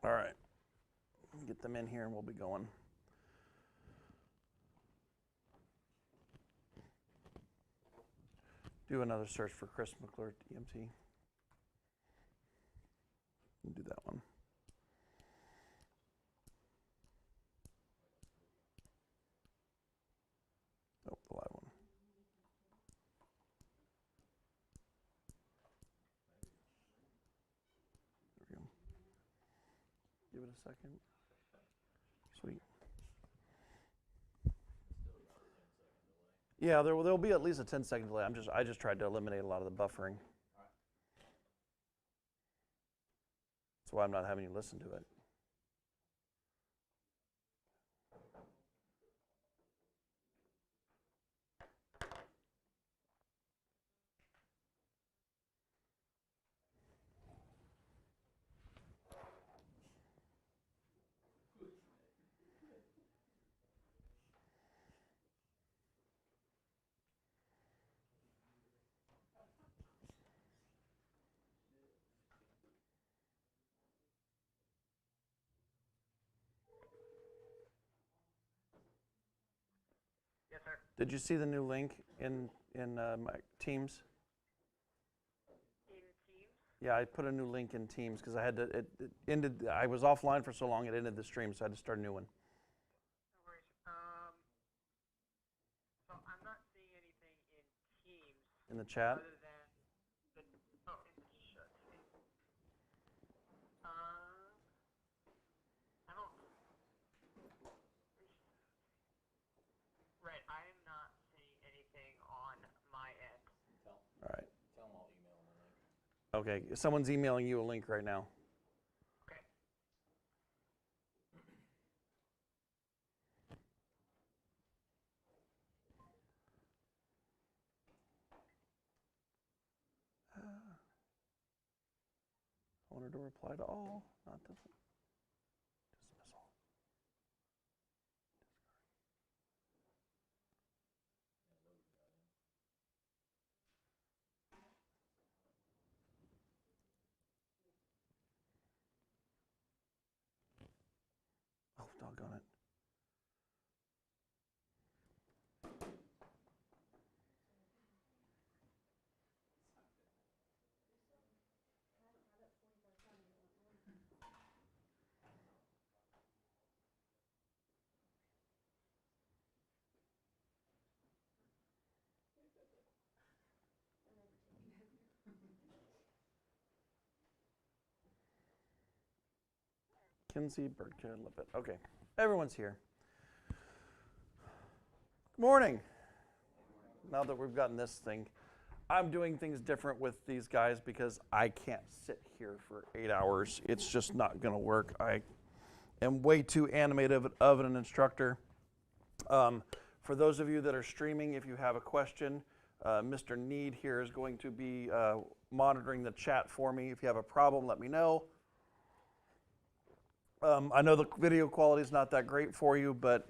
All right. Get them in here and we'll be going. Do another search for Chris McClure EMT. Do that one. Oh, the live one. There we go. Give it a second. Sweet. Yeah, there'll be at least a 10-second delay. I just tried to eliminate a lot of the buffering. That's why I'm not having you listen to it. Yes, sir. Did you see the new link in my Teams? In Teams? Yeah, I put a new link in Teams because I had to. It ended. I was offline for so long it ended the stream, so I had to start a new one. No worries. So I'm not seeing anything in Teams. In the chat. Other than the in the chat. I don't. Right, I am not seeing anything on my end. All right. Tell them I'll email them a link. Okay, someone's emailing you a link right now. Okay. I wanted to reply to all, not dismissal. Oh, doggone it. Kinsey, Birdkid, Lippet. Okay, everyone's here. Good morning. Now that we've gotten this thing, I'm doing things different with these guys because I can't sit here for 8 hours. It's just not going to work. I am way too animated of an instructor. For those of you that are streaming, if you have a question, Mr. Need here is going to be monitoring the chat for me. If you have a problem, let me know. I know the video quality is not that great for you, but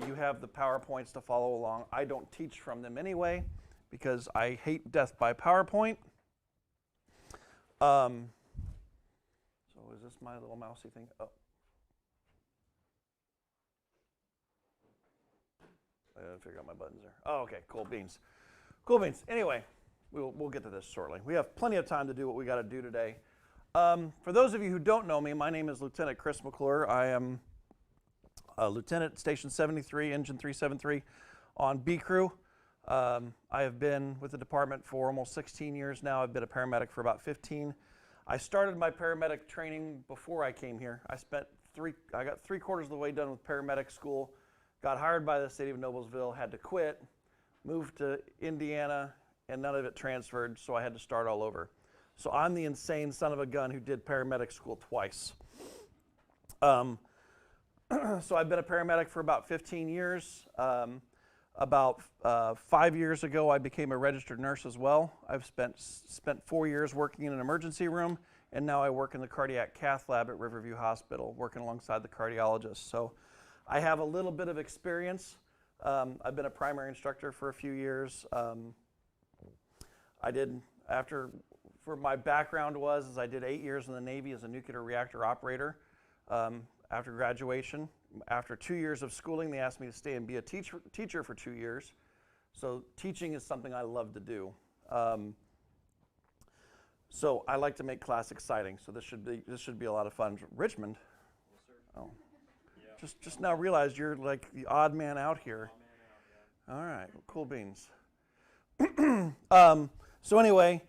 you have the PowerPoints to follow along. I don't teach from them anyway because I hate death by PowerPoint. So is this my little mousy thing? Oh. I gotta figure out my buttons there. Oh, okay, cool beans. Cool beans. Anyway, we'll get to this shortly. We have plenty of time to do what we got to do today. For those of you who don't know me, my name is Lieutenant Chris McClure. I am a Lieutenant Station 73, Engine 373 on B Crew. I have been with the department for almost 16 years now. I've been a paramedic for about 15. I started my paramedic training before I came here. I got 3/4 of the way done with paramedic school, got hired by the city of Noblesville, had to quit, moved to Indiana, and none of it transferred, so I had to start all over. So I'm the insane son of a gun who did paramedic school twice. So I've been a paramedic for about 15 years. About 5 years ago, I became a registered nurse as well. I've spent 4 years working in an emergency room, and now I work in the cardiac cath lab at Riverview Hospital, working alongside the cardiologist. So I have a little bit of experience. I've been a primary instructor for a few years. My background was I did 8 years in the Navy as a nuclear reactor operator. After graduation, after 2 years of schooling, they asked me to stay and be a teacher for 2 years. So teaching is something I love to do. So I like to make class exciting. So this should be a lot of fun. Richmond. Yes, sir. Oh, Yeah. just now realized you're like the odd man out here. All right, well, cool beans. So anyway,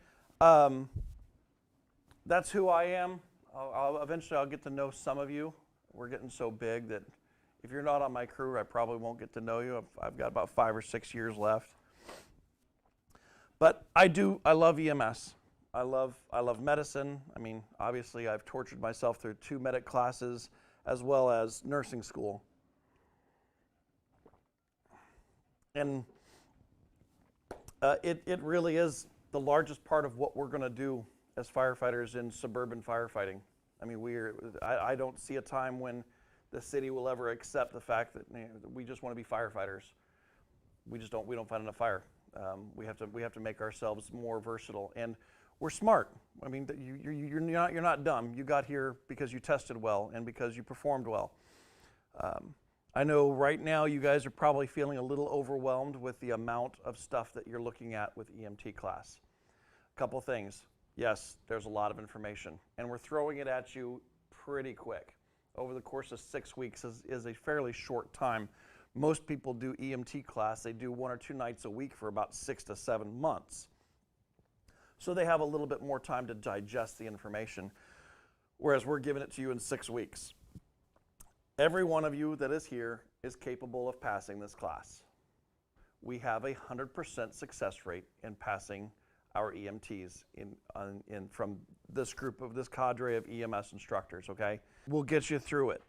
that's who I am. Eventually I'll get to know some of you. We're getting so big that if you're not on my crew, I probably won't get to know you. I've got about 5 or 6 years left. But I love EMS. I love medicine. I mean, obviously I've tortured myself through 2 medic classes as well as nursing school. And it really is the largest part of what we're going to do as firefighters in suburban firefighting. I mean, I don't see a time when the city will ever accept the fact that we just want to be firefighters. We don't fight enough fire. We have to make ourselves more versatile, and we're smart. I mean, you're not dumb. You got here because you tested well and because you performed well. I know right now you guys are probably feeling a little overwhelmed with the amount of stuff that you're looking at with EMT class. A couple things. Yes, there's a lot of information, and we're throwing it at you pretty quick. Over the course of 6 weeks is a fairly short time. Most people do EMT class, they do 1 or 2 nights a week for about 6 to 7 months. So they have a little bit more time to digest the information, whereas we're giving it to you in 6 weeks. Every one of you that is here is capable of passing this class. We have a 100% success rate in passing our EMTs from this group of this cadre of EMS instructors, okay? We'll get you through it.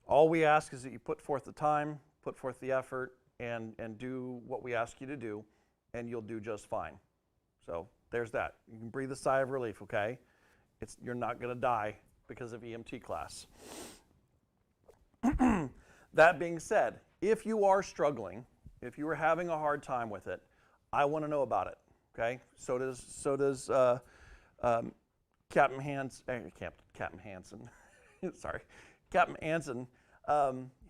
All we ask is that you put forth the time, put forth the effort, and do what we ask you to do, and you'll do just fine. So there's that. You can breathe a sigh of relief, okay? You're not gonna die because of EMT class. That being said, if you are struggling, if you are having a hard time with it, I wanna know about it. Okay, so does Captain Hansen. Sorry, Captain Hansen.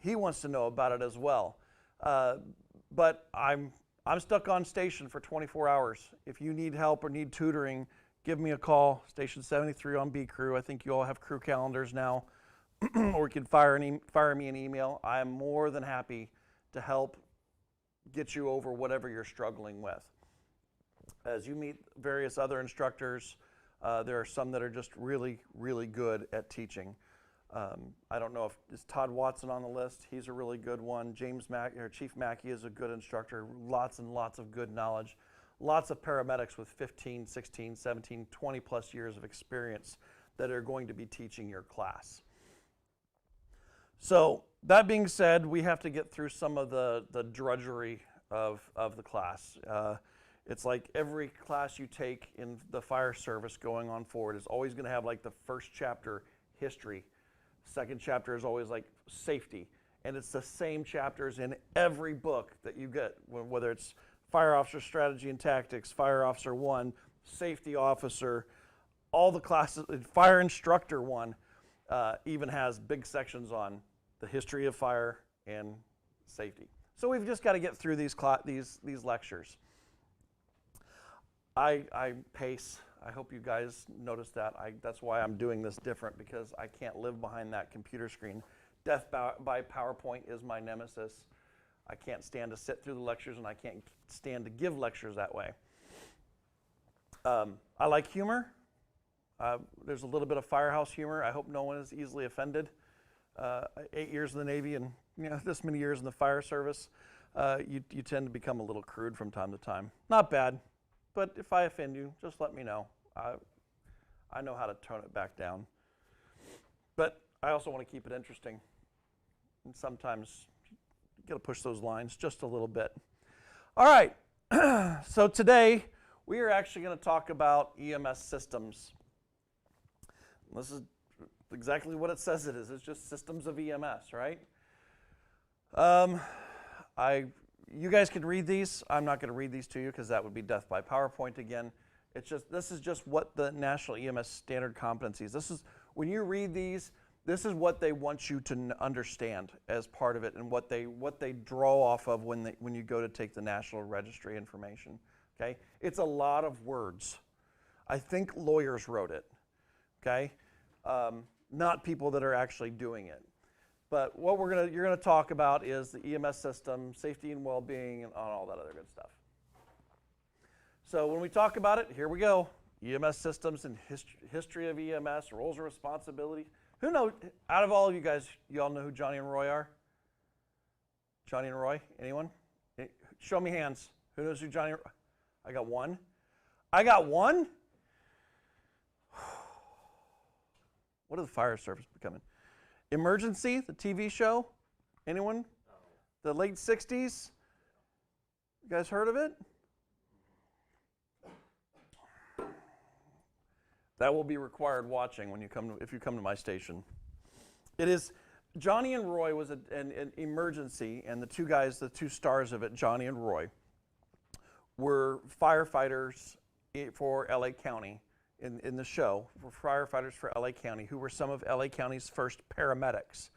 He wants to know about it as well. But I'm stuck on station for 24 hours. If you need help or need tutoring, give me a call. Station 73 on B Crew. I think you all have crew calendars now, or you can fire me an email. I am more than happy to help get you over whatever you're struggling with. As you meet various other instructors, there are some that are just really, really good at teaching. I don't know if is Todd Watson on the list. He's a really good one. Chief Mackey is a good instructor. Lots and lots of good knowledge. Lots of paramedics with 15, 16, 17, 20 plus years of experience that are going to be teaching your class. So that being said, we have to get through some of the drudgery of the class. It's like every class you take in the fire service going on forward is always going to have like the first chapter, history. Second chapter is always like safety. And it's the same chapters in every book that you get, whether it's Fire Officer Strategy and Tactics, Fire Officer 1, Safety Officer, all the classes. Fire Instructor 1 even has big sections on the history of fire and safety. So we've just got to get through these lectures. I pace. I hope you guys notice that. That's why I'm doing this different, because I can't live behind that computer screen. Death by PowerPoint is my nemesis. I can't stand to sit through the lectures, and I can't stand to give lectures that way. I like humor. There's a little bit of firehouse humor. I hope no one is easily offended. 8 years in the Navy and this many years in the fire service, you tend to become a little crude from time to time. Not bad. But if I offend you, just let me know. I know how to tone it back down. But I also want to keep it interesting. And sometimes you got to push those lines just a little bit. All right. So today we are actually going to talk about EMS systems. This is exactly what it says it is. It's just systems of EMS, right? You guys can read these. I'm not going to read these to you because that would be death by PowerPoint again. This is just what the National EMS Standard Competencies. This is when you read these. This is what they want you to understand as part of it, and what they draw off of when you go to take the National Registry information. Okay, it's a lot of words. I think lawyers wrote it. Okay, not people that are actually doing it. But what you're gonna talk about is the EMS system, safety and well-being, and all that other good stuff. So when we talk about it, here we go. EMS systems and history of EMS, roles and responsibilities. Who knows, out of all of you guys, you all know who Johnny and Roy are? Johnny and Roy, anyone? Show me hands. Who knows who Johnny and Roy? I got one. I got one? What are the fire service becoming? Emergency, the TV show? Anyone? The late 60s? You guys heard of it? That will be required watching when if you come to my station. It is, Johnny and Roy was an emergency, and the two stars of it, Johnny and Roy, were firefighters for LA County in the show, were firefighters for LA County, who were some of LA County's first paramedics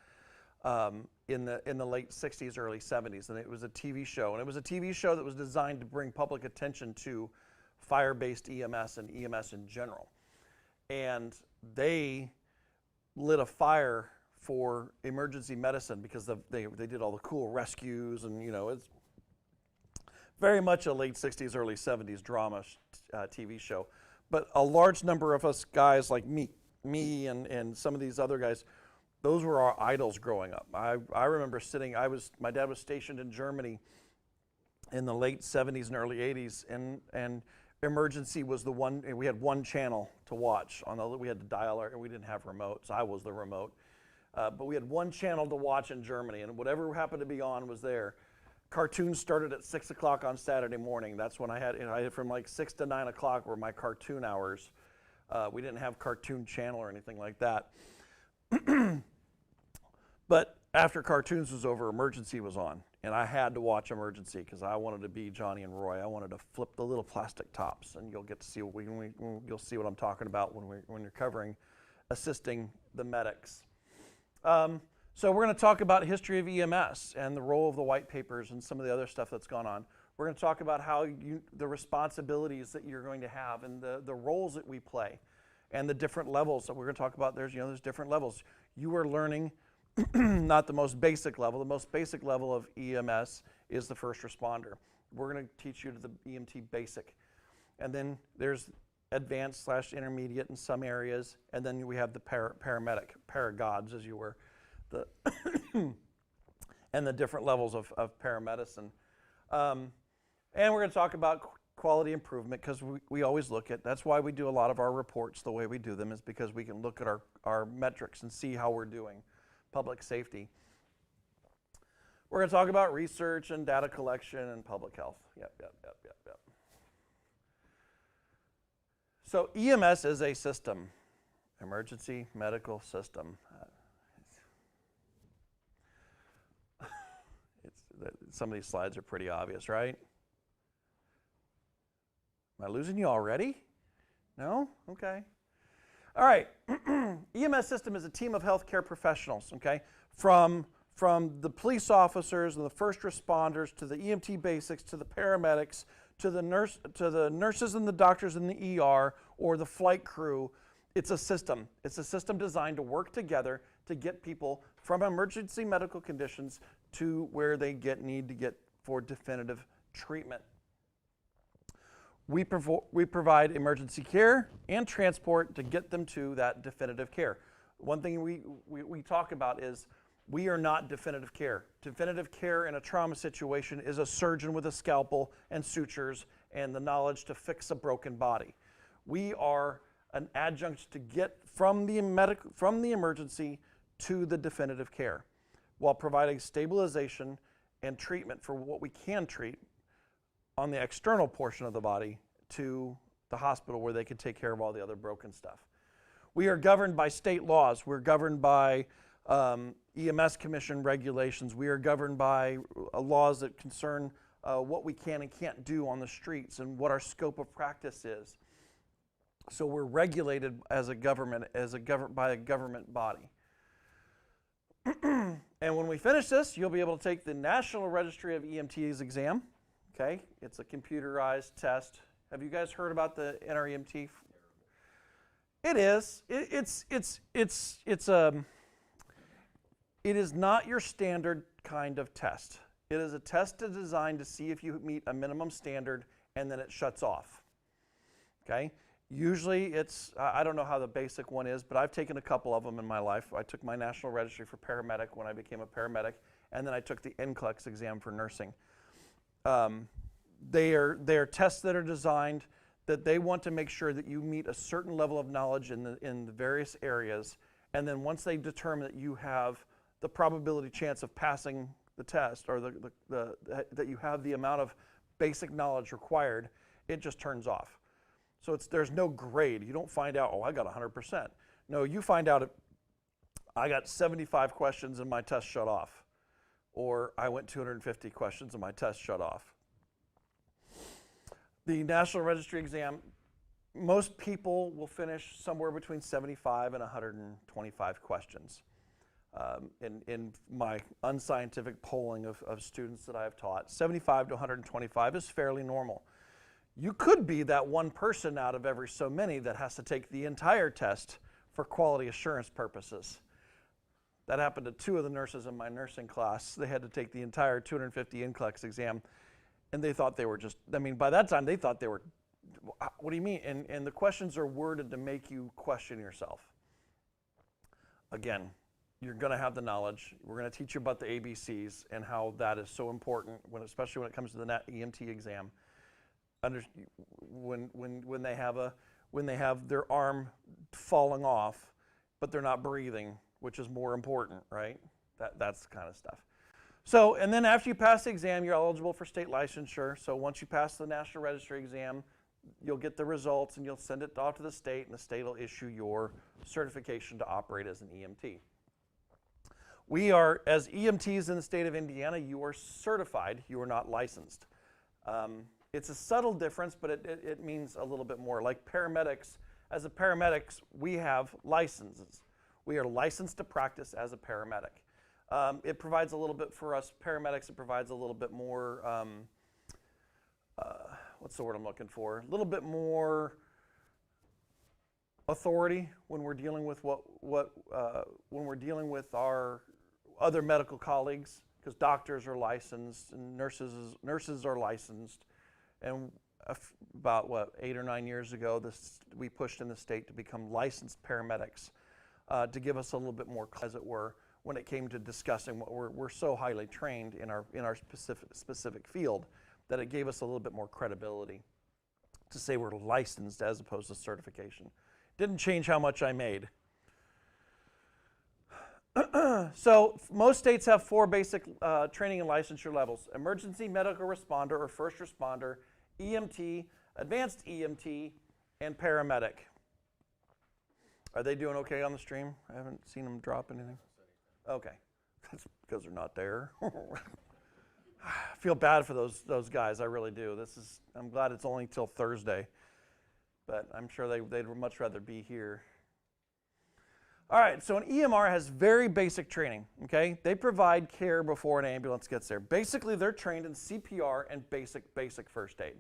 in the late 60s, early 70s. And it was a TV show, and it was a TV show that was designed to bring public attention to fire-based EMS and EMS in general. And they lit a fire for emergency medicine because they did all the cool rescues, and it's very much a late 60s, early 70s drama TV show. But a large number of us guys like me and some of these other guys, those were our idols growing up. I remember my dad was stationed in Germany in the late 70s and early 80s, and emergency was the one. We had one channel to watch. We had to dial and we didn't have remotes. I was the remote, but we had one channel to watch in Germany, and whatever happened to be on was there. Cartoons started at 6 o'clock on Saturday morning. That's when I had from like 6 to 9 o'clock were my cartoon hours. We didn't have Cartoon Channel or anything like that. But after cartoons was over, Emergency was on. And I had to watch Emergency because I wanted to be Johnny and Roy. I wanted to flip the little plastic tops, and you'll get to see you'll see what I'm talking about when you're covering assisting the medics. So we're going to talk about history of EMS and the role of the white papers and some of the other stuff that's gone on. We're going to talk about how the responsibilities that you're going to have and the roles that we play and the different levels that we're going to talk about. There's different levels. You are learning not the most basic level. The most basic level of EMS is the first responder. We're going to teach you the EMT basic. And then there's advanced / intermediate in some areas. And then we have the paramedic, paragods as you were, and the different levels of paramedicine. And we're going to talk about quality improvement because we always look at, that's why we do a lot of our reports the way we do them, is because we can look at our metrics and see how we're doing. Public safety. We're going to talk about research and data collection and public health. Yep. So EMS is a system, emergency medical system. Some of these slides are pretty obvious, right? Am I losing you already? No? Okay. All right, EMS system is a team of healthcare professionals, okay? From the police officers and the first responders to the EMT basics to the paramedics to the nurses and the doctors in the ER or the flight crew. It's a system. It's a system designed to work together to get people from emergency medical conditions to where they need to get for definitive treatment. We provide emergency care and transport to get them to that definitive care. One thing we talk about is we are not definitive care. Definitive care in a trauma situation is a surgeon with a scalpel and sutures and the knowledge to fix a broken body. We are an adjunct to get from the emergency to the definitive care while providing stabilization and treatment for what we can treat on the external portion of the body to the hospital where they can take care of all the other broken stuff. We are governed by state laws. We're governed by EMS Commission regulations. We are governed by laws that concern what we can and can't do on the streets and what our scope of practice is. So we're regulated as a government, by a government body. And when we finish this, you'll be able to take the National Registry of EMTs exam. Okay, it's a computerized test. Have you guys heard about the NREMT? It is. It is not your standard kind of test. It is a test designed to see if you meet a minimum standard, and then it shuts off. Okay. Usually it's, I don't know how the basic one is, but I've taken a couple of them in my life. I took my National Registry for paramedic when I became a paramedic, and then I took the Emt Class exam for nursing. They are tests that are designed that they want to make sure that you meet a certain level of knowledge in the various areas, and then once they determine that you have the probability chance of passing the test, or that you have the amount of basic knowledge required, it just turns off. So there's no grade. You don't find out, oh, I got 100%. No, you find out, I got 75 questions and my test shut off. Or I went 250 questions and my test shut off. The National Registry exam, most people will finish somewhere between 75 and 125 questions. In my unscientific polling of students that I have taught, 75 to 125 is fairly normal. You could be that one person out of every so many that has to take the entire test for quality assurance purposes. That happened to 2 of the nurses in my nursing class. They had to take the entire 250 NCLEX exam, and they thought they were just, I mean, by that time they thought they were, what do you mean? And the questions are worded to make you question yourself. Again, you're going to have the knowledge. We're going to teach you about the ABCs and how that is so important, especially when it comes to the EMT exam. When they have their arm falling off, but they're not breathing, which is more important, right? That's the kind of stuff. So, and then after you pass the exam, you're eligible for state licensure. So once you pass the National Registry exam, you'll get the results and you'll send it off to the state, and the state will issue your certification to operate as an EMT. We are, as EMTs in the state of Indiana, you are certified, you are not licensed. It's a subtle difference, but it means a little bit more. Like paramedics, as a paramedics, we have licenses. We are licensed to practice as a paramedic. It provides a little bit for us paramedics, it provides a little bit more, what's the word I'm looking for? A little bit more authority when we're dealing with when we're dealing with our other medical colleagues, because doctors are licensed and nurses are licensed. And about 8 or 9 years ago, we pushed in the state to become licensed paramedics to give us a little bit more, as it were, when it came to discussing what we're so highly trained in our specific field, that it gave us a little bit more credibility to say we're licensed as opposed to certification. Didn't change how much I made. So most states have 4 basic training and licensure levels: emergency medical responder or first responder, EMT, advanced EMT, and paramedic. Are they doing okay on the stream? I haven't seen them drop anything. Okay, that's because they're not there. I feel bad for those guys, I really do. I'm glad it's only till Thursday, but I'm sure they'd much rather be here. All right, so an EMR has very basic training, okay? They provide care before an ambulance gets there. Basically, they're trained in CPR and basic first aid,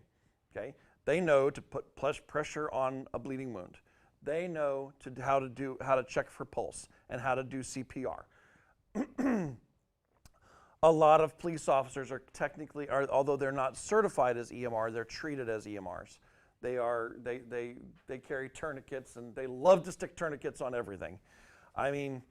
okay? They know to put pressure on a bleeding wound. They know how to check for pulse and how to do CPR. A lot of police officers are although they're not certified as EMR, they're treated as EMRs. They carry tourniquets, and they love to stick tourniquets on everything. I mean,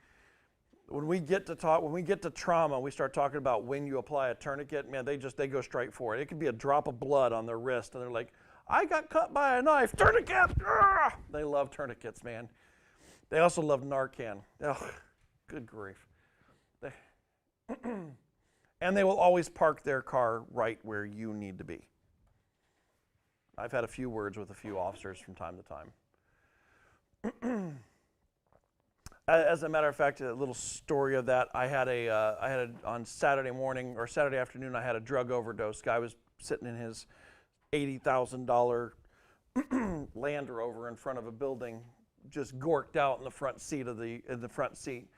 when we get to trauma, we start talking about when you apply a tourniquet, man, they go straight for it. It could be a drop of blood on their wrist, and they're like, I got cut by a knife, tourniquet! Ah! They love tourniquets, man. They also love Narcan. Oh, good grief. And they will always park their car right where you need to be. I've had a few words with a few officers from time to time. As a matter of fact, a little story of that, I had on Saturday morning or Saturday afternoon, I had a drug overdose. Guy was sitting in his $80,000 Land Rover in front of a building, just gorked out in the front seat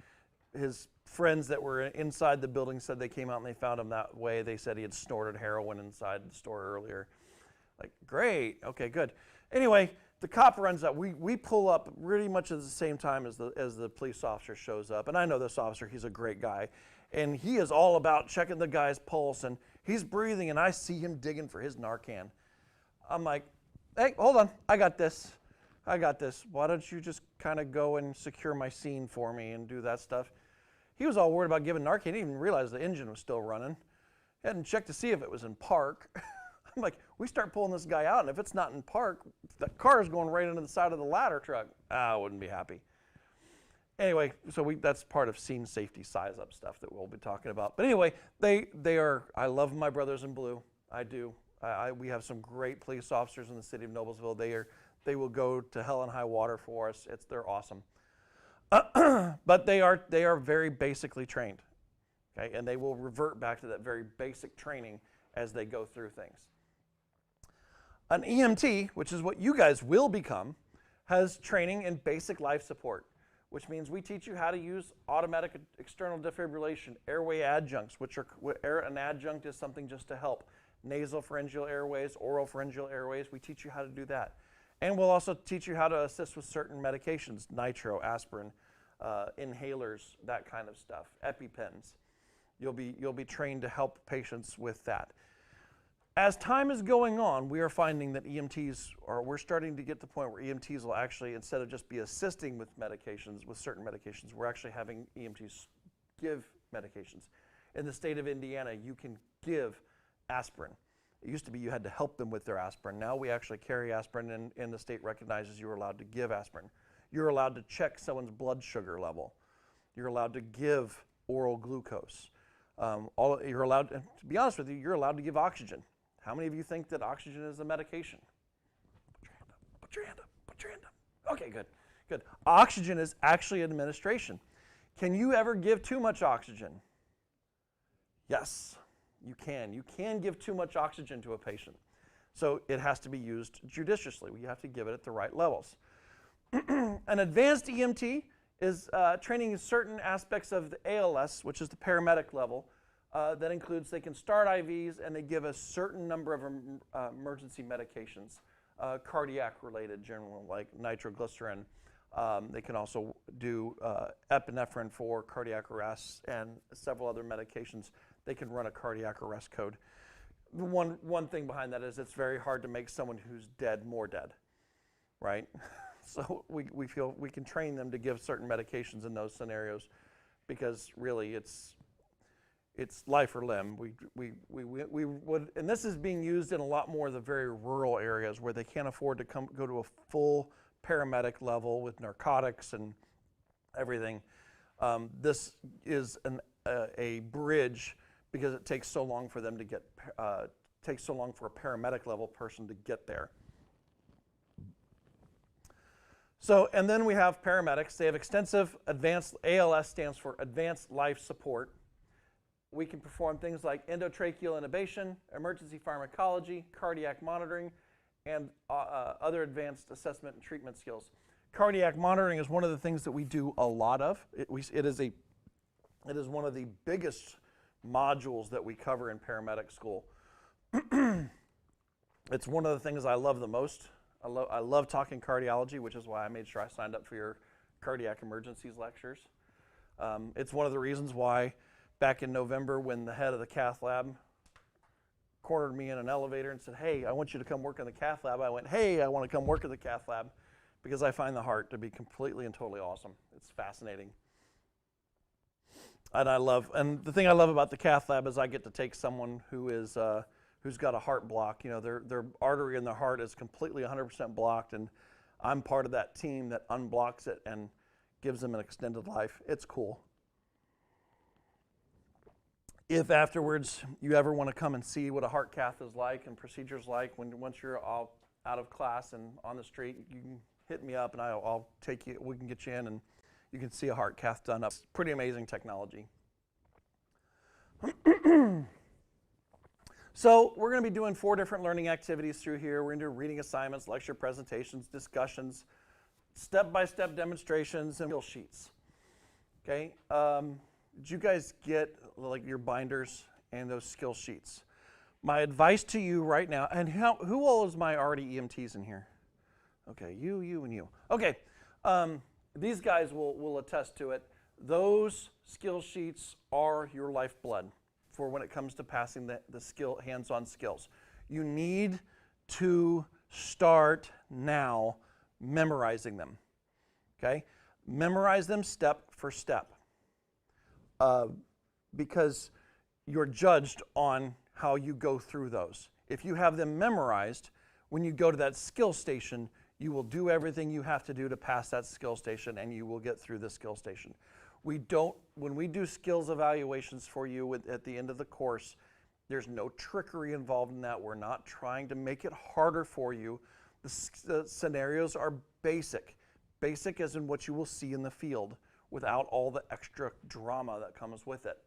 his friends that were inside the building said they came out and they found him that way. They said he had snorted heroin inside the store earlier. Like, great, okay, good. Anyway, the cop runs up. We pull up pretty much at the same time as the police officer shows up. And I know this officer, he's a great guy. And he is all about checking the guy's pulse, and he's breathing, and I see him digging for his Narcan. I'm like, hey, hold on, I got this. Why don't you just kind of go and secure my scene for me and do that stuff? He was all worried about giving Narcan. He didn't even realize the engine was still running. He hadn't checked to see if it was in park. I'm like, we start pulling this guy out, and if it's not in park, the car is going right into the side of the ladder truck. I wouldn't be happy. Anyway, so that's part of scene safety size up stuff that we'll be talking about. But anyway, they are, I love my brothers in blue. I do. We have some great police officers in the city of Noblesville. They will go to hell and high water for us. They're awesome. But they are very basically trained, okay? And they will revert back to that very basic training as they go through things. An EMT, which is what you guys will become, has training in basic life support, which means we teach you how to use automatic external defibrillation, airway adjuncts, an adjunct is something just to help. Nasal pharyngeal airways, oral pharyngeal airways, we teach you how to do that. And we'll also teach you how to assist with certain medications, nitro, aspirin, inhalers, that kind of stuff, EpiPens. You'll be trained to help patients with that. As time is going on, we are finding that we're starting to get to the point where EMTs will actually, instead of just be assisting with medications, with certain medications, we're actually having EMTs give medications. In the state of Indiana, you can give aspirin. It used to be you had to help them with their aspirin. Now we actually carry aspirin, and the state recognizes you're allowed to give aspirin. You're allowed to check someone's blood sugar level. You're allowed to give oral glucose. You're allowed, to be honest with you, you're allowed to give oxygen. How many of you think that oxygen is a medication? Put your hand up. Okay, good. Oxygen is actually an administration. Can you ever give too much oxygen? Yes, you can. You can give too much oxygen to a patient. So it has to be used judiciously. You have to give it at the right levels. An advanced EMT is training in certain aspects of the ALS, which is the paramedic level. That includes they can start IVs and they give a certain number of emergency medications, cardiac-related, generally like nitroglycerin. They can also do epinephrine for cardiac arrest and several other medications. They can run a cardiac arrest code. One thing behind that is it's very hard to make someone who's dead more dead, right? So we feel we can train them to give certain medications in those scenarios because really it's life or limb. We would, and this is being used in a lot more of the very rural areas where they can't afford to go to a full paramedic level with narcotics and everything. This is a bridge because it takes so long for them to get, takes so long for a paramedic level person to get there. So, and then we have paramedics. They have extensive advanced, ALS stands for Advanced Life Support. We can perform things like endotracheal intubation, emergency pharmacology, cardiac monitoring, and other advanced assessment and treatment skills. Cardiac monitoring is one of the things that we do a lot of. It is one of the biggest modules that we cover in paramedic school. It's one of the things I love the most. I love talking cardiology, which is why I made sure I signed up for your cardiac emergencies lectures. It's one of the reasons why back in November when the head of the cath lab cornered me in an elevator and said, hey, I want you to come work in the cath lab. I went, hey, I want to come work in the cath lab because I find the heart to be completely and totally awesome. It's fascinating. And the thing I love about the cath lab is I get to take someone who is who's got a heart block. You know, their artery in the heart is completely 100% blocked, and I'm part of that team that unblocks it and gives them an extended life. It's cool. If afterwards you ever want to come and see what a heart cath is like and procedures like, once you're all out of class and on the street, you can hit me up and I'll take you. We can get you in and you can see a heart cath done up. It's pretty amazing technology. So we're going to be doing 4 different learning activities through here. We're going to do reading assignments, lecture presentations, discussions, step-by-step demonstrations, and skill sheets. Okay. Did you guys get like your binders and those skill sheets? My advice to you right now, and who all is my already EMTs in here? Okay, you, and you. Okay, these guys will attest to it. Those skill sheets are your lifeblood for when it comes to passing the skill, hands-on skills. You need to start now memorizing them, okay? Memorize them step for step because you're judged on how you go through those. If you have them memorized, when you go to that skill station, you will do everything you have to do to pass that skill station and you will get through the skill station. When we do skills evaluations for you at the end of the course, there's no trickery involved in that. We're not trying to make it harder for you. The scenarios are basic. Basic as in what you will see in the field without all the extra drama that comes with it.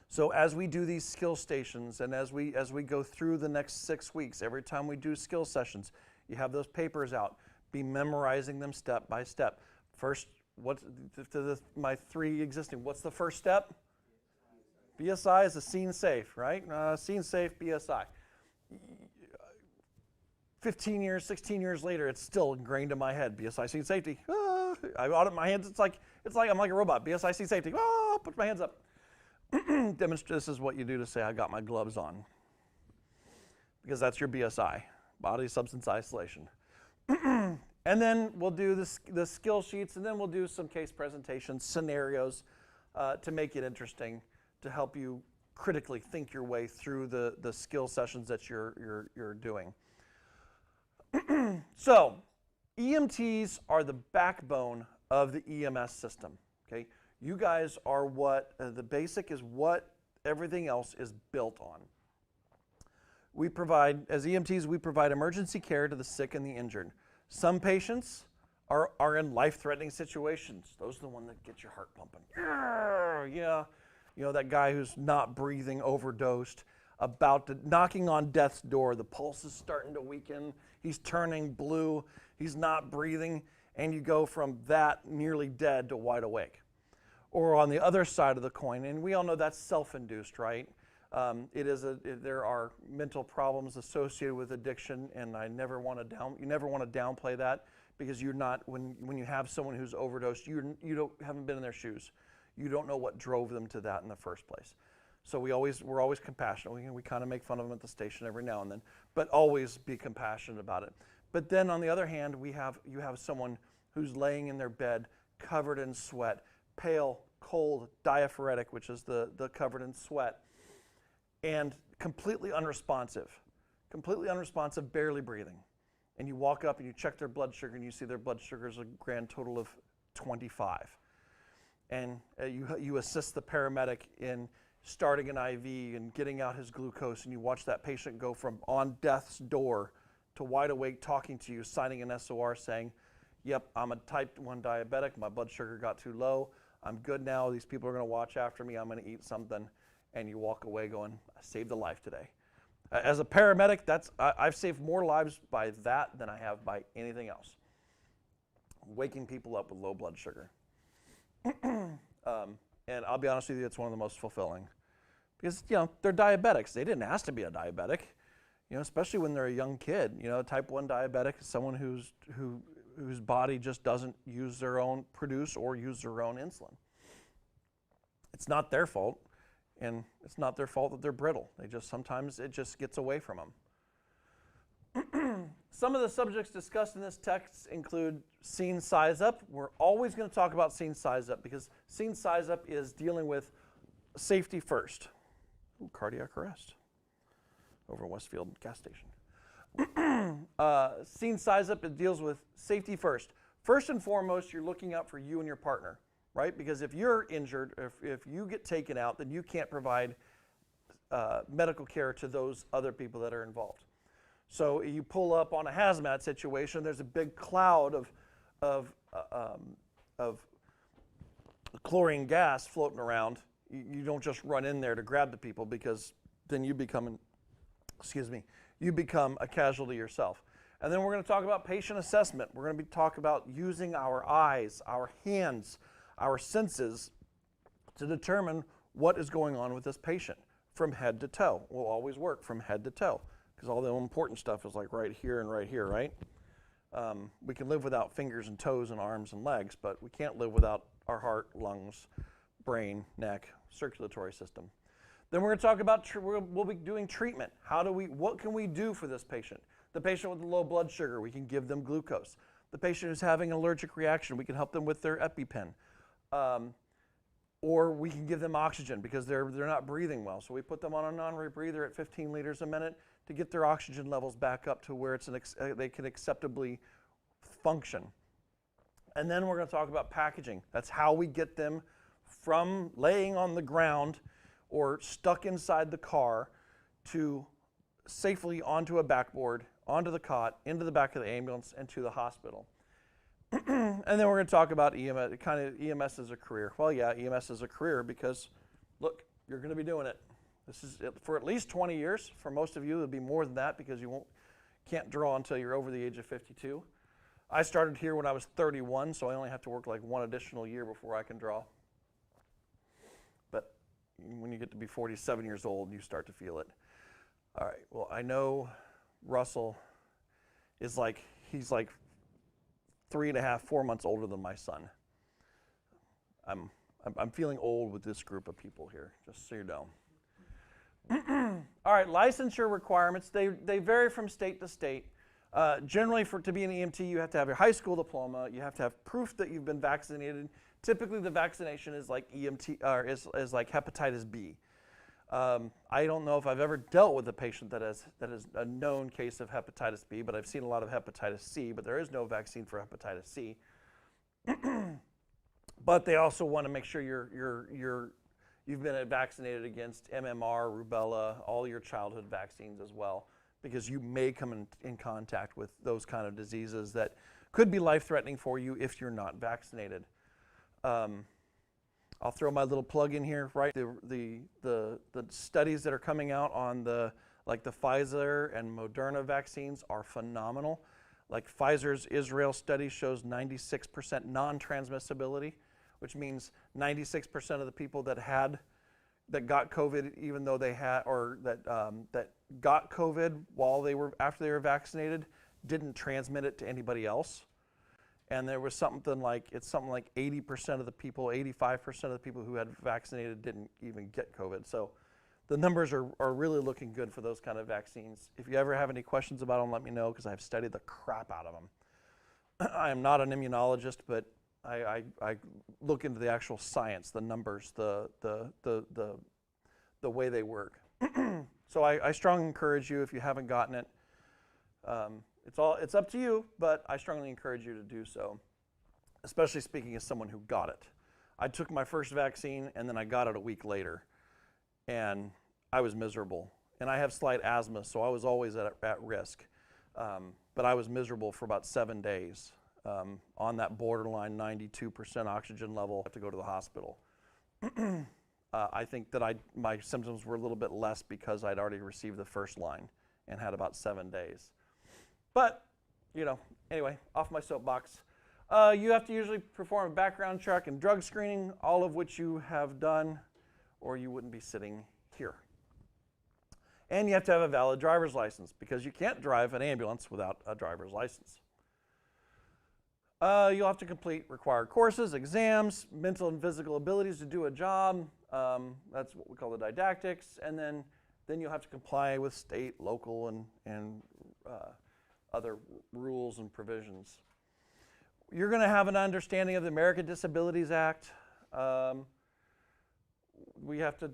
So as we do these skill stations and as we go through the next 6 weeks, every time we do skill sessions, you have those papers out. Be memorizing them step by step. First, my 3 existing, what's the first step? BSI is a scene safe, right? Scene safe, BSI. 15 years, 16 years later, it's still ingrained in my head. BSI scene safety. I audit my hands. It's like I'm like a robot. BSI scene safety. Put my hands up. This is what you do to say I got my gloves on, because that's your BSI, body substance isolation. And then we'll do the skill sheets, and then we'll do some case presentations, scenarios, to make it interesting, to help you critically think your way through the skill sessions that you're doing. So, EMTs are the backbone of the EMS system. Okay, you guys are what the basic is what everything else is built on. We provide, as EMTs, we provide emergency care to the sick and the injured. Some patients are in life-threatening situations. Those are the ones that get your heart pumping. Yeah, you know, that guy who's not breathing, overdosed, knocking on death's door. The pulse is starting to weaken. He's turning blue. He's not breathing. And you go from that nearly dead to wide awake. Or on the other side of the coin, and we all know that's self-induced, right? There are mental problems associated with addiction, and you never want to downplay that, because you're not, when you have someone who's overdosed, haven't been in their shoes. You don't know what drove them to that in the first place. So we're always compassionate. We kind of make fun of them at the station every now and then, but always be compassionate about it. But then on the other hand, you have someone who's laying in their bed, covered in sweat, pale, cold, diaphoretic, which is the covered in sweat, and completely unresponsive, barely breathing. And you walk up and you check their blood sugar, and you see their blood sugar is a grand total of 25. And you assist the paramedic in starting an IV and getting out his glucose, and you watch that patient go from on death's door to wide awake, talking to you, signing an SOR saying, yep, I'm a type 1 diabetic, my blood sugar got too low, I'm good now, these people are going to watch after me, I'm going to eat something, and you walk away going, I saved a life today. As a paramedic, I've saved more lives by that than I have by anything else. Waking people up with low blood sugar. And I'll be honest with you, it's one of the most fulfilling. Because, they're diabetics. They didn't ask to be a diabetic, especially when they're a young kid. Type 1 diabetic is someone whose body just doesn't produce or use their own insulin. It's not their fault, and it's not their fault that they're brittle. Sometimes it just gets away from them. Some of the subjects discussed in this text include scene size up. We're always going to talk about scene size up, because scene size up is dealing with safety first. Ooh, cardiac arrest over Westfield gas station. Scene size up, it deals with safety first. First and foremost, you're looking out for you and your partner, right? Because if you're injured, if you get taken out, then you can't provide medical care to those other people that are involved. So you pull up on a hazmat situation, there's a big cloud of chlorine gas floating around. You don't just run in there to grab the people, because then you become a casualty yourself. And then we're going to talk about patient assessment. We're going to talk about using our eyes, our hands, our senses to determine what is going on with this patient from head to toe. We'll always work from head to toe because all the important stuff is like right here and right here, right? We can live without fingers and toes and arms and legs, but we can't live without our heart, lungs, brain, neck, circulatory system. Then we're going to talk about, we'll be doing treatment. What can we do for this patient? The patient with low blood sugar, we can give them glucose. The patient who's having an allergic reaction, we can help them with their EpiPen. Or we can give them oxygen because they're not breathing well. So we put them on a non-rebreather at 15 liters a minute to get their oxygen levels back up to where they can acceptably function. And then we're going to talk about packaging. That's how we get them from laying on the ground or stuck inside the car to safely onto a backboard, onto the cot, into the back of the ambulance, and to the hospital. And then we're going to talk about EMS, kind of EMS as a career. Well, yeah, EMS as a career because, look, you're going to be doing it. This is it for at least 20 years. For most of you, it'll be more than that because you can't draw until you're over the age of 52. I started here when I was 31, so I only have to work like one additional year before I can draw. But when you get to be 47 years old, you start to feel it. All right, well, I know Russell is he's like 3.5, 4 months older than my son. I'm feeling old with this group of people here, just so you know. All right, licensure requirements, they vary from state to state. Generally, to be an EMT, you have to have your high school diploma. You have to have proof that you've been vaccinated. Typically, the vaccination is like EMT, or is like hepatitis B. I don't know if I've ever dealt with a patient that is a known case of hepatitis B, but I've seen a lot of hepatitis C, but there is no vaccine for hepatitis C. But they also want to make sure you've been vaccinated against MMR, rubella, all your childhood vaccines as well, because you may come in contact with those kind of diseases that could be life-threatening for you if you're not vaccinated. I'll throw my little plug in here, right? The studies that are coming out on the Pfizer and Moderna vaccines are phenomenal. Like Pfizer's Israel study shows 96% non-transmissibility, which means 96% of the people that got COVID, even though they had, or that got COVID after they were vaccinated, didn't transmit it to anybody else. And there was something like 80% of the people, 85% of the people who had vaccinated didn't even get COVID. So the numbers are really looking good for those kind of vaccines. If you ever have any questions about them, let me know because I've studied the crap out of them. I am not an immunologist, but I look into the actual science, the numbers, the way they work. So I strongly encourage you, if you haven't gotten it, it's up to you, but I strongly encourage you to do so, especially speaking as someone who got it. I took my first vaccine and then I got it a week later, and I was miserable. And I have slight asthma, so I was always at risk. But I was miserable for about 7 days on that borderline 92% oxygen level. I have to go to the hospital. I think that my symptoms were a little bit less because I'd already received the first line and had about 7 days. But, anyway, off my soapbox. You have to usually perform a background check and drug screening, all of which you have done, or you wouldn't be sitting here. And you have to have a valid driver's license because you can't drive an ambulance without a driver's license. You'll have to complete required courses, exams, mental and physical abilities to do a job. That's what we call the didactics. And then you'll have to comply with state, local, and other rules and provisions. You're going to have an understanding of the American Disabilities Act. We have to,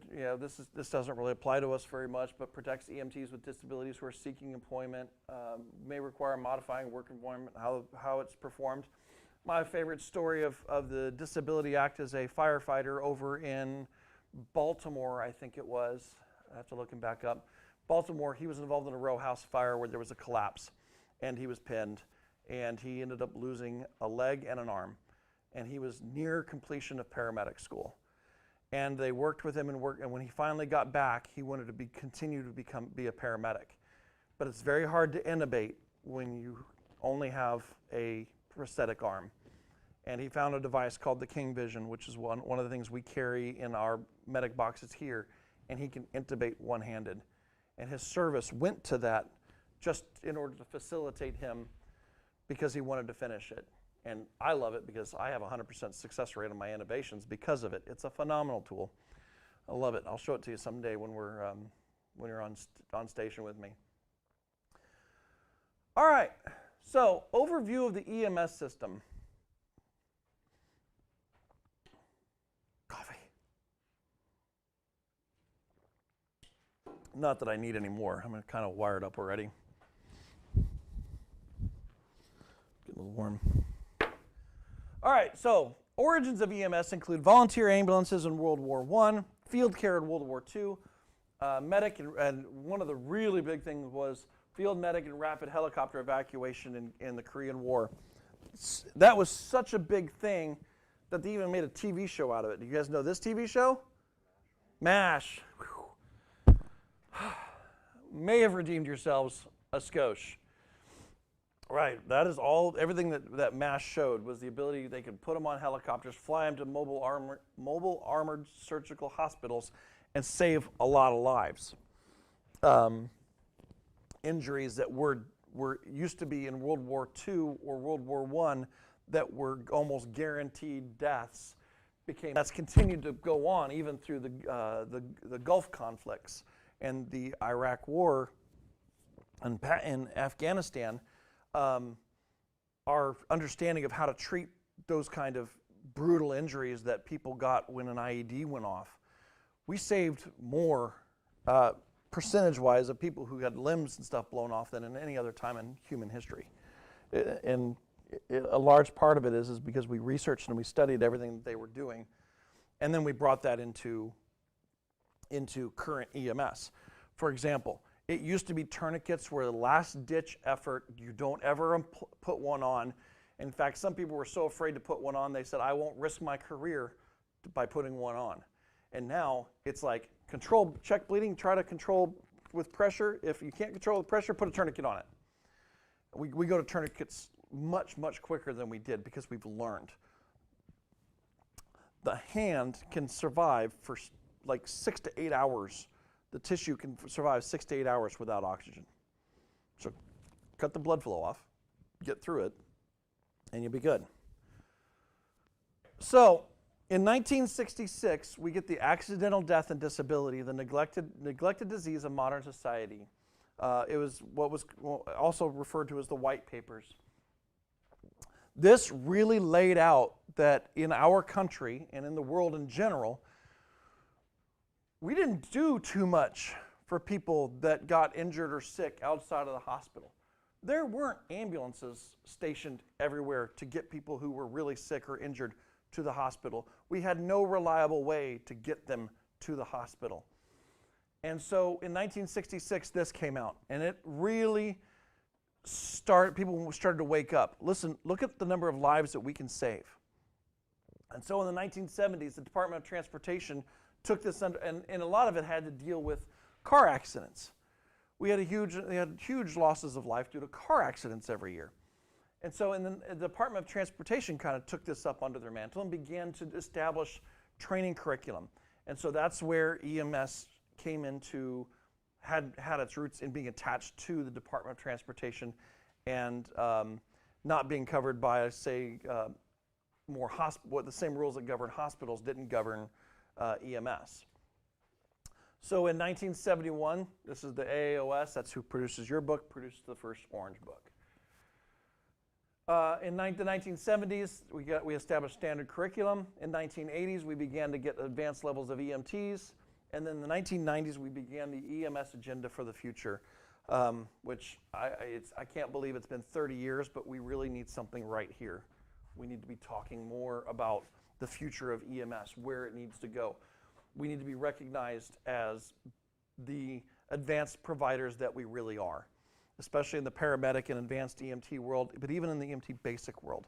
this doesn't really apply to us very much, but protects EMTs with disabilities who are seeking employment, may require modifying work environment, how it's performed. My favorite story of the Disability Act is a firefighter over in Baltimore, I think it was. I have to look him back up. Baltimore, he was involved in a row house fire where there was a collapse, and he was pinned, and he ended up losing a leg and an arm, and he was near completion of paramedic school. And they worked with him and when he finally got back, he wanted to continue to be a paramedic. But it's very hard to intubate when you only have a prosthetic arm. And he found a device called the King Vision, which is one of the things we carry in our medic boxes here, and he can intubate one-handed. And his service went to that just in order to facilitate him because he wanted to finish it. And I love it because I have a 100% success rate on my intubations because of it. It's a phenomenal tool. I love it. I'll show it to you someday when you're on station with me. All right, so overview of the EMS system. Coffee. Not that I need any more. I'm kind of wired up already. Getting a little warm. All right, so origins of EMS include volunteer ambulances in World War I, field care in World War II, medic, and one of the really big things was field medic and rapid helicopter evacuation in the Korean War. That was such a big thing that they even made a TV show out of it. Do you guys know this TV show? MASH. May have redeemed yourselves a skosh. Right, that is all, everything that MASH showed was the ability they could put them on helicopters, fly them to mobile armored surgical hospitals, and save a lot of lives. Injuries that were used to be in World War II or World War I that were almost guaranteed deaths that's continued to go on even through the Gulf conflicts and the Iraq War and in Afghanistan. Our understanding of how to treat those kind of brutal injuries that people got when an IED went off, we saved more percentage-wise of people who had limbs and stuff blown off than in any other time in human history. And a large part of it is because we researched and we studied everything that they were doing, and then we brought that into current EMS. For example, it used to be tourniquets were the last ditch effort. You don't ever put one on. In fact, some people were so afraid to put one on, they said, I won't risk my career by putting one on. And now it's like, control, check bleeding, try to control with pressure. If you can't control with pressure, put a tourniquet on it. We go to tourniquets much, much quicker than we did because we've learned. The hand can survive for like 6 to 8 hours. The tissue can survive 6 to 8 hours without oxygen. So cut the blood flow off, get through it, and you'll be good. So in 1966, we get the accidental death and disability, the neglected disease of modern society. It was what was also referred to as the White Papers. This really laid out that in our country and in the world in general, we didn't do too much for people that got injured or sick outside of the hospital. There weren't ambulances stationed everywhere to get people who were really sick or injured to the hospital. We had no reliable way to get them to the hospital. And so in 1966, this came out, and it really people started to wake up. Listen, look at the number of lives that we can save. And so in the 1970s, the Department of Transportation took this under, and a lot of it had to deal with car accidents. They had huge losses of life due to car accidents every year. And so the Department of Transportation kind of took this up under their mantle and began to establish training curriculum. And so that's where EMS came into, had its roots in being attached to the Department of Transportation and not being covered by, say, the same rules that govern hospitals didn't govern EMS. So in 1971, this is the AAOS, that's who produces your book, produced the first Orange Book. In the 1970s, we established standard curriculum. In the 1980s, we began to get advanced levels of EMTs. And then in the 1990s, we began the EMS agenda for the future, which I can't believe it's been 30 years, but we really need something right here. We need to be talking more about the future of EMS, where it needs to go. We need to be recognized as the advanced providers that we really are, especially in the paramedic and advanced EMT world, but even in the EMT basic world.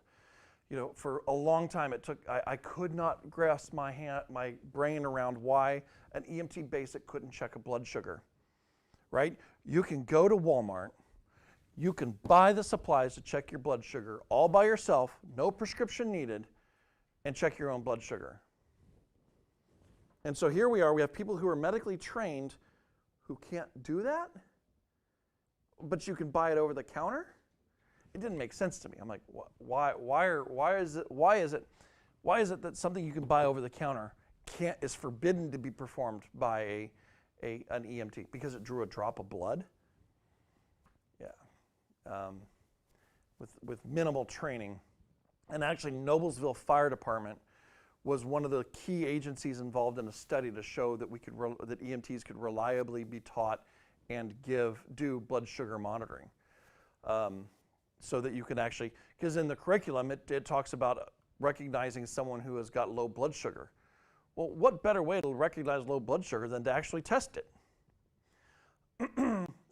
You know, for a long time I could not grasp my brain around why an EMT basic couldn't check a blood sugar, right? You can go to Walmart, You can buy the supplies to check your blood sugar all by yourself, no prescription needed, and check your own blood sugar. And so here we are, we have people who are medically trained who can't do that, but you can buy it over the counter? It didn't make sense to me. I'm like, why is it that something you can buy over the counter is forbidden to be performed by an EMT? Because it drew a drop of blood? Yeah. With minimal training. And actually, Noblesville Fire Department was one of the key agencies involved in a study to show that that EMTs could reliably be taught and do blood sugar monitoring. So that you can actually, because in the curriculum it talks about recognizing someone who has got low blood sugar. Well, what better way to recognize low blood sugar than to actually test it?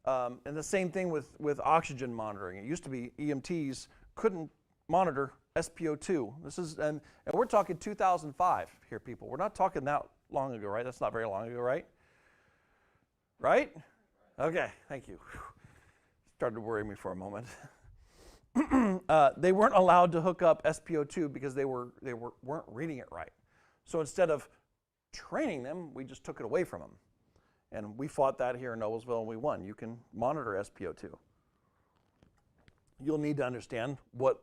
And the same thing with oxygen monitoring. It used to be EMTs couldn't monitor SpO2. And we're talking 2005 here, people. We're not talking that long ago, right? That's not very long ago, right? Right? Okay, thank you. Started to worry me for a moment. They weren't allowed to hook up SpO2 because they weren't reading it right. So instead of training them, we just took it away from them. And we fought that here in Noblesville and we won. You can monitor SpO2. You'll need to understand what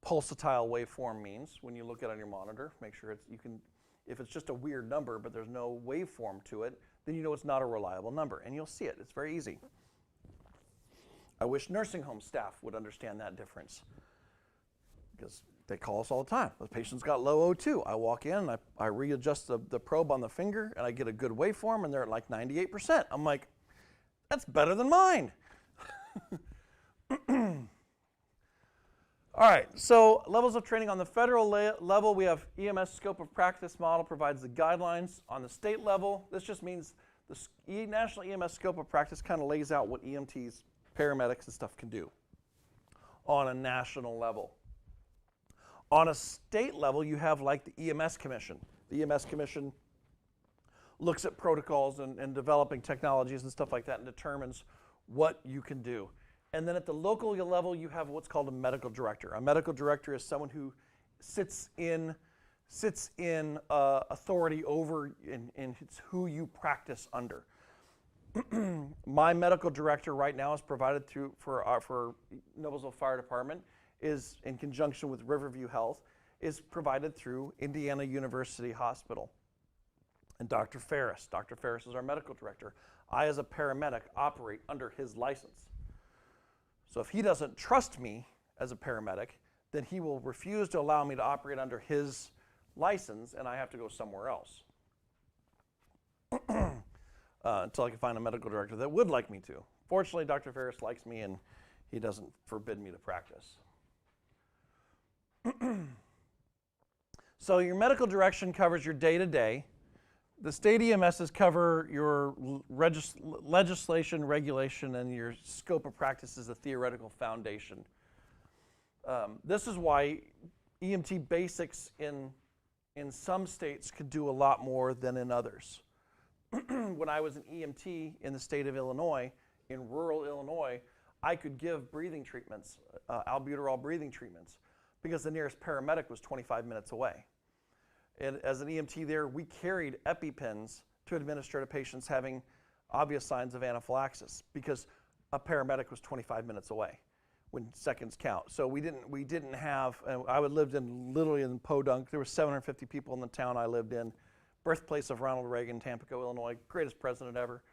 pulsatile waveform means when you look at it on your monitor. Make sure if it's just a weird number but there's no waveform to it, then you know it's not a reliable number. And you'll see it. It's very easy. I wish nursing home staff would understand that difference because they call us all the time. The patient's got low O2. I walk in and I readjust the probe on the finger and I get a good waveform and they're at like 98%. I'm like, that's better than mine. All right, so levels of training on the federal level, we have EMS scope of practice model provides the guidelines. On the state level, this just means the National EMS scope of practice kind of lays out what EMTs, paramedics, and stuff can do on a national level. On a state level, you have like the EMS Commission. The EMS Commission looks at protocols and developing technologies and stuff like that and determines what you can do. And then at the local level, you have what's called a medical director. A medical director is someone who sits in authority over and it's who you practice under. My medical director right now is provided for Noblesville Fire Department is in conjunction with Riverview Health is provided through Indiana University Hospital. And Dr. Ferris is our medical director. I as a paramedic operate under his license. So if he doesn't trust me as a paramedic, then he will refuse to allow me to operate under his license and I have to go somewhere else. Until I can find a medical director that would like me to. Fortunately, Dr. Ferris likes me and he doesn't forbid me to practice. So your medical direction covers your day-to-day. The state EMSs cover your legislation, regulation, and your scope of practice is a theoretical foundation. This is why EMT basics in some states could do a lot more than in others. When I was an EMT in the state of Illinois, in rural Illinois, I could give breathing treatments, albuterol breathing treatments, because the nearest paramedic was 25 minutes away. And as an EMT there, we carried EpiPens to administer to patients having obvious signs of anaphylaxis because a paramedic was 25 minutes away when seconds count. So we didn't have, I lived literally in Podunk. There were 750 people in the town I lived in. Birthplace of Ronald Reagan, Tampico, Illinois, greatest president ever.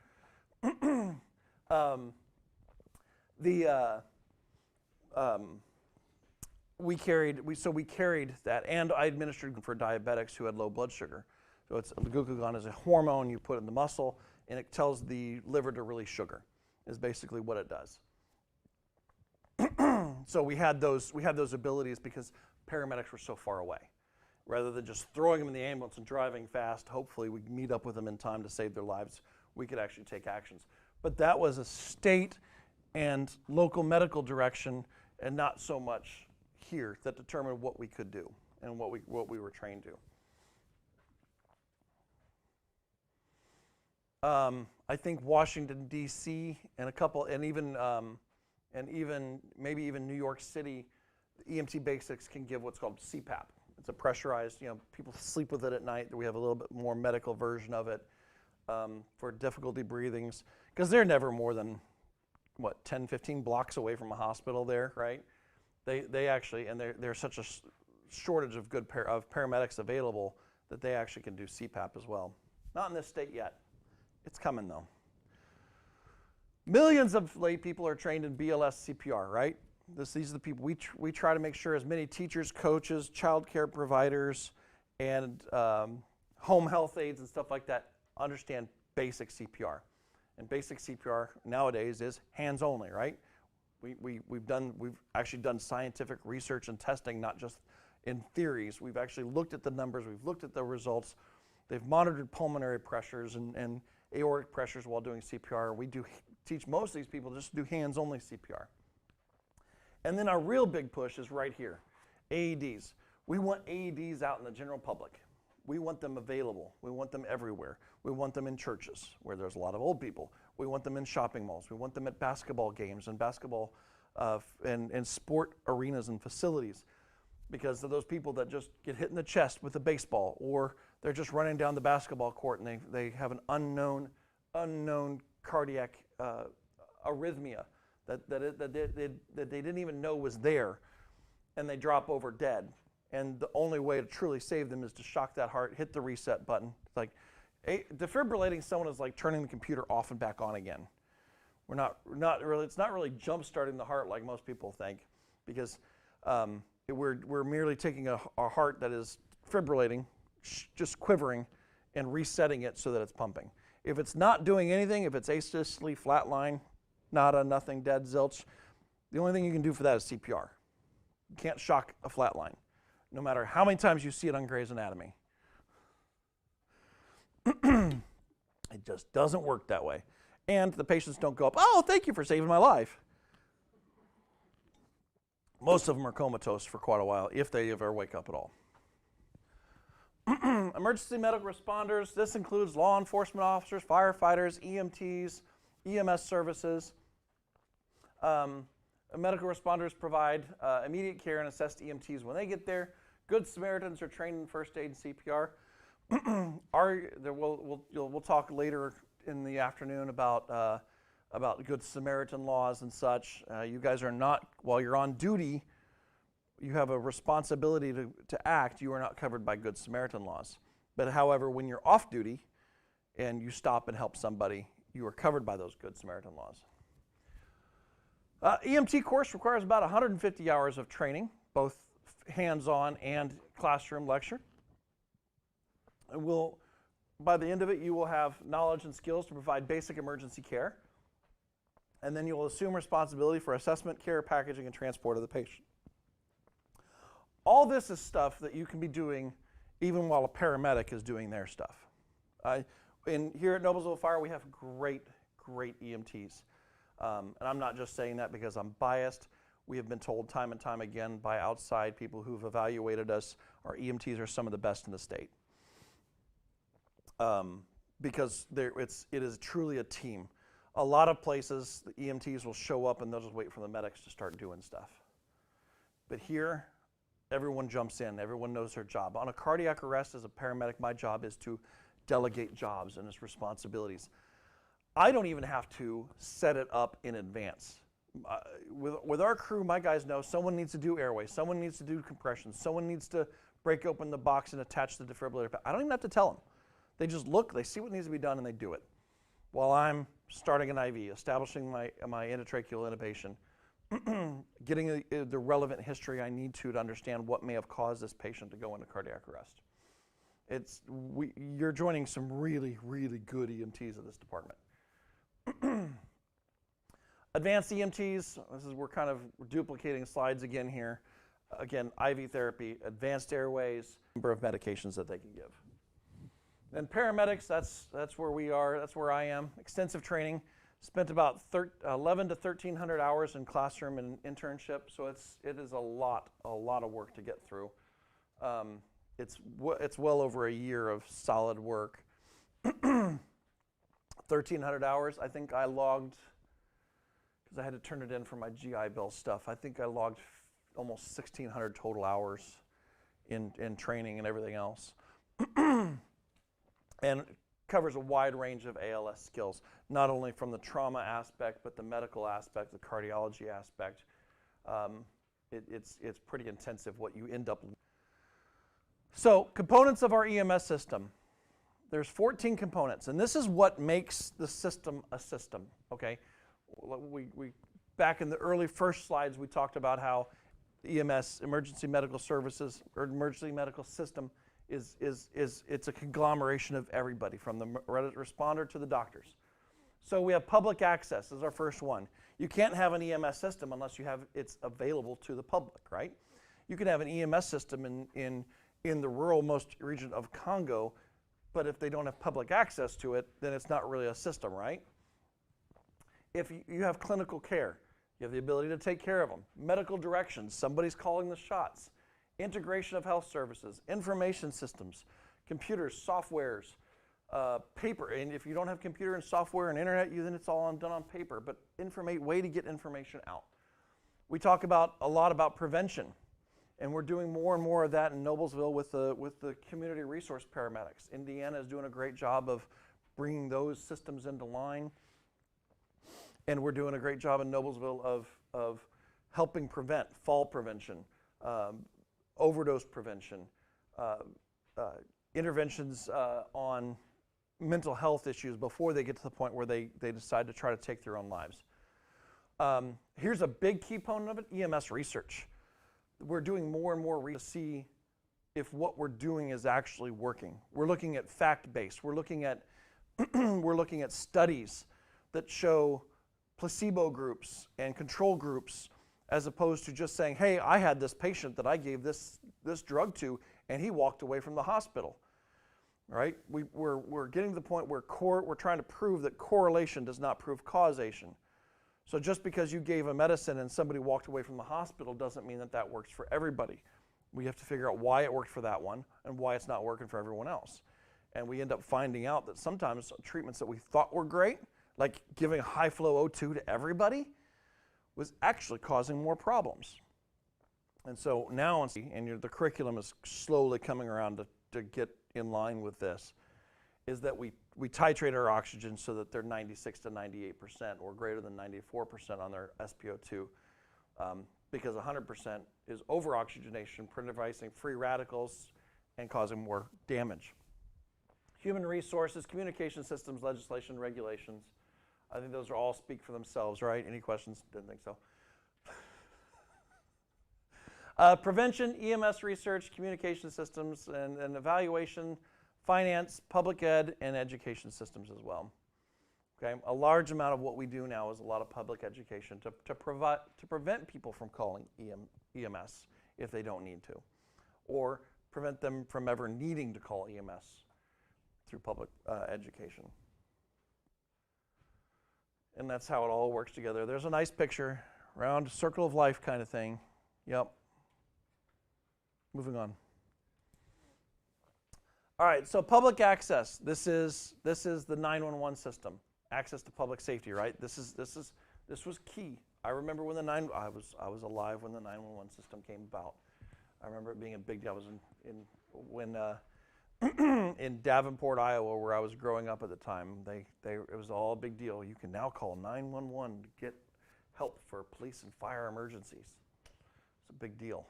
We carried that, and I administered for diabetics who had low blood sugar. So the glucagon is a hormone you put in the muscle, and it tells the liver to release sugar. Is basically what it does. So we had those abilities because paramedics were so far away. Rather than just throwing them in the ambulance and driving fast, hopefully we meet up with them in time to save their lives. We could actually take actions. But that was a state and local medical direction, and not so much here, that determined what we could do and what we were trained to. I think Washington, D.C. and even and maybe even New York City, the EMT Basics can give what's called CPAP. It's a pressurized, people sleep with it at night. We have a little bit more medical version of it for difficulty breathings, because they're never more than, 10, 15 blocks away from a hospital there, right? They actually, and there's such a shortage of good paramedics available that they actually can do CPAP as well. Not in this state yet. It's coming though. Millions of lay people are trained in BLS CPR, right? These are the people we try to make sure as many teachers, coaches, child care providers, and home health aides and stuff like that understand basic CPR. And basic CPR nowadays is hands only, right? We've actually done scientific research and testing, not just in theories. We've actually looked at the numbers, we've looked at the results. They've monitored pulmonary pressures and aortic pressures while doing CPR. We do teach most of these people just to do hands-only CPR. And then our real big push is right here, AEDs. We want AEDs out in the general public. We want them available. We want them everywhere. We want them in churches where there's a lot of old people. We want them in shopping malls. We want them at basketball games and basketball and sport arenas and facilities, because of those people that just get hit in the chest with a baseball, or they're just running down the basketball court and they have an unknown cardiac arrhythmia that they didn't even know was there, and they drop over dead. And the only way to truly save them is to shock that heart, hit the reset button. It's like defibrillating someone is like turning the computer off and back on again. It's not really jump starting the heart like most people think, because we're merely taking a heart that is fibrillating, just quivering, and resetting it so that it's pumping. If it's not doing anything, if it's asystole, flatline, nada, nothing, dead, zilch, the only thing you can do for that is CPR. You can't shock a flatline, no matter how many times you see it on Grey's Anatomy. It just doesn't work that way. And the patients don't go up, "Oh, thank you for saving my life." Most of them are comatose for quite a while, if they ever wake up at all. Emergency medical responders, this includes law enforcement officers, firefighters, EMTs, EMS services. Medical responders provide immediate care and assess EMTs when they get there. Good Samaritans are trained in first aid and CPR. We'll talk later in the afternoon about Good Samaritan laws and such. You guys are not, while you're on duty, you have a responsibility to act. You are not covered by Good Samaritan laws. But however, when you're off duty and you stop and help somebody, you are covered by those Good Samaritan laws. EMT course requires about 150 hours of training, both hands-on and classroom lecture. And by the end of it, you will have knowledge and skills to provide basic emergency care. And then you will assume responsibility for assessment, care, packaging, and transport of the patient. All this is stuff that you can be doing even while a paramedic is doing their stuff. Here at Noblesville Fire, we have great EMTs. And I'm not just saying that because I'm biased. We have been told time and time again by outside people who've evaluated us, our EMTs are some of the best in the state. Because it is truly a team. A lot of places, the EMTs will show up and they'll just wait for the medics to start doing stuff. But here, everyone jumps in. Everyone knows their job. On a cardiac arrest as a paramedic, my job is to delegate jobs and its responsibilities. I don't even have to set it up in advance. With our crew, my guys know someone needs to do airway, someone needs to do compression, someone needs to break open the box and attach the defibrillator. I don't even have to tell them. They just look, they see what needs to be done, and they do it. While I'm starting an IV, establishing my endotracheal intubation, getting the relevant history I need to understand what may have caused this patient to go into cardiac arrest. You're joining some really good EMTs at this department. Advanced EMTs, we're kind of duplicating slides again here. Again, IV therapy, advanced airways, number of medications that they can give. Then paramedics, that's where we are, that's where I am. Extensive training, spent about 11 to 1,300 hours in classroom and internship, so it is a lot of work to get through. It's well over a year of solid work. 1,300 hours, I think I logged, because I had to turn it in for my GI Bill stuff. I think I logged almost 1,600 total hours in training and everything else. And it covers a wide range of ALS skills, not only from the trauma aspect, but the medical aspect, the cardiology aspect. It's pretty intensive what you end up. So components of our EMS system. There's 14 components, and this is what makes the system a system, okay? We back in the early first slides, we talked about how EMS, emergency medical services, or emergency medical system, it's a conglomeration of everybody, from the responder to the doctors. So we have public access is our first one. You can't have an EMS system unless you have it's available to the public, right? You can have an EMS system in the rural most region of Congo, but if they don't have public access to it, then it's not really a system, right? If you have clinical care, you have the ability to take care of them. Medical directions, somebody's calling the shots. Integration of health services, information systems, computers, softwares, paper. And if you don't have computer and software and internet, then it's all done on paper, but way to get information out. We talk a lot about prevention, and we're doing more and more of that in Noblesville with the community resource paramedics. Indiana is doing a great job of bringing those systems into line, and we're doing a great job in Noblesville of helping prevent fall prevention, overdose prevention, interventions on mental health issues before they get to the point where they decide to try to take their own lives. Here's a big key component of it, EMS research. We're doing more and more to see if what we're doing is actually working. We're looking at fact-based. We're looking at studies that show placebo groups and control groups, as opposed to just saying, hey, I had this patient that I gave this drug to, and he walked away from the hospital. Right? We're getting to the point where we're trying to prove that correlation does not prove causation. So just because you gave a medicine and somebody walked away from the hospital doesn't mean that that works for everybody. We have to figure out why it worked for that one and why it's not working for everyone else. And we end up finding out that sometimes treatments that we thought were great, like giving high flow O2 to everybody, was actually causing more problems. And so now, the curriculum is slowly coming around to get in line with this, is that we titrate our oxygen so that they're 96 to 98% or greater than 94% on their SpO2, because 100% is over-oxygenation, producing free radicals and causing more damage. Human resources, communication systems, legislation, regulations. I think those are all speak for themselves, right? Any questions? Didn't think so. Prevention, EMS research, communication systems, and evaluation, finance, public ed, and education systems as well. Okay, a large amount of what we do now is a lot of public education to prevent people from calling EMS if they don't need to, or prevent them from ever needing to call EMS through public education. And that's how it all works together. There's a nice picture, round circle of life kind of thing. Yep. Moving on. All right, so public access. This is the 911 system. Access to public safety, right? This was key. I remember when I was alive when the 911 system came about. I remember it being a big deal. I was in Davenport, Iowa, where I was growing up at the time. It was all a big deal. You can now call 911 to get help for police and fire emergencies. It's a big deal.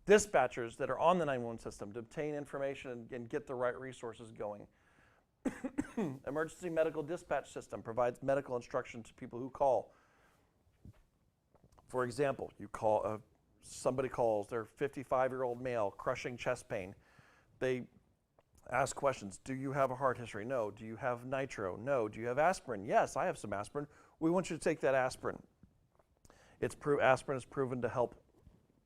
Dispatchers that are on the 911 system to obtain information and get the right resources going. Emergency medical dispatch system provides medical instruction to people who call. For example, somebody calls, they're a 55-year-old male, crushing chest pain. They ask questions. Do you have a heart history? No. Do you have nitro? No. Do you have aspirin? Yes, I have some aspirin. We want you to take that aspirin. Aspirin is proven to help.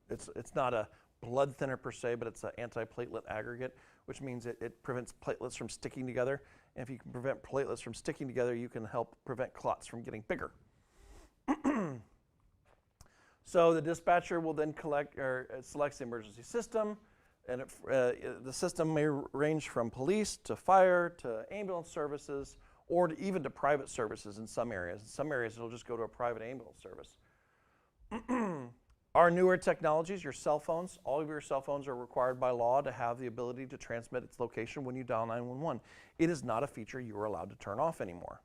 It's not a blood thinner per se, but it's an antiplatelet aggregate, which means it prevents platelets from sticking together. And if you can prevent platelets from sticking together, you can help prevent clots from getting bigger. So the dispatcher will then selects the emergency system, and the system may range from police to fire to ambulance services or even to private services in some areas. In some areas, it'll just go to a private ambulance service. Our newer technologies, your cell phones, all of your cell phones are required by law to have the ability to transmit its location when you dial 911. It is not a feature you are allowed to turn off anymore.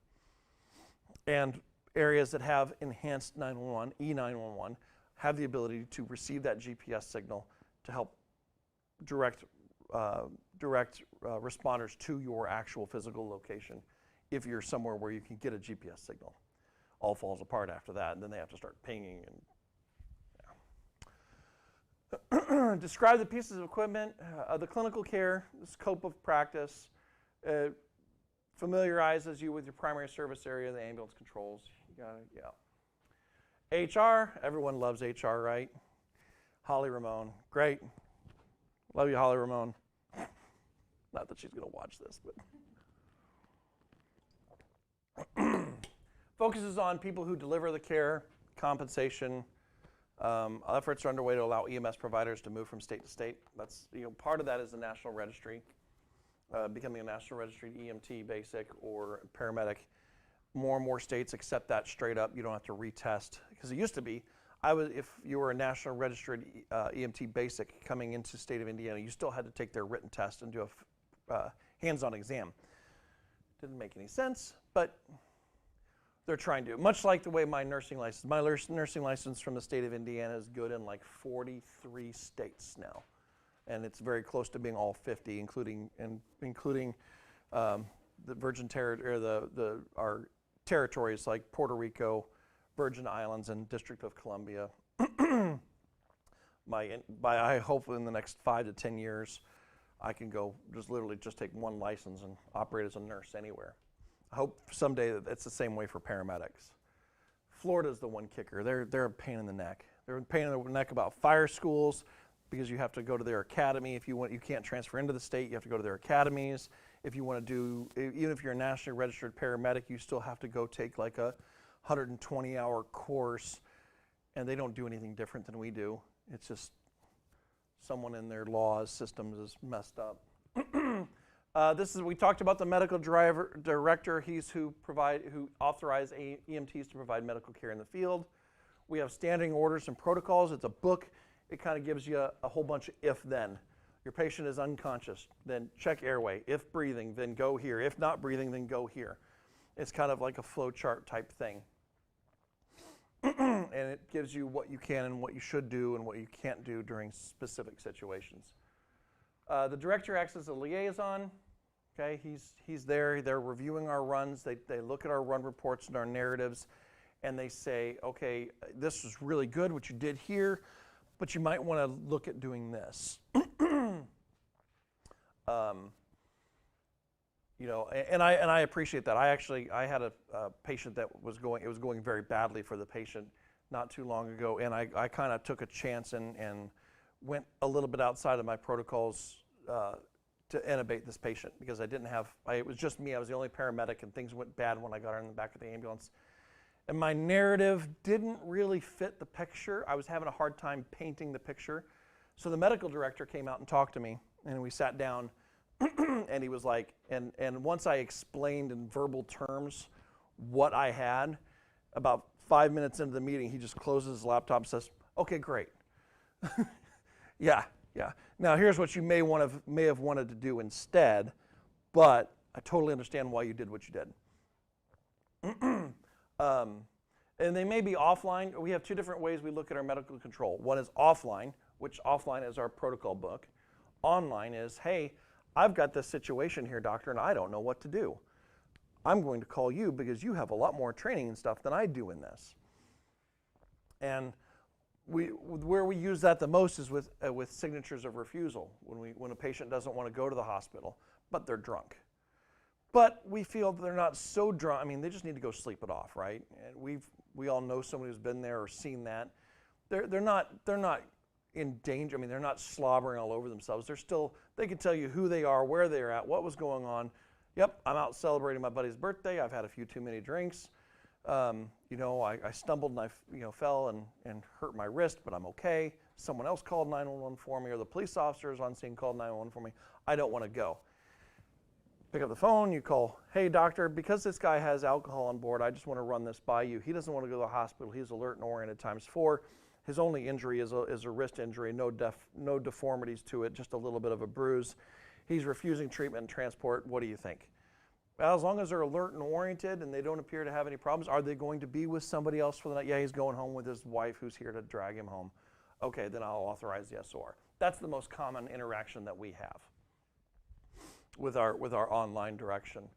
And areas that have enhanced 911, E911, have the ability to receive that GPS signal to help direct responders to your actual physical location if you're somewhere where you can get a GPS signal. All falls apart after that, and then they have to start pinging. And describe the pieces of equipment, the clinical care, the scope of practice, familiarizes you with your primary service area, the ambulance controls. You got it, yeah. HR, everyone loves HR, right? Holly Ramone, great. Love you, Holly Ramone. Not that she's going to watch this, but focuses on people who deliver the care, compensation. Efforts are underway to allow EMS providers to move from state to state. That's, part of that is the national registry, becoming a national registry EMT basic or paramedic. More and more states accept that straight up. You don't have to retest, because it used to be, if you were a national registered EMT basic coming into the state of Indiana, you still had to take their written test and do a hands-on exam. Didn't make any sense, but they're trying to. Much like the way my nursing license from the state of Indiana is good in like 43 states now, and it's very close to being all 50, including the Virgin Territory, or our territories like Puerto Rico, Virgin Islands, and District of Columbia. I hope in the next 5 to 10 years, I can go literally just take one license and operate as a nurse anywhere. I hope someday that it's the same way for paramedics. Florida's the one kicker. They're a pain in the neck. They're a pain in the neck about fire schools, because you have to go to their academy. If you can't transfer into the state, you have to go to their academies. If you want to do, even if you're a nationally registered paramedic, you still have to go take like a 120-hour course, and they don't do anything different than we do. It's just someone in their laws systems is messed up. We talked about the medical director. He's who authorize EMTs to provide medical care in the field. We have standing orders and protocols. It's a book. It kind of gives you a whole bunch of if-then. Your patient is unconscious, then check airway. If breathing, then go here. If not breathing, then go here. It's kind of like a flow chart type thing. And it gives you what you can and what you should do and what you can't do during specific situations. The director acts as a liaison. Okay, he's there. They're reviewing our runs. They look at our run reports and our narratives, and they say, okay, this was really good what you did here, but you might want to look at doing this. And I appreciate that. I had a patient that it was going very badly for the patient not too long ago, and I kind of took a chance and went a little bit outside of my protocols to intubate this patient, because it was just me. I was the only paramedic, and things went bad when I got her in the back of the ambulance. And my narrative didn't really fit the picture. I was having a hard time painting the picture. So the medical director came out and talked to me, and we sat down, and he was like, and once I explained in verbal terms what I had, about 5 minutes into the meeting, he just closes his laptop and says, okay, great. Yeah. Now here's what you may have wanted to do instead, but I totally understand why you did what you did. And they may be offline. We have two different ways we look at our medical control. One is offline, which offline is our protocol book. Online is, hey, I've got this situation here, doctor, and I don't know what to do. I'm going to call you because you have a lot more training and stuff than I do in this. And where we use that the most is with signatures of refusal, when a patient doesn't want to go to the hospital, but they're drunk. But we feel they're not so drunk. I mean, they just need to go sleep it off, right? And we all know somebody who's been there or seen that. They're not in danger. I mean, they're not slobbering all over themselves. They can tell you who they are, where they're at, what was going on. Yep, I'm out celebrating my buddy's birthday. I've had a few too many drinks. I stumbled and I fell and hurt my wrist, but I'm okay. Someone else called 911 for me, or the police officers on scene called 911 for me. I don't want to go. pick up the phone, you call, hey doctor, because this guy has alcohol on board, I just want to run this by you. He doesn't want to go to the hospital. He's alert and oriented ×4. His only injury is a wrist injury, no deformities to it, just a little bit of a bruise. He's refusing treatment and transport. What do you think? Well, as long as they're alert and oriented and they don't appear to have any problems, are they going to be with somebody else for the night? Yeah, he's going home with his wife who's here to drag him home. Okay, then I'll authorize the SOR. That's the most common interaction that we have with our online direction.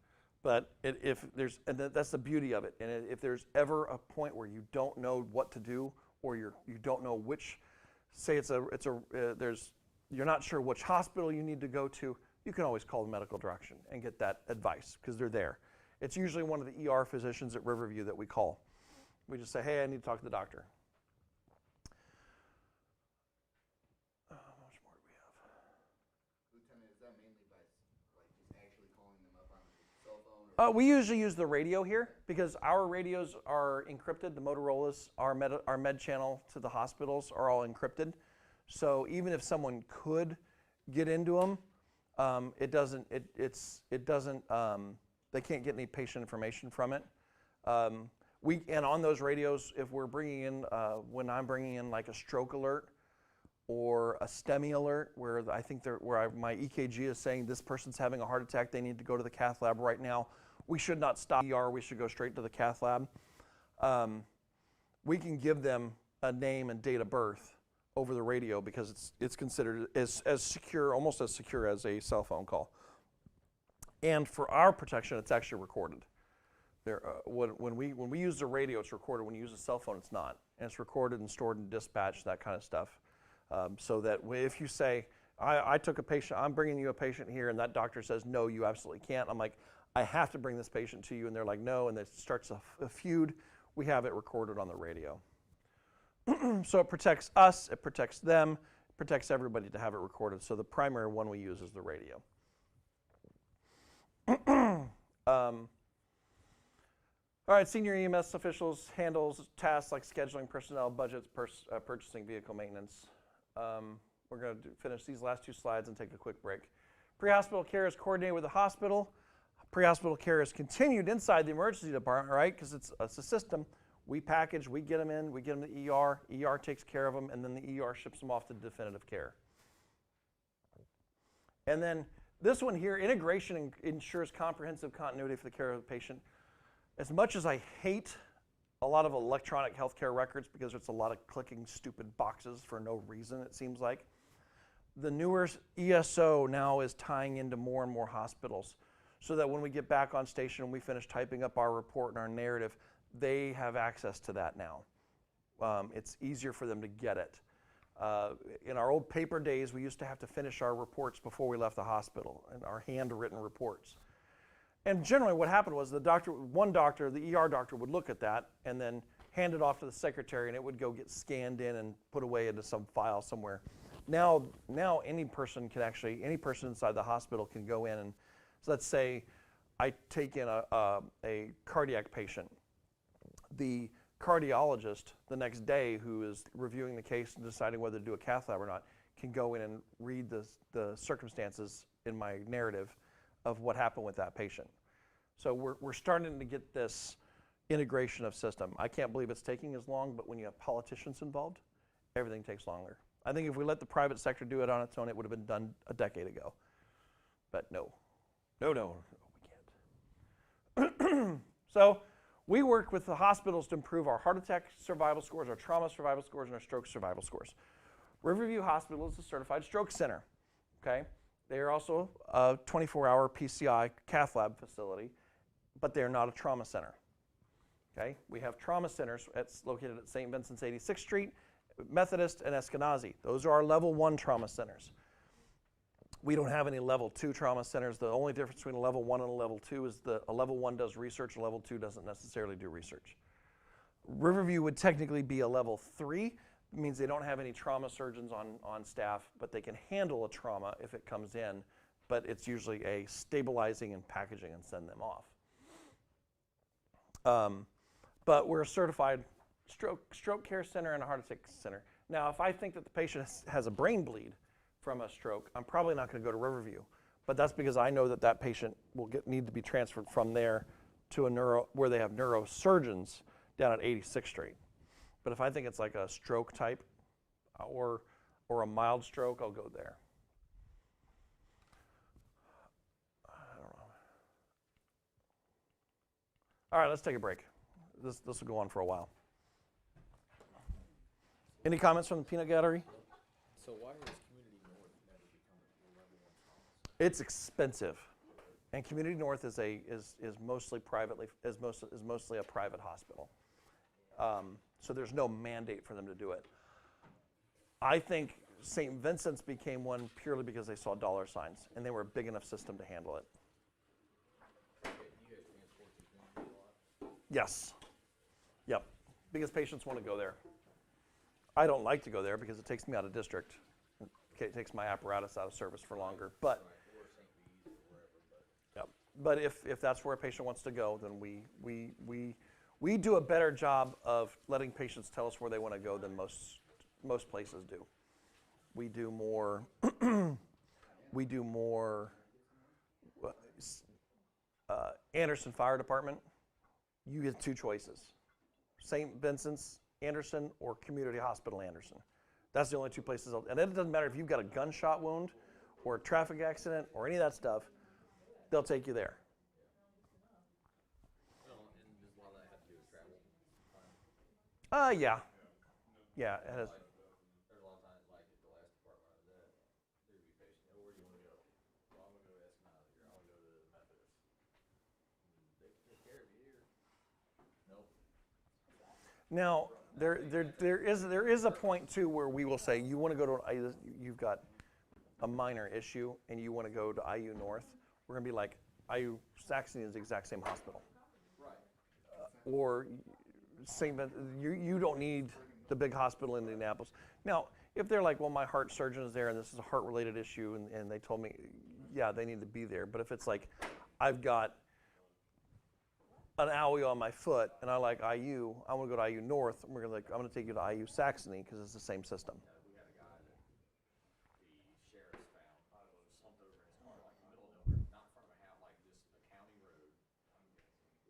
But if there's, and that's the beauty of it. And if there's ever a point where you don't know what to do, or you don't know which, say you're not sure which hospital you need to go to, you can always call the medical direction and get that advice because they're there. It's usually one of the ER physicians at Riverview that we call. We just say, hey, I need to talk to the doctor. How much more do we have? Lieutenant, is that mainly by just actually calling them up on the cell phone? We usually use the radio here because our radios are encrypted. The Motorola's, our med channel to the hospitals are all encrypted. So even if someone could get into them, they can't get any patient information from it. And on those radios, if we're bringing in, when I'm bringing in like a stroke alert or a STEMI alert, where I think my EKG is saying this person's having a heart attack, they need to go to the cath lab right now. We should not stop ER, we should go straight to the cath lab. We can give them a name and date of birth over the radio because it's considered as secure, almost as secure as a cell phone call. And for our protection, it's actually recorded. When we use the radio, it's recorded. When you use a cell phone, it's not. And it's recorded and stored in dispatch, that kind of stuff. So that if you say, I took a patient, I'm bringing you a patient here, and that doctor says, no, you absolutely can't. I'm like, I have to bring this patient to you. And they're like, no, and it starts a feud. We have it recorded on the radio. So it protects us, it protects them, it protects everybody to have it recorded. So the primary one we use is the radio. All right, senior EMS officials handles tasks like scheduling personnel, budgets, purchasing, vehicle maintenance. We're going to finish these last two slides and take a quick break. Pre-hospital care is coordinated with the hospital. Pre-hospital care is continued inside the emergency department, right? Because it's a system. We package, we get them in, we get them to ER. ER takes care of them, and then the ER ships them off to definitive care. And then this one here, integration ensures comprehensive continuity for the care of the patient. As much as I hate a lot of electronic healthcare records because it's a lot of clicking stupid boxes for no reason, it seems like, the newer ESO now is tying into more and more hospitals so that when we get back on station and we finish typing up our report and our narrative, they have access to that now. It's easier for them to get it. In our old paper days, we used to have to finish our reports before we left the hospital, and our handwritten reports. And generally what happened was the ER doctor would look at that and then hand it off to the secretary, and it would go get scanned in and put away into some file somewhere. Now any person inside the hospital can go in and, so let's say I take in a cardiac patient. The cardiologist the next day who is reviewing the case and deciding whether to do a cath lab or not can go in and read the circumstances in my narrative of what happened with that patient. So we're starting to get this integration of system. I can't believe it's taking as long, but when you have politicians involved, everything takes longer. I think if we let the private sector do it on its own, it would have been done a decade ago. But no, we can't. So we work with the hospitals to improve our heart attack survival scores, our trauma survival scores, and our stroke survival scores. Riverview Hospital is a certified stroke center, okay? They are also a 24-hour PCI cath lab facility, but they are not a trauma center, okay? We have trauma centers located at St. Vincent's 86th Street, Methodist, and Eskenazi. Those are our level 1 trauma centers. We don't have any level 2 trauma centers. The only difference between a level 1 and a level 2 is a level 1 does research, a level 2 doesn't necessarily do research. Riverview would technically be a level 3. It means they don't have any trauma surgeons on staff, but they can handle a trauma if it comes in, but it's usually a stabilizing and packaging and send them off. But we're a certified stroke care center and a heart attack center. Now, if I think that the patient has a brain bleed from a stroke, I'm probably not going to go to Riverview. but that's because I know that that patient will need to be transferred from there to a neuro, where they have neurosurgeons down at 86th Street. But if I think it's like a stroke type or a mild stroke, I'll go there. I don't know. All right, let's take a break. This will go on for a while. Any comments from the peanut gallery? So why has Community North never become a level 1 trauma? It's expensive, and Community North is mostly mostly a private hospital. So there's no mandate for them to do it. I think St. Vincent's became one purely because they saw dollar signs, and they were a big enough system to handle it. Okay, you guys transport to Community a lot? Yes. Yep. Because patients want to go there. I don't like to go there because it takes me out of district. It takes my apparatus out of service for longer. But Or St. Bede's or wherever, but. yep. But if that's where a patient wants to go, then we do a better job of letting patients tell us where they want to go than most places do. We do more. Anderson Fire Department. You get 2 choices: St. Vincent's Anderson or Community Hospital Anderson. That's the only 2 places. And it doesn't matter if you've got a gunshot wound or a traffic accident or any of that stuff. They'll take you there. Well, and does a lot of that have to do with travel? Yeah. Yeah, it has. There's a lot of times, like at the last department I was at, there'd be patients, oh, where do you want to go? Well, I'm going to go to Escondido, or I want to go to the Methodist. They can take care of you here. Nope. Now, there is a point too where we will say you want to go to you've got a minor issue and you want to go to IU North. We're going to be like, IU Saxony is the exact same hospital. Right. Or St. You don't need the big hospital in Indianapolis. Now, if they're like, well, my heart surgeon is there and this is a heart-related issue, and they told me, yeah, they need to be there. But if it's like, I've got an owie on my foot and I like IU, I want to go to IU North, and I'm going to take you to IU Saxony because it's the same system. We had a guy that the sheriffs found, slumped over in his car, like in the middle of nowhere, not in front of a house, like just a county road.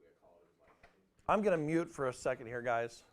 We had called it, was like, I'm going to mute for a second here, guys.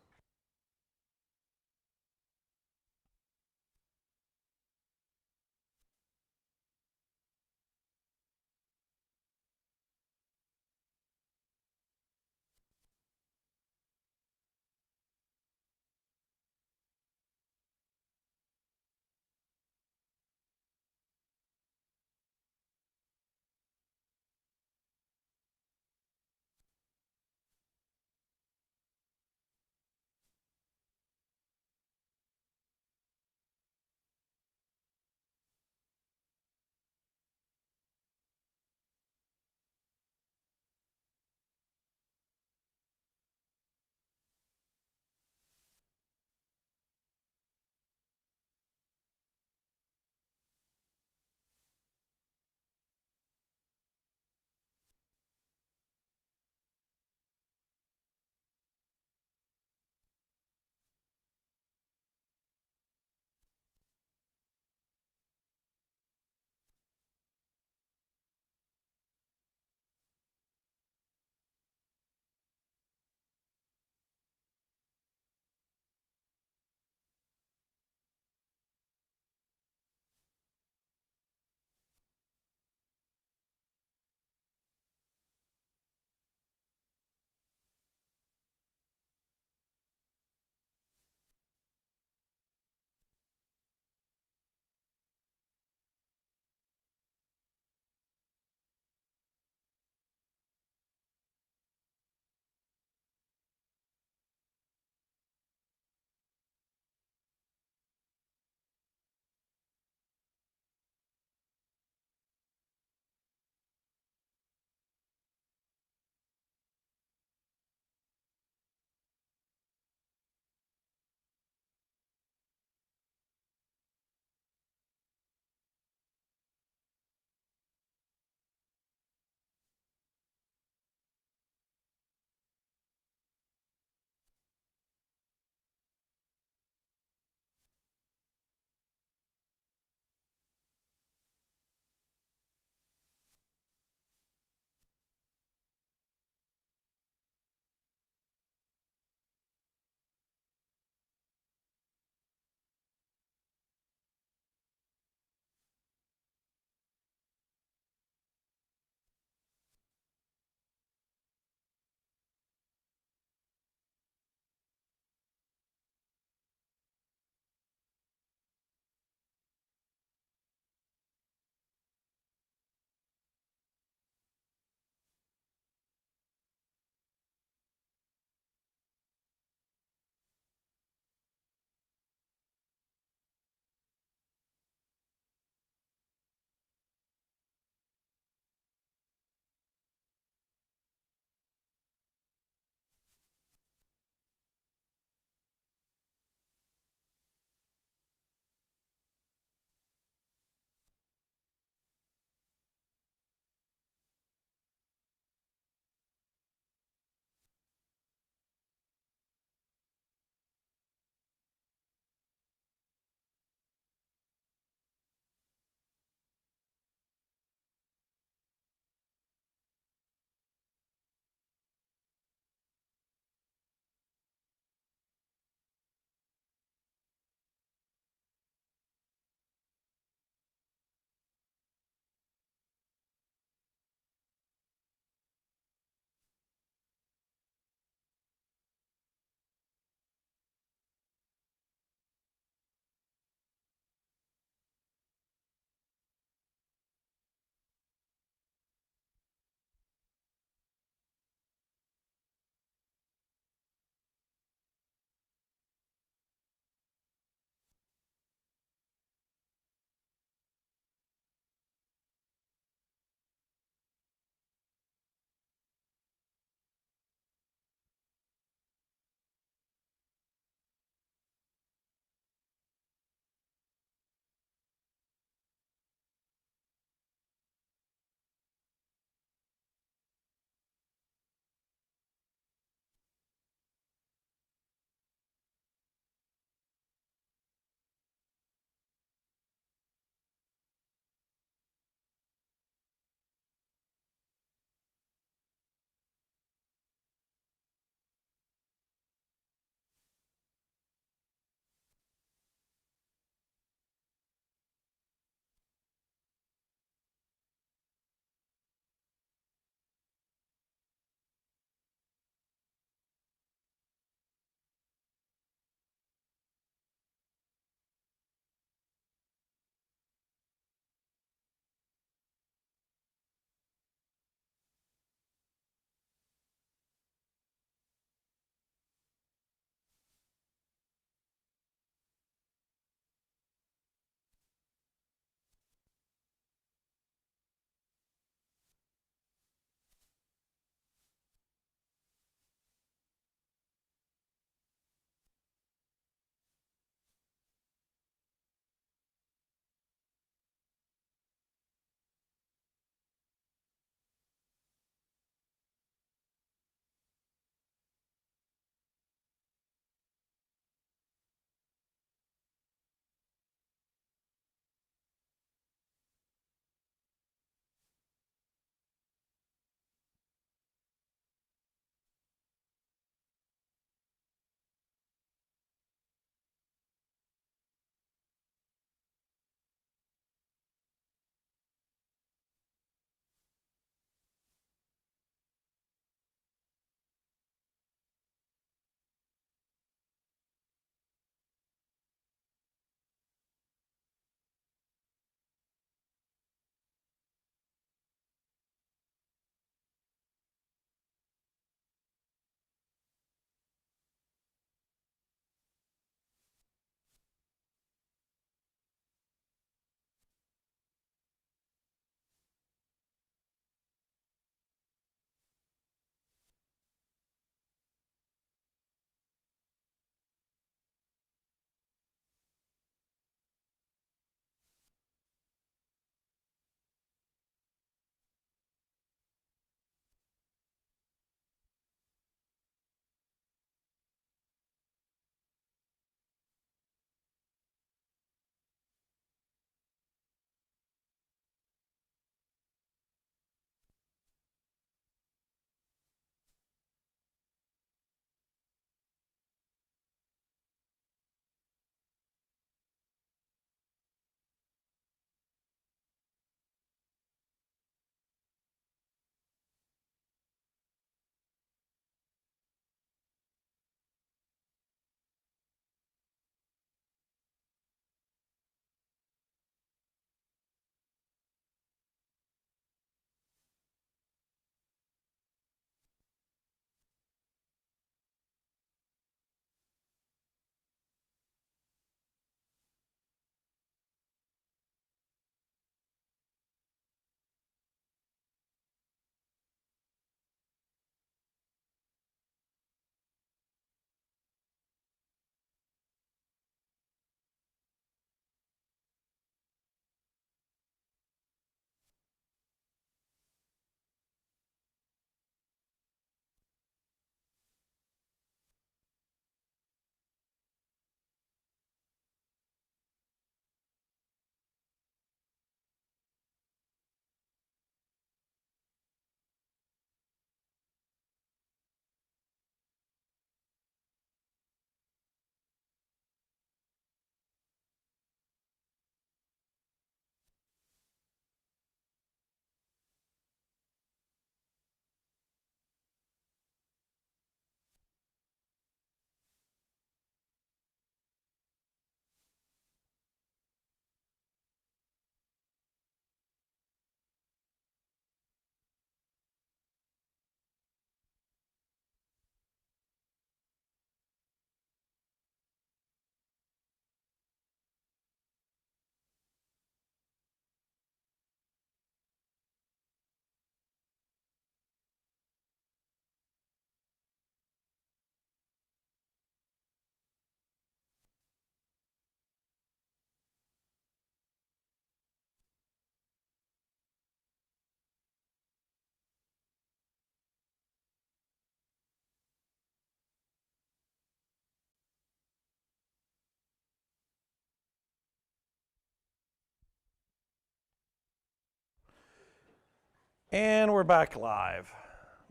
And we're back live.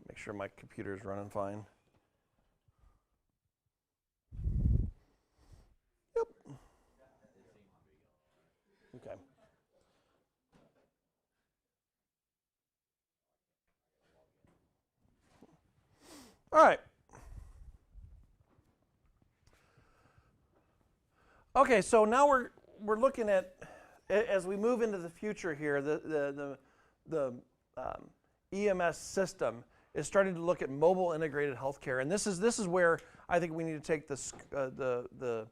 Make sure my computer's running fine. Yep. Okay. All right. Okay, so now we're looking at, as we move into the future here, the EMS system is starting to look at mobile integrated healthcare, and this is where I think we need to take the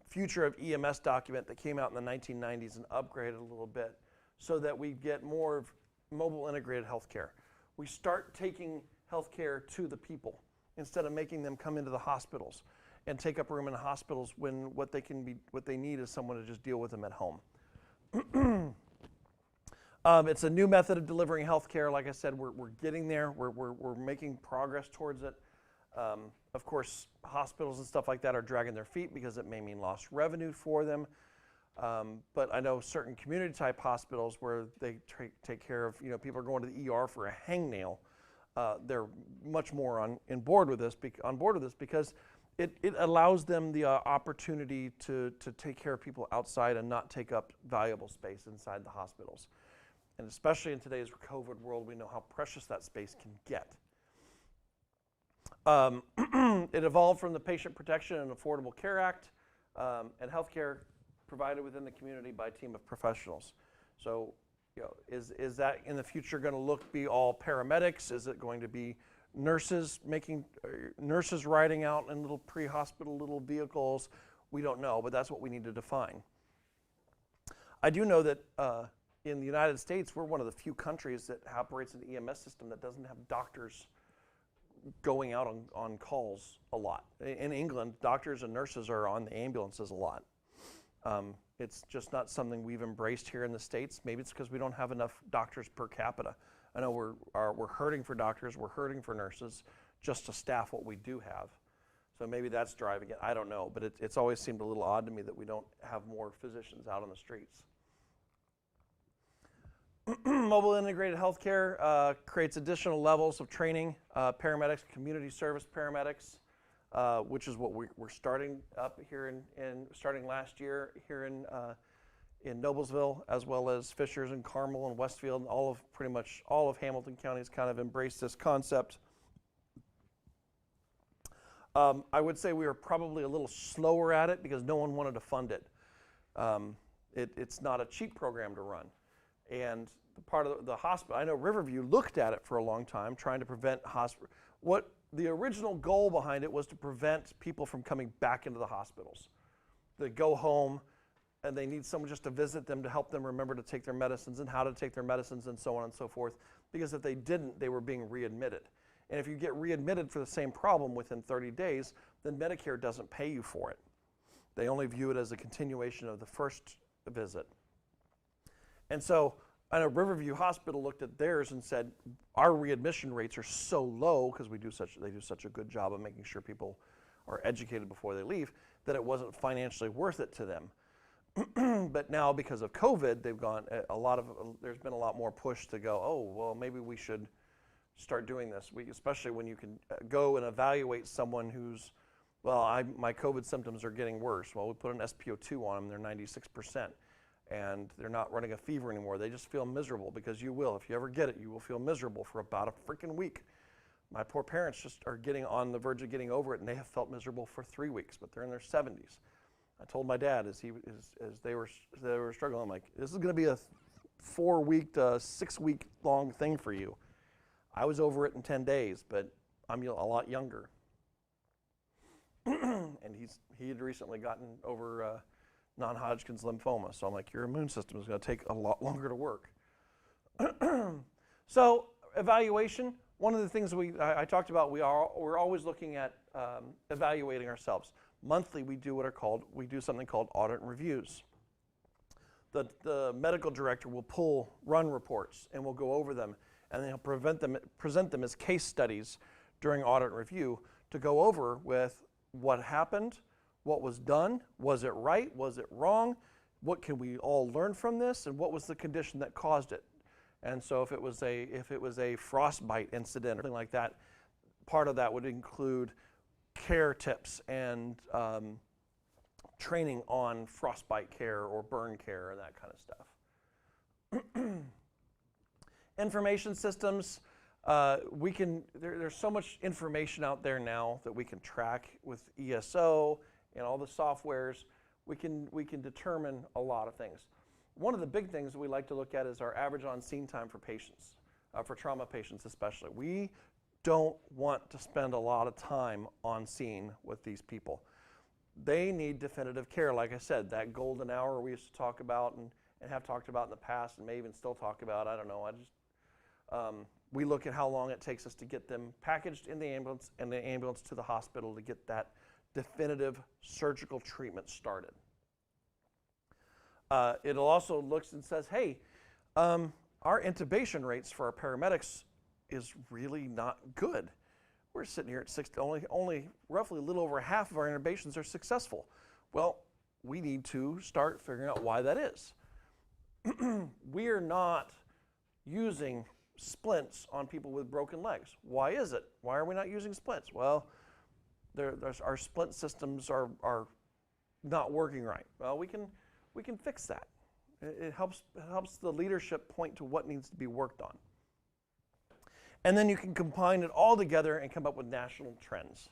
future of EMS document that came out in the 1990s and upgrade it a little bit so that we get more of mobile integrated healthcare. We start taking healthcare to the people instead of making them come into the hospitals and take up room in the hospitals when what they need is someone to just deal with them at home. It's a new method of delivering healthcare. Like I said, we're getting there. We're making progress towards it. Of course, hospitals and stuff like that are dragging their feet because it may mean lost revenue for them. But I know certain community type hospitals where they take care of, people are going to the ER for a hangnail. They're much more on board with this because it allows them the opportunity to take care of people outside and not take up valuable space inside the hospitals. And especially in today's COVID world, we know how precious that space can get. It evolved from the Patient Protection and Affordable Care Act and healthcare provided within the community by a team of professionals. So, is that in the future going to be all paramedics? Is it going to be nurses riding out in little pre-hospital little vehicles? We don't know, but that's what we need to define. I do know that in the United States, we're one of the few countries that operates an EMS system that doesn't have doctors going out on calls a lot. In England, doctors and nurses are on the ambulances a lot. It's just not something we've embraced here in the States. Maybe it's because we don't have enough doctors per capita. I know we're hurting for doctors, we're hurting for nurses just to staff what we do have. So maybe that's driving it. I don't know, but it's always seemed a little odd to me that we don't have more physicians out on the streets. Mobile integrated healthcare creates additional levels of training, paramedics, community service paramedics, which is what we're starting up here starting last year here in Noblesville, as well as Fishers and Carmel and Westfield, and pretty much all of Hamilton County has kind of embraced this concept. I would say we were probably a little slower at it because no one wanted to fund it. It's not a cheap program to run. And part of the hospital, I know Riverview looked at it for a long time, trying to prevent what the original goal behind it was to prevent people from coming back into the hospitals. They go home and they need someone just to visit them to help them remember to take their medicines and how to take their medicines and so on and so forth. Because if they didn't, they were being readmitted. And if you get readmitted for the same problem within 30 days, then Medicare doesn't pay you for it. They only view it as a continuation of the first visit. And so I know Riverview Hospital looked at theirs and said, our readmission rates are so low because they do such a good job of making sure people are educated before they leave, that it wasn't financially worth it to them. But now because of COVID, there's been a lot more push to go, oh, well, maybe we should start doing this. Especially when you can go and evaluate someone who's, well, my COVID symptoms are getting worse. Well, we put an SpO2 on them, they're 96%. And they're not running a fever anymore. They just feel miserable because you will. If you ever get it, you will feel miserable for about a freaking week. My poor parents just are getting on the verge of getting over it, and they have felt miserable for 3 weeks, but they're in their 70s. I told my dad as they were struggling, I'm like, this is going to be a 4-week to 6-week long thing for you. I was over it in 10 days, but I'm a lot younger. And he had recently gotten over non-Hodgkin's lymphoma. So I'm like, your immune system is going to take a lot longer to work. So evaluation, one of the things I talked about, we're always looking at evaluating ourselves. Monthly, we do something called audit and reviews. The medical director will run reports and we'll go over them, and then he'll present them as case studies during audit and review to go over with what happened, what was done, was it right, was it wrong, what can we all learn from this, and what was the condition that caused it. And so if it was a frostbite incident or something like that, part of that would include care tips and training on frostbite care or burn care and that kind of stuff. Information systems, there's so much information out there now that we can track with ESO and all the softwares. We can determine a lot of things. One of the big things that we like to look at is our average on scene time for patients, for trauma patients especially. We don't want to spend a lot of time on scene with these people. They need definitive care. Like I said, that golden hour we used to talk about and have talked about in the past and may even still talk about, I don't know, we look at how long it takes us to get them packaged in the ambulance and the ambulance to the hospital to get that definitive surgical treatment started. It also looks and says, hey, our intubation rates for our paramedics is really not good. We're sitting here at only roughly a little over half of our intubations are successful. Well, we need to start figuring out why that is. We are not using splints on people with broken legs. Why is it? Why are we not using splints? Well, our splint systems are not working right. Well, we can fix that. It helps the leadership point to what needs to be worked on. And then you can combine it all together and come up with national trends.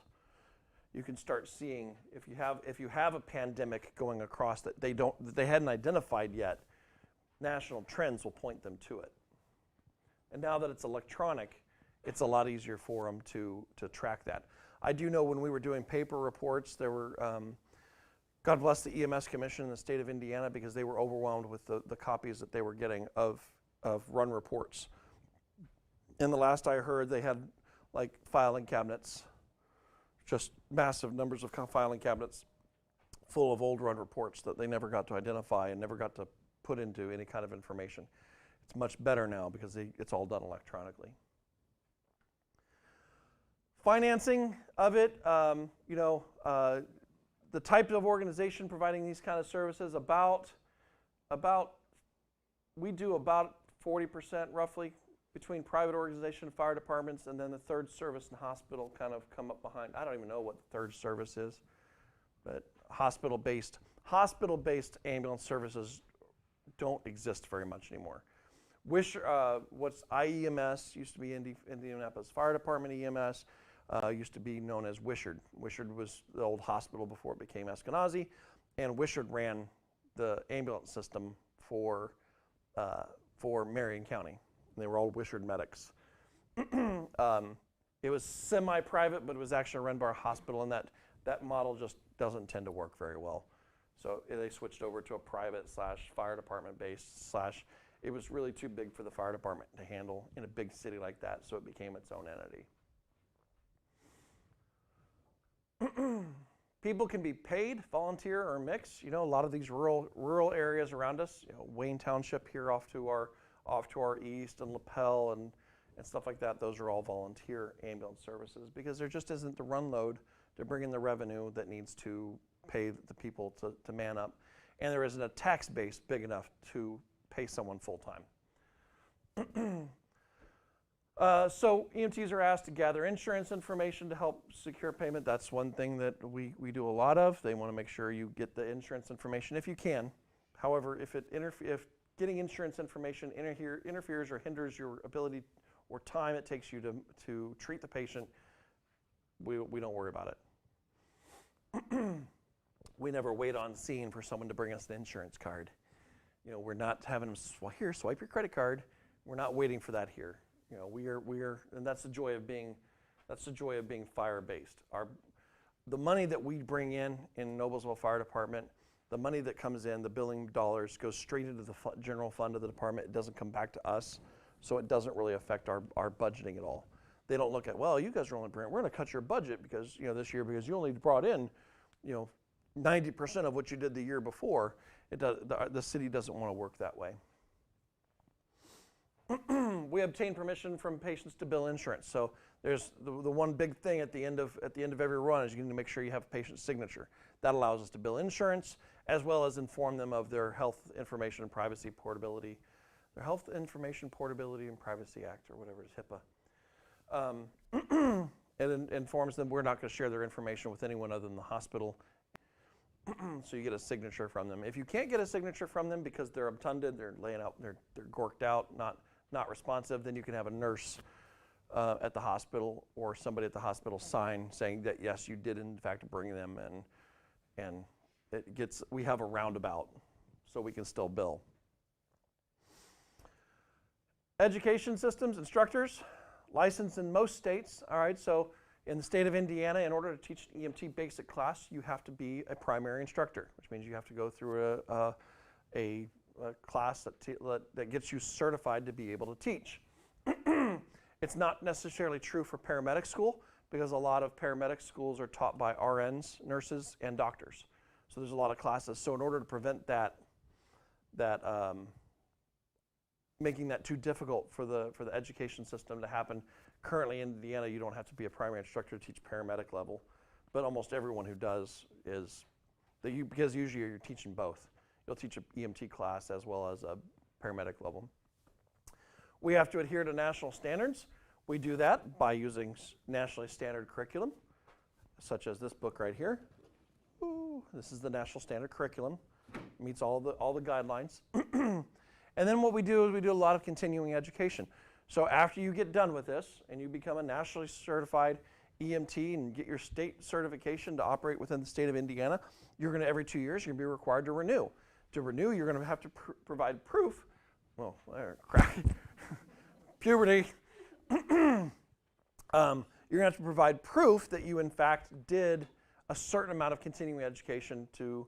You can start seeing if you have a pandemic going across that they hadn't identified yet, national trends will point them to it. And now that it's electronic, it's a lot easier for them to track that. I do know when we were doing paper reports, there were, God bless the EMS Commission in the state of Indiana because they were overwhelmed with the copies that they were getting of run reports. And the last I heard, they had like filing cabinets, just massive numbers of filing cabinets full of old run reports that they never got to identify and never got to put into any kind of information. It's much better now because it's all done electronically. Financing of it, the type of organization providing these kind of services, we do about 40% roughly between private organization and fire departments, and then the third service and hospital kind of come up behind. I don't even know what the third service is, but hospital-based ambulance services don't exist very much anymore. What's IEMS used to be Indianapolis Fire Department EMS, used to be known as Wishard. Wishard was the old hospital before it became Eskenazi, and Wishard ran the ambulance system for Marion County. They were all Wishard medics. It was semi-private, but it was actually run by a hospital, and that model just doesn't tend to work very well. So they switched over to a private / fire department based / it was really too big for the fire department to handle in a big city like that, so it became its own entity. People can be paid, volunteer, or mix. A lot of these rural areas around us, Wayne Township here off to our east, and LaPel and stuff like that, those are all volunteer ambulance services because there just isn't the run load to bring in the revenue that needs to pay the people to man up. And there isn't a tax base big enough to pay someone full-time. So EMTs are asked to gather insurance information to help secure payment. That's one thing that we do a lot of. They want to make sure you get the insurance information if you can. However, if getting insurance information interferes or hinders your ability or time it takes you to treat the patient, we don't worry about it. We never wait on scene for someone to bring us the insurance card. We're not having them swipe your credit card. We're not waiting for that here. We are, and that's the joy of being fire-based. The money that we bring in Noblesville Fire Department, the money that comes in, the billing dollars, goes straight into the general fund of the department. It doesn't come back to us, so it doesn't really affect our budgeting at all. They don't look at, well, you guys are only we're going to cut your budget because this year because you only brought in 90% of what you did the year before. The city doesn't want to work that way. We obtain permission from patients to bill insurance. So there's the one big thing at the end of every run is you need to make sure you have a patient's signature. That allows us to bill insurance as well as inform them of their health information and privacy, portability, their Health Information Portability and Privacy Act, or whatever it is, HIPAA. It informs them we're not going to share their information with anyone other than the hospital. So you get a signature from them. If you can't get a signature from them because they're obtunded, they're laying out, they're gorked out, not responsive, then you can have a nurse at the hospital or somebody at the hospital sign saying that yes, you did in fact bring them, and we have a roundabout so we can still bill. Education systems, instructors, licensed in most states. All right, so in the state of Indiana, in order to teach an EMT basic class, you have to be a primary instructor, which means you have to go through a class that gets you certified to be able to teach. It's not necessarily true for paramedic school, because a lot of paramedic schools are taught by RNs, nurses, and doctors. So there's a lot of classes. So in order to prevent making that too difficult for the education system to happen, currently in Indiana, you don't have to be a primary instructor to teach paramedic level, but almost everyone who does is, because usually you're teaching both. You'll teach an EMT class as well as a paramedic level. We have to adhere to national standards. We do that by using nationally standard curriculum, such as this book right here. Ooh, this is the national standard curriculum. Meets all the guidelines. And then what we do is we do a lot of continuing education. So after you get done with this and you become a nationally certified EMT and get your state certification to operate within the state of Indiana, you're going to, every 2 years, you're going to be required to renew. To renew, you're going to have to provide proof. Well, crap. Puberty. You're going to have to provide proof that you, in fact, did a certain amount of continuing education to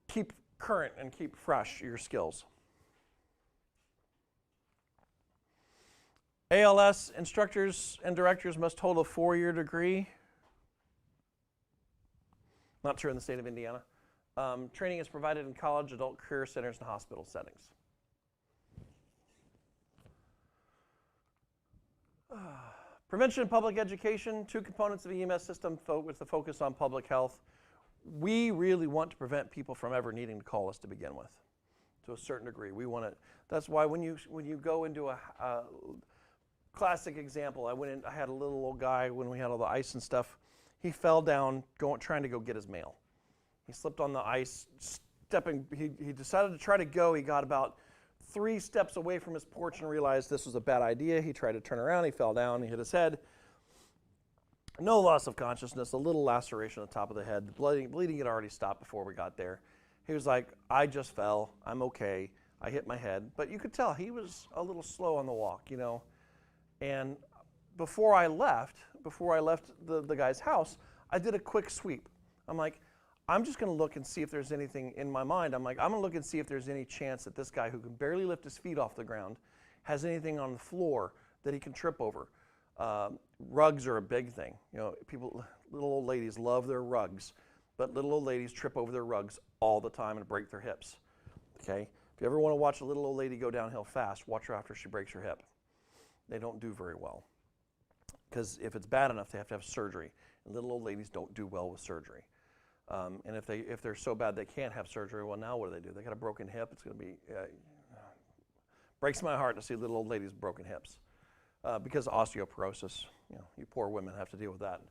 keep current and keep fresh your skills. ALS instructors and directors must hold a 4-year degree. Not true in the state of Indiana. Training is provided in college, adult career centers, and hospital settings. Prevention and public education, 2 components of the EMS system with the focus on public health. We really want to prevent people from ever needing to call us to begin with, to a certain degree. We want to. That's why when you go into a classic example, I had a little old guy when we had all the ice and stuff. He fell down trying to go get his mail. He slipped on the ice, he decided to try to go. He got about 3 steps away from his porch and realized this was a bad idea. He tried to turn around, he fell down, he hit his head. No loss of consciousness, a little laceration at the top of the head. The bleeding had already stopped before we got there. He was like, I just fell, I'm okay, I hit my head. But you could tell he was a little slow on the walk, you know. And before I left the guy's house, I did a quick sweep. I'm like, I'm just going to look and see if there's anything in my mind. I'm going to look and see if there's any chance that this guy who can barely lift his feet off the ground has anything on the floor that he can trip over. Rugs are a big thing. You know, little old ladies love their rugs, but little old ladies trip over their rugs all the time and break their hips. Okay? If you ever want to watch a little old lady go downhill fast, watch her after she breaks her hip. They don't do very well, because if it's bad enough, they have to have surgery. And little old ladies don't do well with surgery. And if they're so bad they can't have surgery, well, now what do? They got a broken hip. It's going to be breaks my heart to see little old ladies with broken hips, because of osteoporosis. You know, you poor women have to deal with that.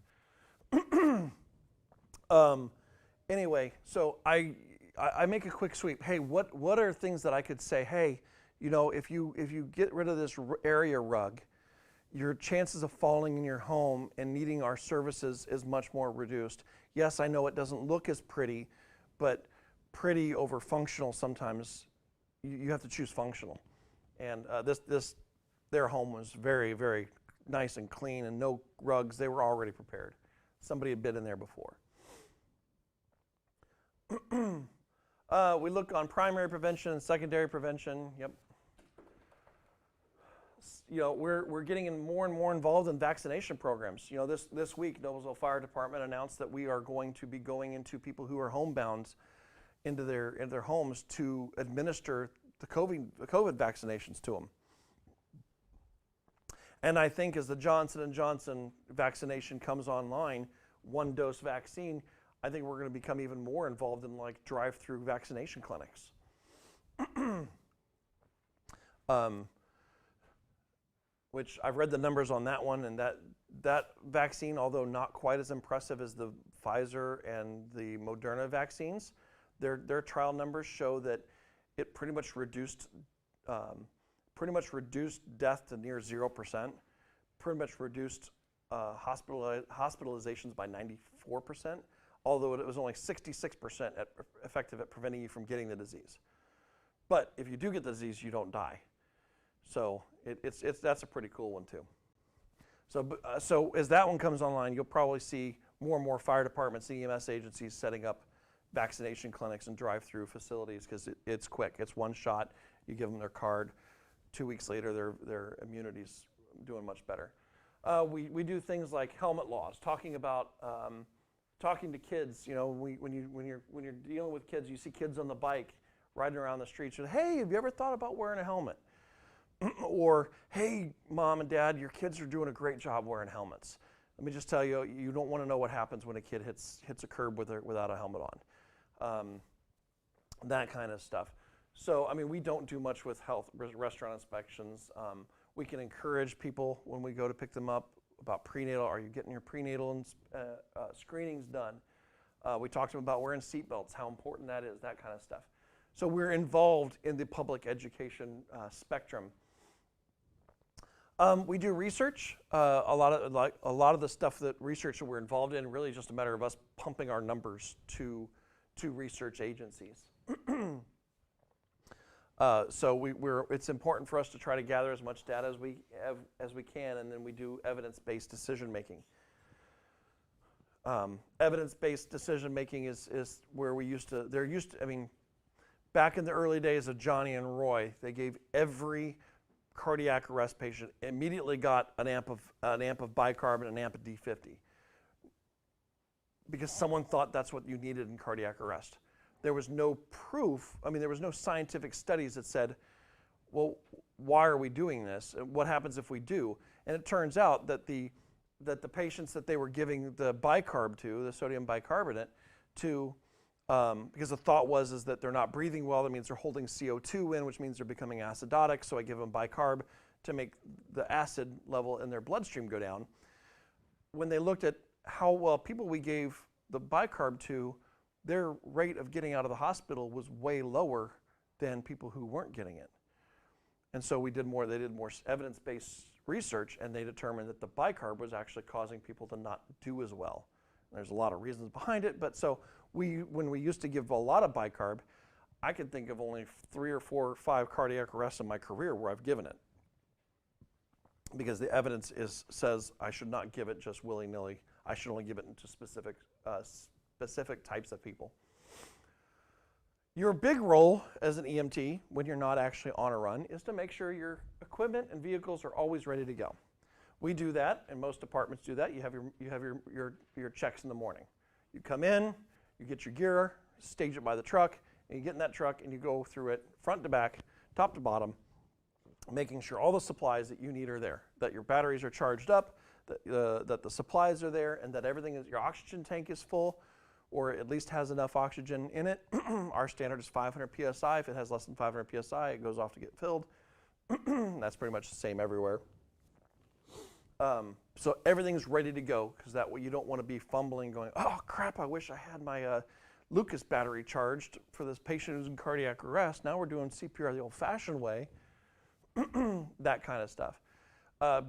Anyway, so I make a quick sweep. Hey, what are things that I could say? Hey, you know, if you get rid of this area rug, your chances of falling in your home and needing our services is much more reduced. Yes, I know it doesn't look as pretty, but pretty over functional sometimes, you have to choose functional. And their home was very, very nice and clean and no rugs. They were already prepared. Somebody had been in there before. We look on primary prevention and secondary prevention. Yep. You know, we're getting more and more involved in vaccination programs. You know, this week, Noblesville Fire Department announced that we are going to be going into people who are homebound into their homes to administer the COVID vaccinations to them. And I think as the Johnson & Johnson vaccination comes online, 1-dose vaccine, I think we're going to become even more involved in like drive-through vaccination clinics. Which I've read the numbers on that one, and that vaccine, although not quite as impressive as the Pfizer and the Moderna vaccines, their trial numbers show that it pretty much reduced death to near 0%, pretty much reduced hospitalizations by 94%, although it was only 66% effective at preventing you from getting the disease. But if you do get the disease, you don't die. So that's a pretty cool one too. So as that one comes online, you'll probably see more and more fire departments, EMS agencies setting up vaccination clinics and drive-through facilities because it's quick. It's one shot. You give them their card. 2 weeks later, their immunity's doing much better. We do things like helmet laws, talking to kids. You know, when you're dealing with kids, you see kids on the bike riding around the streets. Hey, have you ever thought about wearing a helmet? Or, hey, mom and dad, your kids are doing a great job wearing helmets. Let me just tell you, you don't want to know what happens when a kid hits a curb without a helmet on. That kind of stuff. So, I mean, we don't do much with restaurant inspections. We can encourage people when we go to pick them up about prenatal. Are you getting your prenatal screenings done? We talked to them about wearing seatbelts, how important that is, that kind of stuff. So we're involved in the public education spectrum. We do research. A lot of the stuff that research that we're involved in really is just a matter of us pumping our numbers to research agencies. So it's important for us to try to gather as much data as we can, and then we do evidence-based decision making. Evidence-based decision making is where I mean, back in the early days of Johnny and Roy, they gave every cardiac arrest patient immediately got an amp of bicarb and an amp of D50 because someone thought that's what you needed in cardiac arrest. There was no proof. I mean, there was no scientific studies that said, well, why are we doing this? What happens if we do? And it turns out that the patients that they were giving the bicarb to, the sodium bicarbonate, to because the thought was that they're not breathing well. That means they're holding CO2 in, which means they're becoming acidotic. So I give them bicarb to make the acid level in their bloodstream go down. When they looked at how well people we gave the bicarb to, their rate of getting out of the hospital was way lower than people who weren't getting it. And so they did more evidence-based research, and they determined that the bicarb was actually causing people to not do as well. There's a lot of reasons behind it, but so when we used to give a lot of bicarb, I could think of only 3 or 4 or 5 cardiac arrests in my career where I've given it. Because the evidence says I should not give it just willy-nilly. I should only give it to specific types of people. Your big role as an EMT when you're not actually on a run is to make sure your equipment and vehicles are always ready to go. We do that, and most departments do that. You have your checks in the morning. You come in, you get your gear, stage it by the truck, and you get in that truck and you go through it front to back, top to bottom, making sure all the supplies that you need are there, that your batteries are charged up, that the supplies are there, and that your oxygen tank is full, or at least has enough oxygen in it. Our standard is 500 PSI. If it has less than 500 PSI, it goes off to get filled. That's pretty much the same everywhere. So everything's ready to go, because that way you don't want to be fumbling going, oh crap, I wish I had my Lucas battery charged for this patient who's in cardiac arrest. Now we're doing CPR the old-fashioned way. That kind of stuff.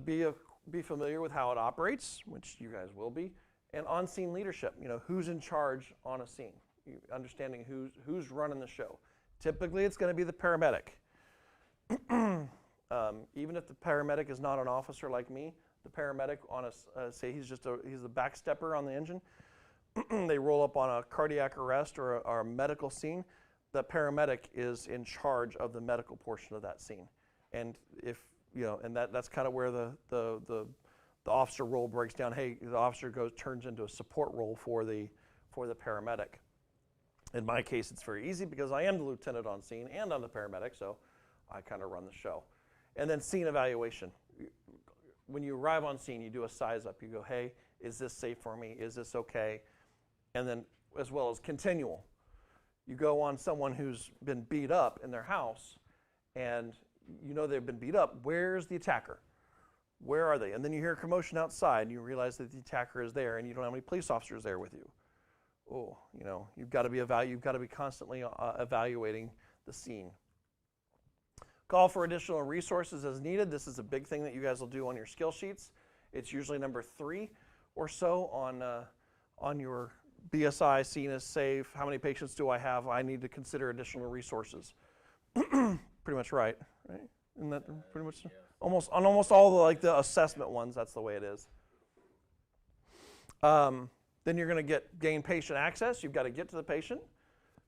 Be familiar with how it operates, which you guys will be, and on-scene leadership. You know, who's in charge on a scene, understanding who's running the show. Typically, it's going to be the paramedic. Even if the paramedic is not an officer like me, the paramedic say he's the backstepper on the engine. They roll up on a cardiac arrest or a medical scene. The paramedic is in charge of the medical portion of that scene, and that's kind of where the officer role breaks down. Hey, the officer turns into a support role for the paramedic. In my case, it's very easy because I am the lieutenant on scene and I'm the paramedic, so I kind of run the show. And then scene evaluation. When you arrive on scene, you do a size up. You go, hey, is this safe for me? Is this okay? And then, as well as continual. You go on someone who's been beat up in their house, and you know they've been beat up. Where's the attacker? Where are they? And then you hear a commotion outside, and you realize that the attacker is there, and you don't have any police officers there with you. Oh, you know, you've got to be constantly evaluating the scene. Call for additional resources as needed. This is a big thing that you guys will do on your skill sheets. It's usually number 3 or so on your BSI, seen as safe. How many patients do I have? I need to consider additional resources. Pretty much right? Isn't that pretty much almost on almost all the assessment ones? That's the way it is. Then you're going to gain patient access. You've got to get to the patient.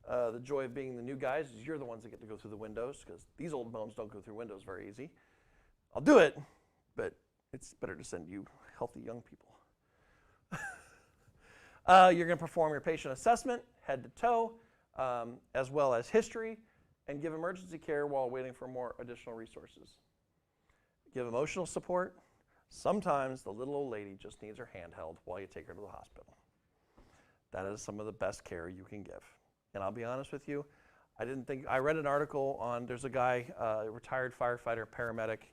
The joy of being the new guys is you're the ones that get to go through the windows, because these old bones don't go through windows very easy. I'll do it, but it's better to send you healthy young people. You're going to perform your patient assessment, head to toe, as well as history, and give emergency care while waiting for more additional resources. Give emotional support. Sometimes the little old lady just needs her hand held while you take her to the hospital. That is some of the best care you can give. And I'll be honest with you, I read an article on, there's a guy, a retired firefighter, paramedic,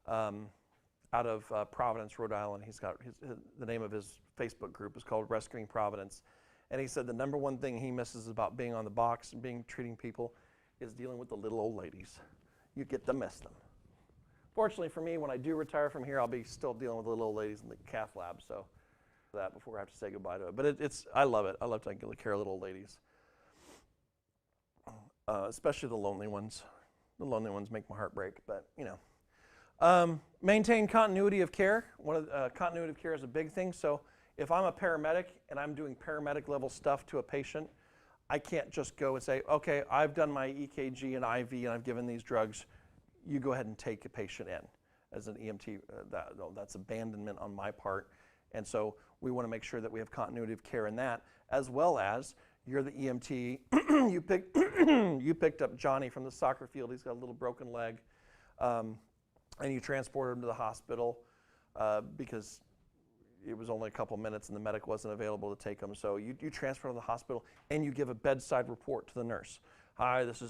out of Providence, Rhode Island. He's got the name of his Facebook group is called Rescuing Providence. And he said the number one thing he misses about being on the box and treating people is dealing with the little old ladies. You get to miss them. Fortunately for me, when I do retire from here, I'll be still dealing with the little old ladies in the cath lab. So that before I have to say goodbye to it. But I love it. I love taking care of little old ladies. Especially the lonely ones. The lonely ones make my heart break, but you know. Maintain continuity of care. Continuity of care is a big thing. So if I'm a paramedic and I'm doing paramedic level stuff to a patient, I can't just go and say, okay, I've done my EKG and IV and I've given these drugs. You go ahead and take a patient in. As an EMT, that's abandonment on my part. And so we want to make sure that we have continuity of care in that, as well as you're the EMT. You picked up Johnny from the soccer field. He's got a little broken leg. And you transported him to the hospital because it was only a couple minutes and the medic wasn't available to take him. So you transfer him to the hospital and you give a bedside report to the nurse. Hi, this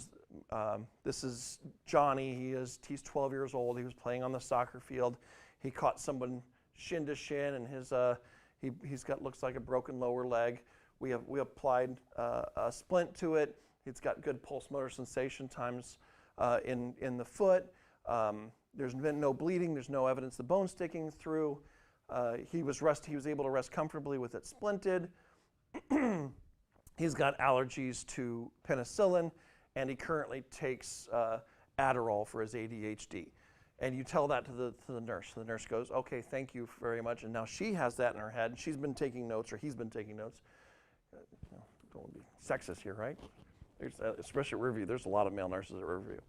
is Johnny. He's 12 years old. He was playing on the soccer field. He caught someone shin to shin, and he's got looks like a broken lower leg. We applied a splint to it. It's got good pulse motor sensation times in the foot. There's been no bleeding. There's no evidence of bone sticking through. He was able to rest comfortably with it splinted. He's got allergies to penicillin, and he currently takes Adderall for his ADHD. And you tell that to the nurse. The nurse goes, okay, thank you very much. And now she has that in her head, and she's been taking notes, or he's been taking notes. Don't want to be sexist here, right? Especially at Riverview, there's a lot of male nurses at Riverview.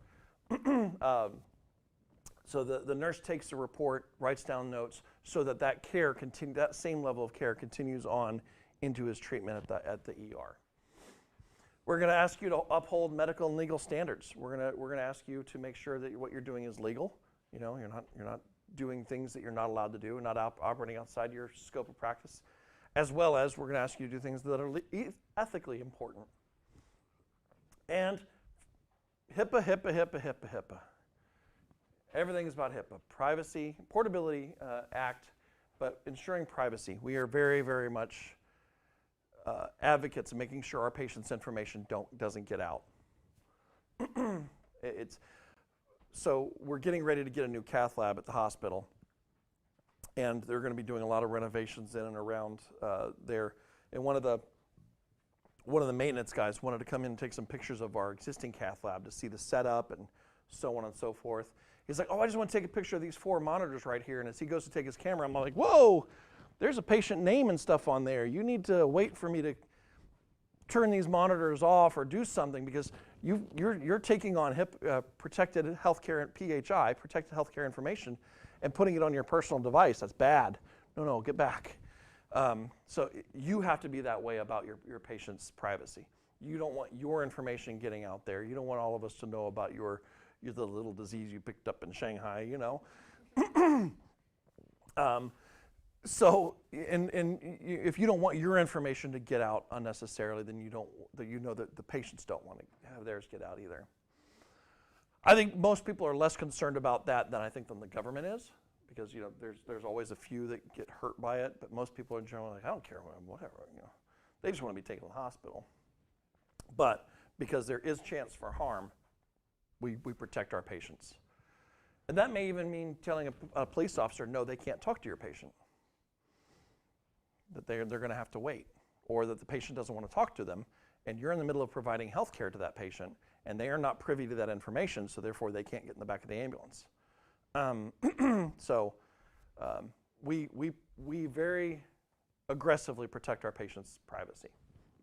So the nurse takes the report, writes down notes, so that same level of care continues on into his treatment at the ER. We're going to ask you to uphold medical and legal standards. We're going to ask you to make sure that what you're doing is legal. You know, you're not doing things that you're not allowed to do, not operating outside your scope of practice, as well as we're going to ask you to do things that are ethically important. And HIPAA. Everything is about HIPAA. Privacy, Portability Act, but ensuring privacy. We are very, very much advocates of making sure our patients' information doesn't get out. So we're getting ready to get a new cath lab at the hospital, and they're going to be doing a lot of renovations in and around there. And one of the maintenance guys wanted to come in and take some pictures of our existing cath lab to see the setup and so on and so forth. He's like, oh, I just want to take a picture of these 4 monitors right here. And as he goes to take his camera, I'm like, whoa, there's a patient name and stuff on there. You need to wait for me to turn these monitors off or do something, because you're taking on protected healthcare, PHI, protected healthcare information, and putting it on your personal device. That's bad. No, get back. So you have to be that way about your patient's privacy. You don't want your information getting out there. You don't want all of us to know about the little disease you picked up in Shanghai, you know. So, if you don't want your information to get out unnecessarily, then you know that the patients don't want to have theirs get out either. I think most people are less concerned about that than the government is, because there's always a few that get hurt by it, but most people are generally like, I don't care, whatever, they just want to be taken to the hospital. But because there is chance for harm, we protect our patients. And that may even mean telling a police officer, no, they can't talk to your patient, that they're going to have to wait, or that the patient doesn't want to talk to them, and you're in the middle of providing health care to that patient, and they are not privy to that information, so therefore they can't get in the back of the ambulance. We very aggressively protect our patients' privacy.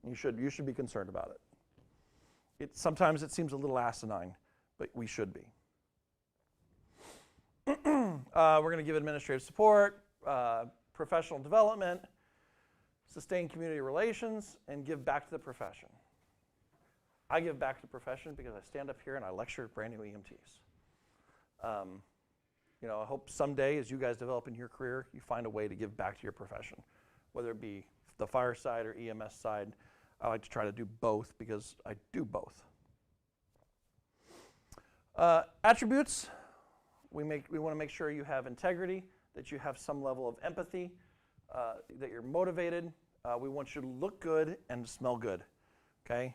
You should be concerned about it. Sometimes it seems a little asinine, but we should be. We're going to give administrative support, professional development, sustain community relations, and give back to the profession. I give back to the profession because I stand up here and I lecture brand new EMTs. I hope someday, as you guys develop in your career, you find a way to give back to your profession, whether it be the fire side or EMS side. I like to try to do both because I do both. Attributes, we want to make sure you have integrity, that you have some level of empathy, that you're motivated. We want you to look good and smell good, okay?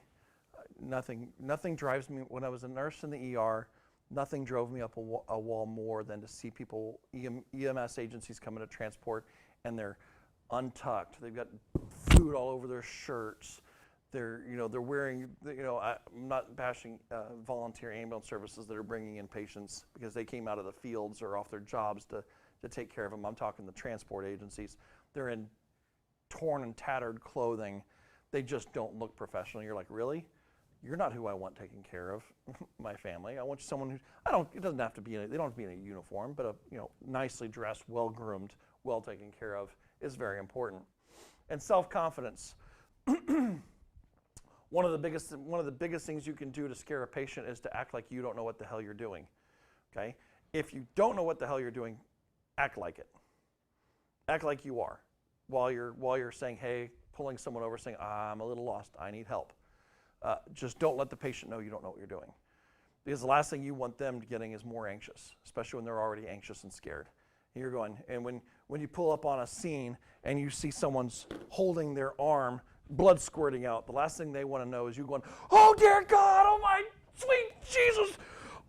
Nothing drives me. When I was a nurse in the ER, nothing drove me up a wall more than to see people, EMS agencies come into transport, and they're untucked. They've got food all over their shirts. They're wearing, I'm not bashing volunteer ambulance services that are bringing in patients because they came out of the fields or off their jobs to take care of them. I'm talking the transport agencies. They're in torn and tattered clothing. They just don't look professional. You're like, really? You're not who I want taking care of my family. I want someone who, it doesn't have to be, they don't have to be in a uniform, but nicely dressed, well-groomed, well taken care of is very important. And self-confidence. One of the biggest things you can do to scare a patient is to act like you don't know what the hell you're doing, okay? If you don't know what the hell you're doing, act like it. Act like you are while you're saying, hey, pulling someone over saying, I'm a little lost, I need help. Just don't let the patient know you don't know what you're doing. Because the last thing you want them getting is more anxious, especially when they're already anxious and scared. And you're going, and when you pull up on a scene and you see someone's holding their arm, blood squirting out, the last thing they want to know is you going, oh dear God, oh my sweet Jesus,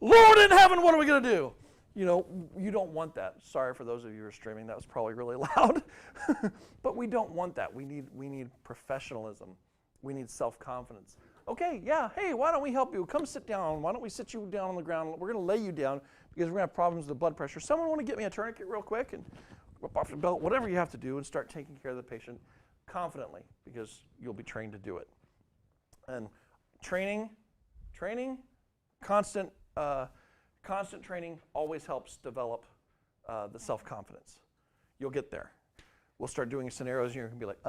Lord in heaven, what are we going to do? You don't want that. Sorry for those of you who are streaming, that was probably really loud. But we don't want that. We need professionalism. We need self-confidence. Okay, yeah, hey, why don't we help you? Come sit down. Why don't we sit you down on the ground? We're going to lay you down because we're going to have problems with the blood pressure. Someone want to get me a tourniquet real quick and whip off the belt, whatever you have to do, and start taking care of the patient confidently because you'll be trained to do it. And training, constant training always helps develop the self-confidence. You'll get there. We'll start doing scenarios and you're going to be like,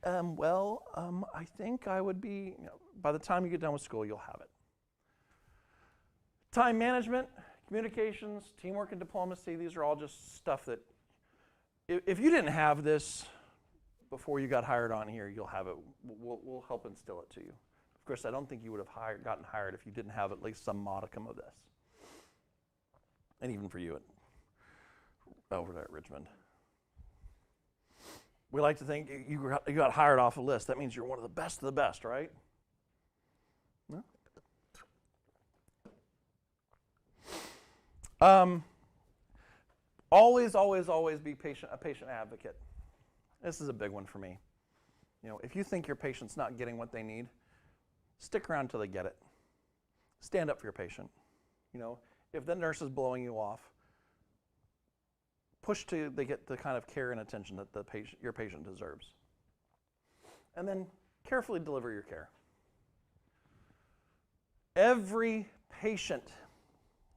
I think I would be, by the time you get done with school, you'll have it. Time management, communications, teamwork and diplomacy, these are all just stuff that, if you didn't have this before you got hired on here, you'll have it. We'll help instill it to you. Of course, I don't think you would have gotten hired if you didn't have at least some modicum of this. And even for you over there at Richmond. We like to think you got hired off a list. That means you're one of the best, right? No? Always be a patient advocate. This is a big one for me. If you think your patient's not getting what they need, stick around until they get it. Stand up for your patient. If the nurse is blowing you off, push till they get the kind of care and attention that your patient deserves. And then carefully deliver your care. Every patient,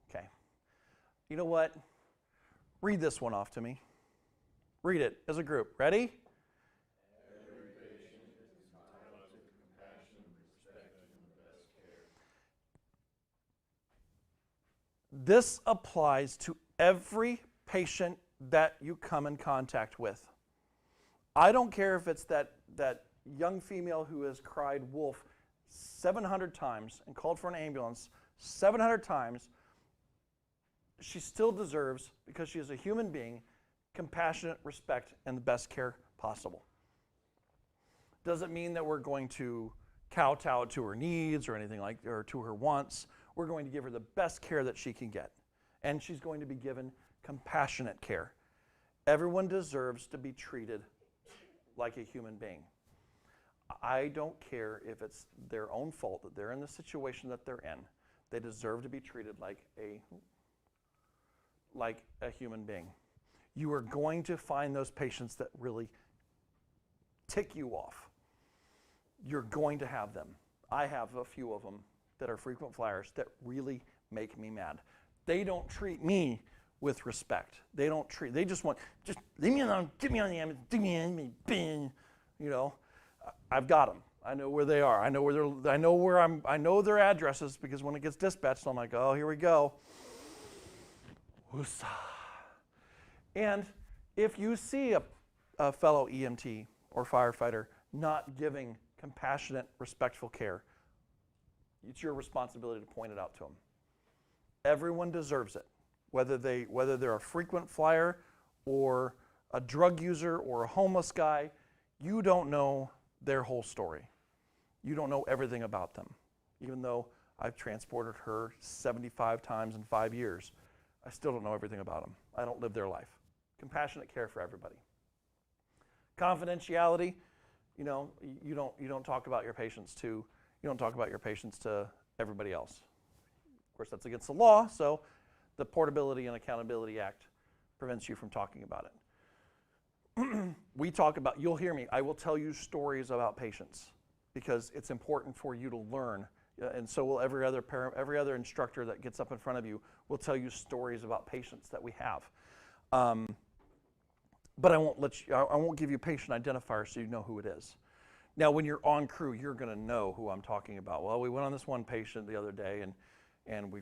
okay, you know what? Read this one off to me. Read it as a group. Ready? Every patient is entitled to compassion, respect, and the best care. This applies to every patient that you come in contact with. I don't care if it's that young female who has cried wolf 700 times and called for an ambulance 700 times. She still deserves, because she is a human being, compassionate respect and the best care possible. Doesn't mean that we're going to kowtow to her needs or anything like, or to her wants. We're going to give her the best care that she can get. And she's going to be given compassionate care. Everyone deserves to be treated like a human being. I don't care if it's their own fault that they're in the situation that they're in. They deserve to be treated like a human being. You are going to find those patients that really tick you off. You're going to have them. I have a few of them that are frequent flyers that really make me mad. They don't treat me with respect. They just leave me alone, get me on the ambulance, dig me in, you know. I've got them. I know where they are. I know their addresses, because when it gets dispatched, I'm like, oh, here we go. Woosah. And if you see a fellow EMT or firefighter not giving compassionate, respectful care, it's your responsibility to point it out to them. Everyone deserves it, whether they're a frequent flyer or a drug user or a homeless guy. You don't know their whole story. You don't know everything about them. Even though I've transported her 75 times in 5 years, I still don't know everything about them. I don't live their life. Compassionate care for everybody. Confidentiality, you don't talk about your patients to everybody else. Of course, that's against the law, so the Portability and Accountability Act prevents you from talking about it. You'll hear me, I will tell you stories about patients because it's important for you to learn, and so will every other instructor that gets up in front of you will tell you stories about patients that we have. But I won't give you patient identifiers so you know who it is. Now, when you're on crew, you're going to know who I'm talking about. Well, we went on this one patient the other day, and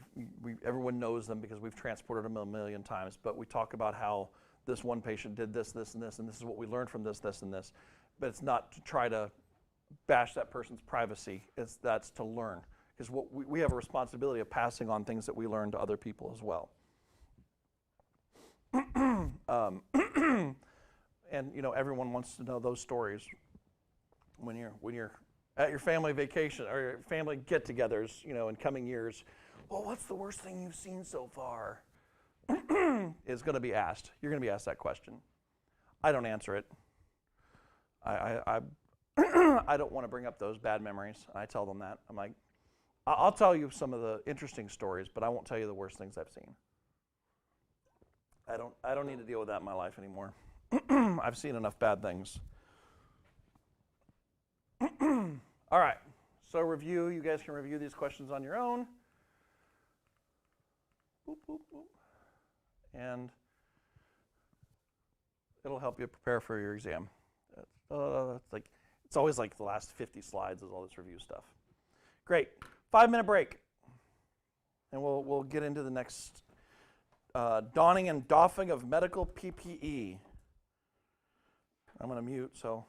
everyone knows them because we've transported them a million times. But we talk about how this one patient did this, this, and this, and this is what we learned from this, this, and this. But it's not to try to bash that person's privacy. That's to learn, because we have a responsibility of passing on things that we learn to other people as well. And everyone wants to know those stories when you're at your family vacation or your family get-togethers, in coming years. Well, what's the worst thing you've seen so far? Is going to be asked. You're going to be asked that question. I don't answer it. I don't want to bring up those bad memories. I tell them that. I'm like, I'll tell you some of the interesting stories, but I won't tell you the worst things I've seen. I don't need to deal with that in my life anymore. I've seen enough bad things. All right, so review. You guys can review these questions on your own. Boop, boop, boop. And it'll help you prepare for your exam. It's always like the last 50 slides is all this review stuff. Great. 5-minute break. And we'll get into the next donning and doffing of medical PPE. I'm going to mute, so.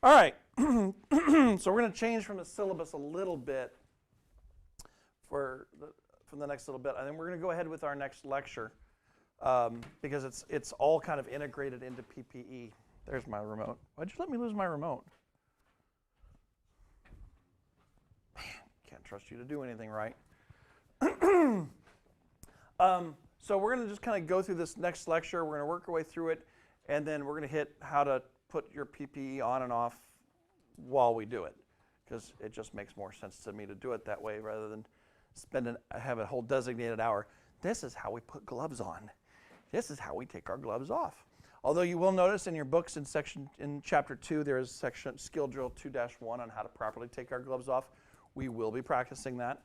All right, so we're going to change from the syllabus a little bit from the next little bit. And then we're going to go ahead with our next lecture because it's all kind of integrated into PPE. There's my remote. Why'd you let me lose my remote? Man, can't trust you to do anything right. So we're going to just kind of go through this next lecture. We're going to work our way through it, and then we're going to hit how to put your PPE on and off while we do it, because it just makes more sense to me to do it that way rather than have a whole designated hour. This is how we put gloves on. This is how we take our gloves off. Although you will notice in your books in chapter 2, there is section skill drill 2-1 on how to properly take our gloves off. We will be practicing that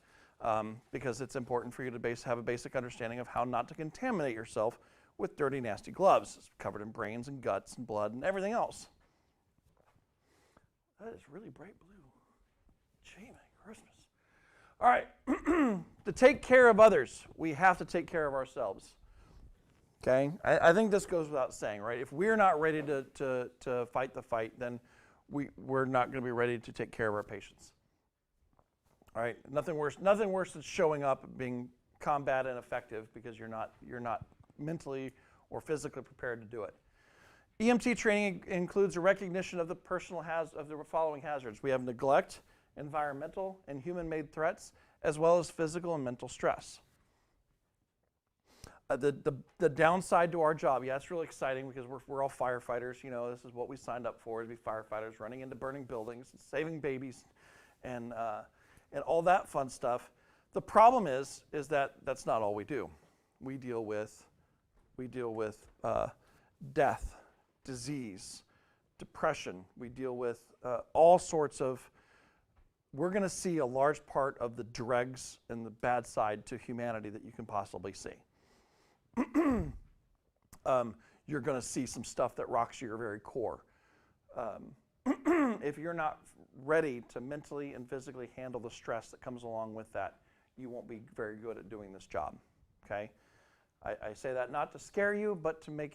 because it's important for you to have a basic understanding of how not to contaminate yourself with dirty, nasty gloves. It's covered in brains and guts and blood and everything else. That is really bright blue. Gee, my Christmas. All right, to take care of others, we have to take care of ourselves. Okay, I think this goes without saying, right? If we're not ready to fight the fight, then we're not going to be ready to take care of our patients. All right, nothing worse than showing up and being combat ineffective because you're not mentally or physically prepared to do it. EMT training includes a recognition of the following hazards. We have neglect, environmental, and human-made threats, as well as physical and mental stress. The downside to our job, yeah, it's really exciting because we're all firefighters. You know, this is what we signed up for, to be firefighters, running into burning buildings, and saving babies, and all that fun stuff. The problem is that that's not all we do. We deal with death, disease, depression. We deal with all sorts of. We're going to see a large part of the dregs and the bad side to humanity that you can possibly see. You're going to see some stuff that rocks your very core. If you're not ready to mentally and physically handle the stress that comes along with that, you won't be very good at doing this job. Okay, I say that not to scare you, but to make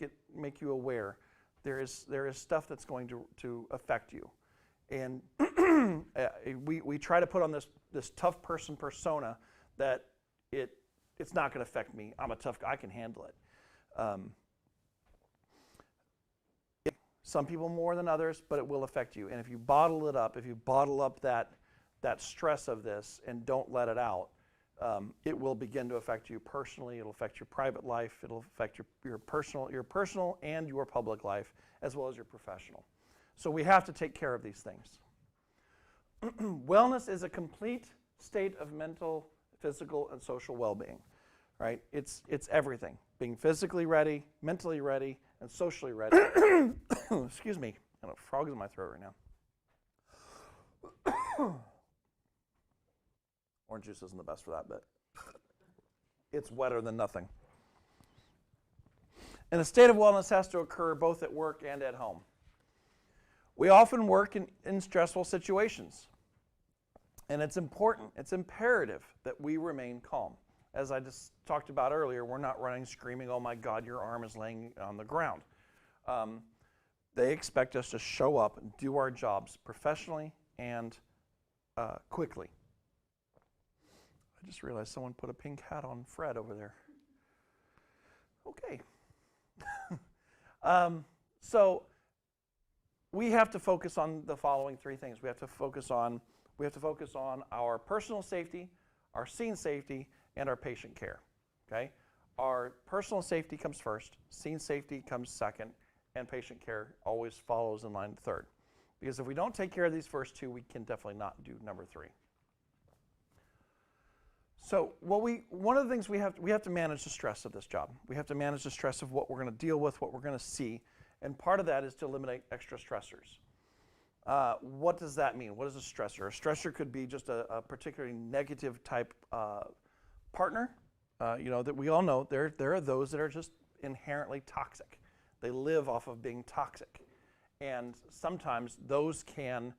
you aware. There is stuff that's going to affect you, and we try to put on this tough person persona that it's not going to affect me. I'm a tough guy. I can handle it. Some people more than others, but it will affect you. And if you bottle it up, if you bottle up that stress of this and don't let it out, it will begin to affect you personally. It'll affect your private life. It'll affect your personal and your public life, as well as your professional. So we have to take care of these things. Wellness is a complete state of mental, physical, and social well-being. Right? It's everything. Being physically ready, mentally ready, and socially ready. Excuse me. I got frogs in my throat right now. Orange juice isn't the best for that, but it's wetter than nothing. And a state of wellness has to occur both at work and at home. We often work in stressful situations. And it's important, it's imperative that we remain calm. As I just talked about earlier, we're not running screaming, oh my God, your arm is laying on the ground. They expect us to show up and do our jobs professionally and quickly. I just realized someone put a pink hat on Fred over there. Okay. So we have to focus on the following three things. We have to focus on our personal safety, our scene safety, and our patient care. Okay? Our personal safety comes first, scene safety comes second, and patient care always follows in line third. Because if we don't take care of these first two, we can definitely not do number three. So one of the things we have to manage the stress of this job. We have to manage the stress of what we're going to deal with, what we're going to see, and part of that is to eliminate extra stressors. What does that mean? What is a stressor? A stressor could be just a particularly negative type partner. That we all know there are those that are just inherently toxic. They live off of being toxic, and sometimes those can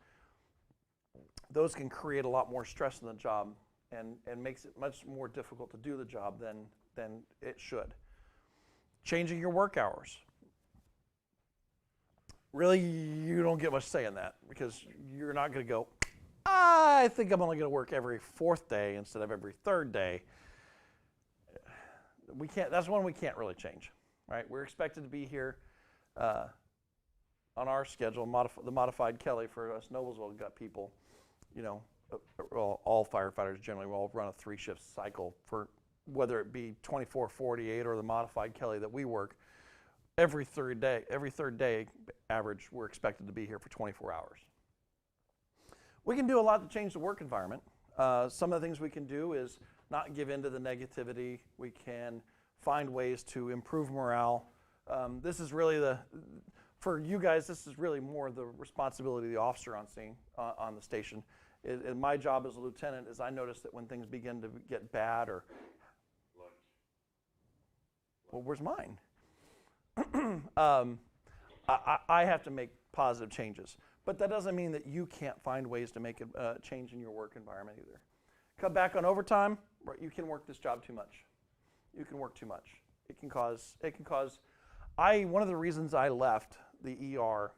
create a lot more stress in the job and makes it much more difficult to do the job than it should. Changing your work hours. really you don't get much say in that because you're not going to go, I think I'm only going to work every fourth day instead of every third day. We can't. That's one we can't really change, right? We're expected to be here on our schedule. The modified Kelly for us Noblesville got people, well, all firefighters generally will all run a 3-shift cycle for whether it be 24/48 or the modified Kelly that we work. Every third day average, we're expected to be here for 24 hours. We can do a lot to change the work environment. Some of the things we can do is not give in to the negativity. We can find ways to improve morale. This is really for you guys, this is really more the responsibility of the officer on scene, on the station. And my job as a lieutenant is I notice that when things begin to get bad or, well, where's mine? I have to make positive changes. But that doesn't mean that you can't find ways to make a change in your work environment either. Cut back on overtime. You can work this job too much. You can work too much. It can cause. One of the reasons I left the ER.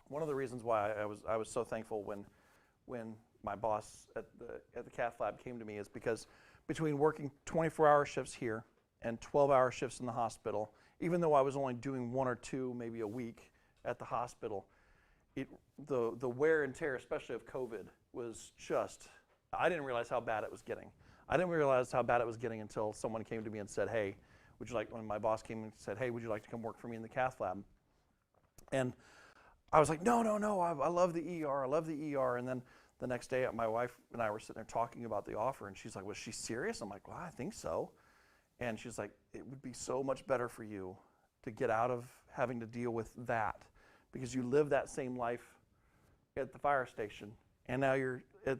One of the reasons why I was so thankful when my boss at the cath lab came to me is because between working 24-hour shifts here and 12-hour shifts in the hospital, even though I was only doing 1 or 2 maybe a week at the hospital, the wear and tear, especially of COVID, was just, I didn't realize how bad it was getting. I didn't realize how bad it was getting until someone came to me and said, hey, when my boss came and said, hey, would you like to come work for me in the cath lab? And I was like, no, I love the ER, I love the ER. And then the next day, my wife and I were sitting there talking about the offer, and she's like, was she serious? I'm like, well, I think so. And she's like, it would be so much better for you to get out of having to deal with that, because you live that same life at the fire station, and now you're at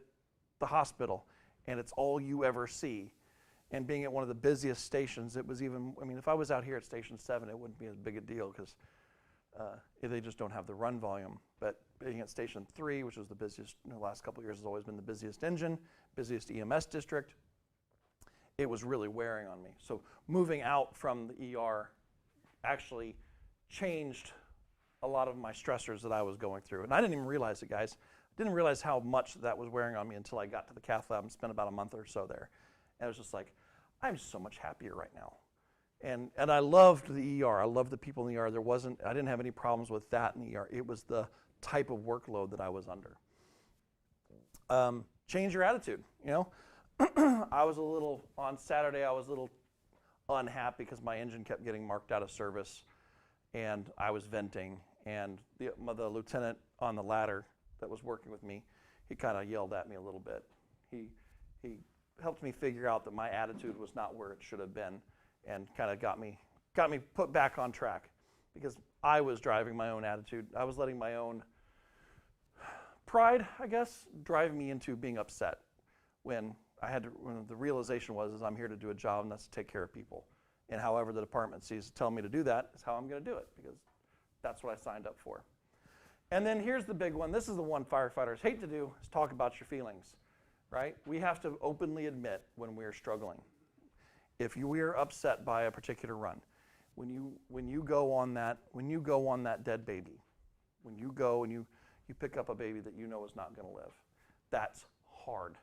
the hospital, and it's all you ever see. And being at one of the busiest stations, it was even, if I was out here at Station 7, it wouldn't be as big a deal because they just don't have the run volume. But being at Station 3, which was the busiest, the last couple of years has always been the busiest engine, busiest EMS district, it was really wearing on me. So moving out from the ER actually changed a lot of my stressors that I was going through. And I didn't even realize it, guys. I didn't realize how much that was wearing on me until I got to the cath lab and spent about a month or so there. And I was just like, I'm so much happier right now. And I loved the ER. I loved the people in the ER. I didn't have any problems with that in the ER. It was the type of workload that I was under. Change your attitude, on Saturday, I was a little unhappy because my engine kept getting marked out of service, and I was venting, and the lieutenant on the ladder that was working with me, he kind of yelled at me a little bit. He helped me figure out that my attitude was not where it should have been, and kind of got me put back on track, because I was driving my own attitude. I was letting my own pride, I guess, drive me into being upset when the realization was I'm here to do a job, and that's to take care of people. And however the department sees tell me to do that is how I'm going to do it, because that's what I signed up for. And then here's the big one. This is the one firefighters hate to do, is talk about your feelings, right? We have to openly admit when we're struggling. If we're upset by a particular run, when you go on that dead baby, when you go and you pick up a baby that you know is not going to live, that's hard.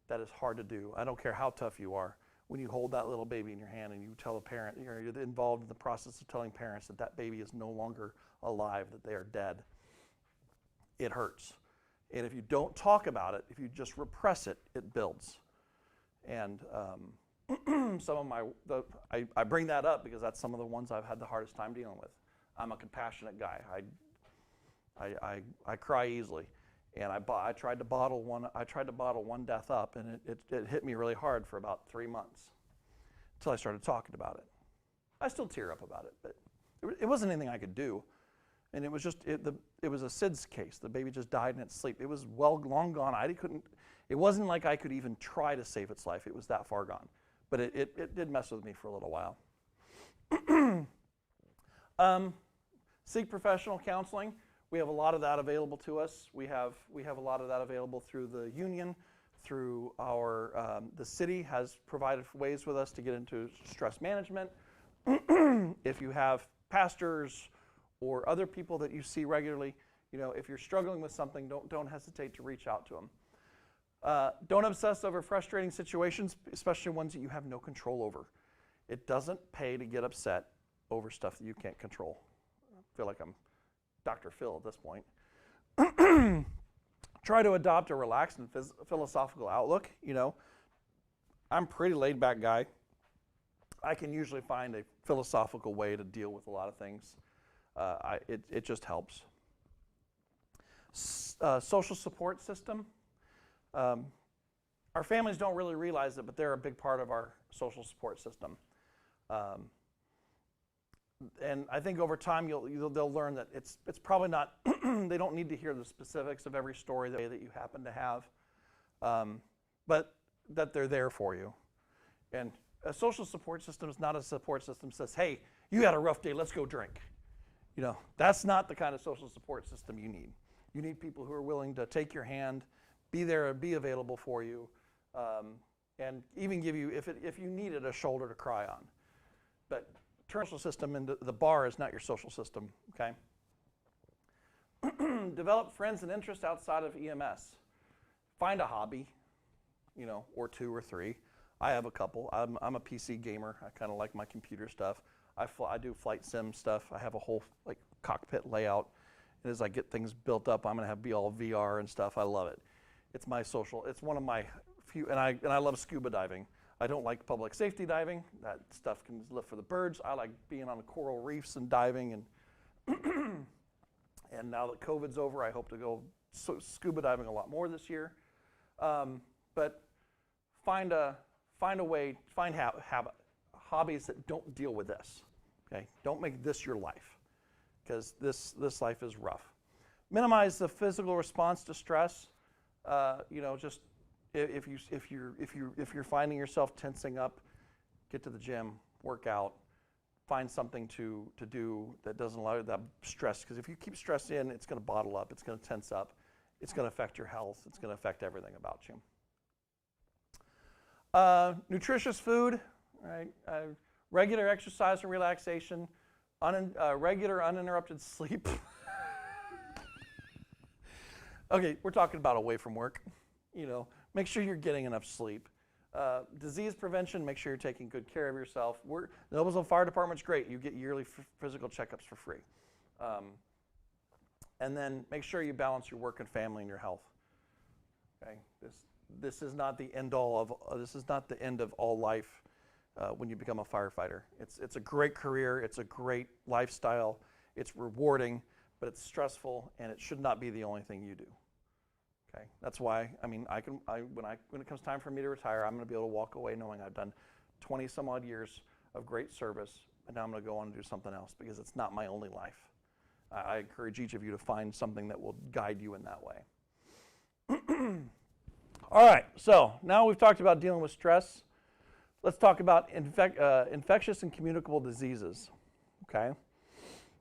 That is hard to do. I don't care how tough you are. When you hold that little baby in your hand and you tell a parent, you're involved in the process of telling parents that that baby is no longer alive, that they are dead, it hurts. And if you don't talk about it, if you just repress it, it builds. And I bring that up because that's some of the ones I've had the hardest time dealing with. I'm a compassionate guy. I cry easily. And I tried to bottle one death up, and it hit me really hard for about 3 months until I started talking about it. I still tear up about it, but it wasn't anything I could do. And it was just it was a SIDS case. The baby just died in its sleep. It was long gone. It wasn't like I could even try to save its life. It was that far gone. But it did mess with me for a little while. Seek professional counseling. We have a lot of that available to us. We have a lot of that available through the union, through our the city has provided ways with us to get into stress management. If you have pastors or other people that you see regularly, if you're struggling with something, don't hesitate to reach out to them. Don't obsess over frustrating situations, especially ones that you have no control over. It doesn't pay to get upset over stuff that you can't control. I feel like I'm Dr. Phil at this point. Try to adopt a relaxed and philosophical outlook. I'm a pretty laid back guy. I can usually find a philosophical way to deal with a lot of things. It just helps. Social support system. Our families don't really realize it, but they're a big part of our social support system. And I think over time they'll learn that it's probably not. They don't need to hear the specifics of every story that you happen to have, but that they're there for you. And a social support system is not a support system that says, "Hey, you had a rough day, let's go drink." That's not the kind of social support system you need. You need people who are willing to take your hand, be there, be available for you, and even give you, if you needed, a shoulder to cry on. But social system and the bar is not your social system, okay? Develop friends and interests outside of EMS. Find a hobby, or two or three. I have a couple. I'm a PC gamer. I kind of like my computer stuff. I do flight sim stuff. I have a whole cockpit layout. And as I get things built up, I'm gonna be all VR and stuff. I love it. It's my social. It's one of my few, and I love scuba diving. I don't like public safety diving. That stuff can live for the birds. I like being on the coral reefs and diving. And and now that COVID's over, I hope to go scuba diving a lot more this year. But find hobbies that don't deal with this. Okay, don't make this your life, because this life is rough. Minimize the physical response to stress. Just if you're finding yourself tensing up, get to the gym, work out, find something to do that doesn't allow that stress. Because if you keep stress in, it's going to bottle up, it's going to tense up, it's going to affect your health, it's going to affect everything about you. Nutritious food, right? Regular exercise and relaxation, regular uninterrupted sleep. Okay, we're talking about away from work. Make sure you're getting enough sleep. Disease prevention, make sure you're taking good care of yourself. The Noblesville Fire Department's great. You get yearly physical checkups for free. And then make sure you balance your work and family and your health. Okay, this is not the end of all life when you become a firefighter. It's a great career. It's a great lifestyle. It's rewarding, but it's stressful, and it should not be the only thing you do. Okay, that's why when it comes time for me to retire, I'm going to be able to walk away knowing I've done 20 some odd years of great service, and now I'm going to go on and do something else, because it's not my only life. I encourage each of you to find something that will guide you in that way. All right, so now we've talked about dealing with stress. Let's talk about infectious and communicable diseases. Okay,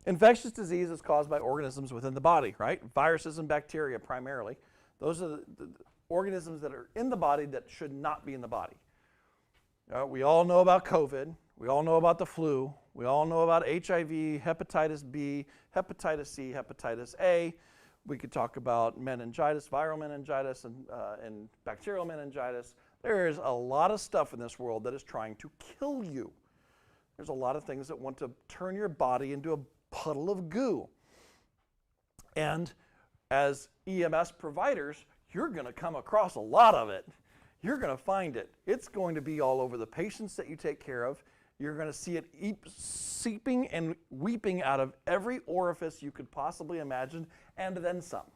infectious disease is caused by organisms within the body, right? Viruses and bacteria primarily. Those are the organisms that are in the body that should not be in the body. We all know about COVID. We all know about the flu. We all know about HIV, hepatitis B, hepatitis C, hepatitis A. We could talk about meningitis, viral meningitis, and bacterial meningitis. There is a lot of stuff in this world that is trying to kill you. There's a lot of things that want to turn your body into a puddle of goo. And as EMS providers, you're going to come across a lot of it. You're going to find it. It's going to be all over the patients that you take care of. You're going to see it seeping and weeping out of every orifice you could possibly imagine, and then some.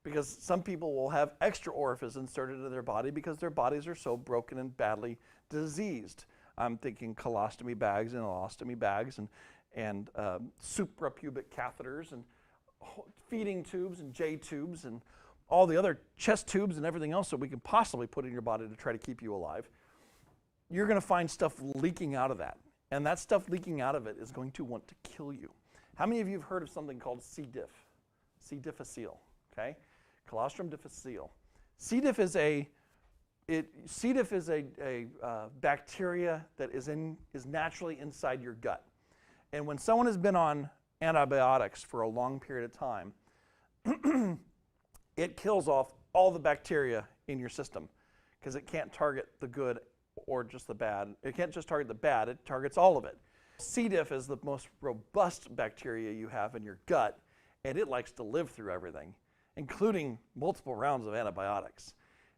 Because some people will have extra orifices inserted into their body because their bodies are so broken and badly diseased. I'm thinking colostomy bags and alostomy bags and suprapubic catheters and feeding tubes and J tubes and all the other chest tubes and everything else that we can possibly put in your body to try to keep you alive. You're going to find stuff leaking out of that. And that stuff leaking out of it is going to want to kill you. How many of you have heard of something called C. diff? C. difficile, okay? Colostrum difficile. C. diff is a bacteria that is naturally inside your gut. And when someone has been on antibiotics for a long period of time, it kills off all the bacteria in your system because it can't target the good or just the bad. It can't just target the bad, it targets all of it. C. diff is the most robust bacteria you have in your gut, and it likes to live through everything, including multiple rounds of antibiotics.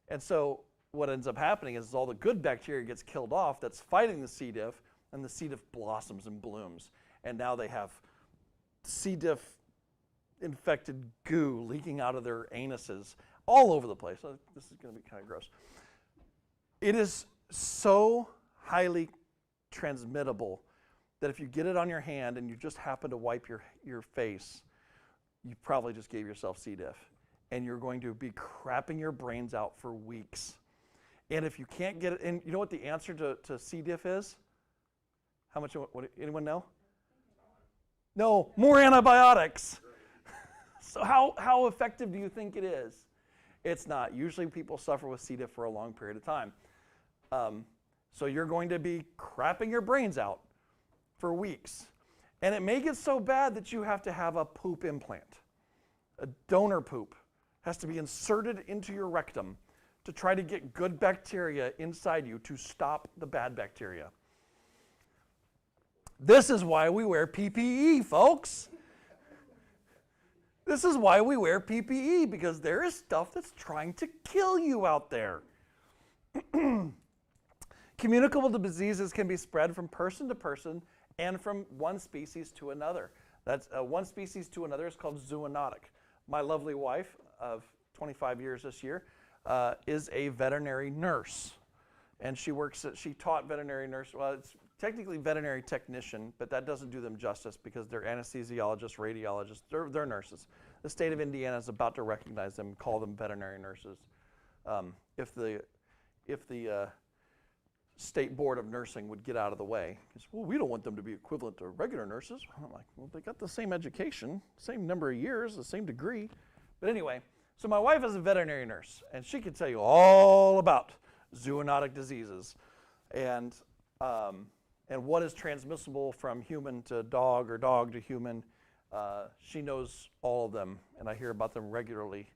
And so what ends up happening is all the good bacteria gets killed off that's fighting the C. diff, and the C. diff blossoms and blooms. And now they have C. diff infected goo leaking out of their anuses all over the place. So this is going to be kind of gross. It is so highly transmittable that if you get it on your hand and you just happen to wipe your face, you probably just gave yourself C. diff. And you're going to be crapping your brains out for weeks. And if you can't get it, and you know what the answer to C. diff is? How much, anyone know? No, more antibiotics. So how effective do you think it is? It's not. Usually people suffer with C. diff for a long period of time. So you're going to be crapping your brains out for weeks. And it may get so bad that you have to have a poop implant. A donor poop has to be inserted into your rectum to try to get good bacteria inside you to stop the bad bacteria. This is why we wear PPE, folks. This is why we wear PPE, because there is stuff that's trying to kill you out there. Communicable diseases can be spread from person to person and from one species to another. That's one species to another is called zoonotic. My lovely wife of 25 years this year is a veterinary nurse, and she taught veterinary nurse. Well, it's technically veterinary technician, but that doesn't do them justice because they're anesthesiologists, radiologists, they're nurses. The state of Indiana is about to recognize them and call them veterinary nurses. If the State Board of Nursing would get out of the way, because, well, we don't want them to be equivalent to regular nurses. I'm like, well, they got the same education, same number of years, the same degree. But anyway, so my wife is a veterinary nurse, and she can tell you all about zoonotic diseases and what is transmissible from human to dog or dog to human. She knows all of them, and I hear about them regularly.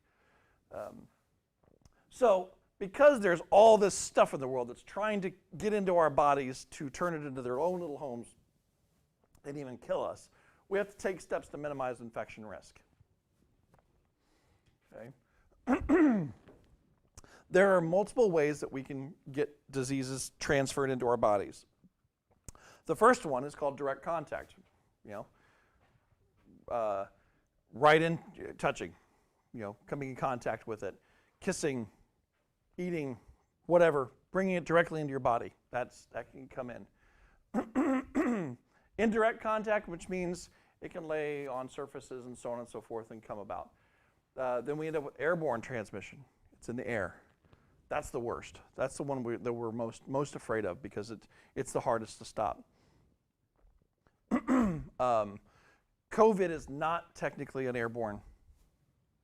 So because there's all this stuff in the world that's trying to get into our bodies to turn it into their own little homes and even kill us, we have to take steps to minimize infection risk. Okay? There are multiple ways that we can get diseases transferred into our bodies. The first one is called direct contact. Right in, touching, coming in contact with it, kissing, eating, whatever, bringing it directly into your body. That can come in. Indirect contact, which means it can lay on surfaces and so on and so forth and come about. Then we end up with airborne transmission. It's in the air. That's the worst. That's the one that we're most afraid of because it's the hardest to stop. COVID is not technically an airborne.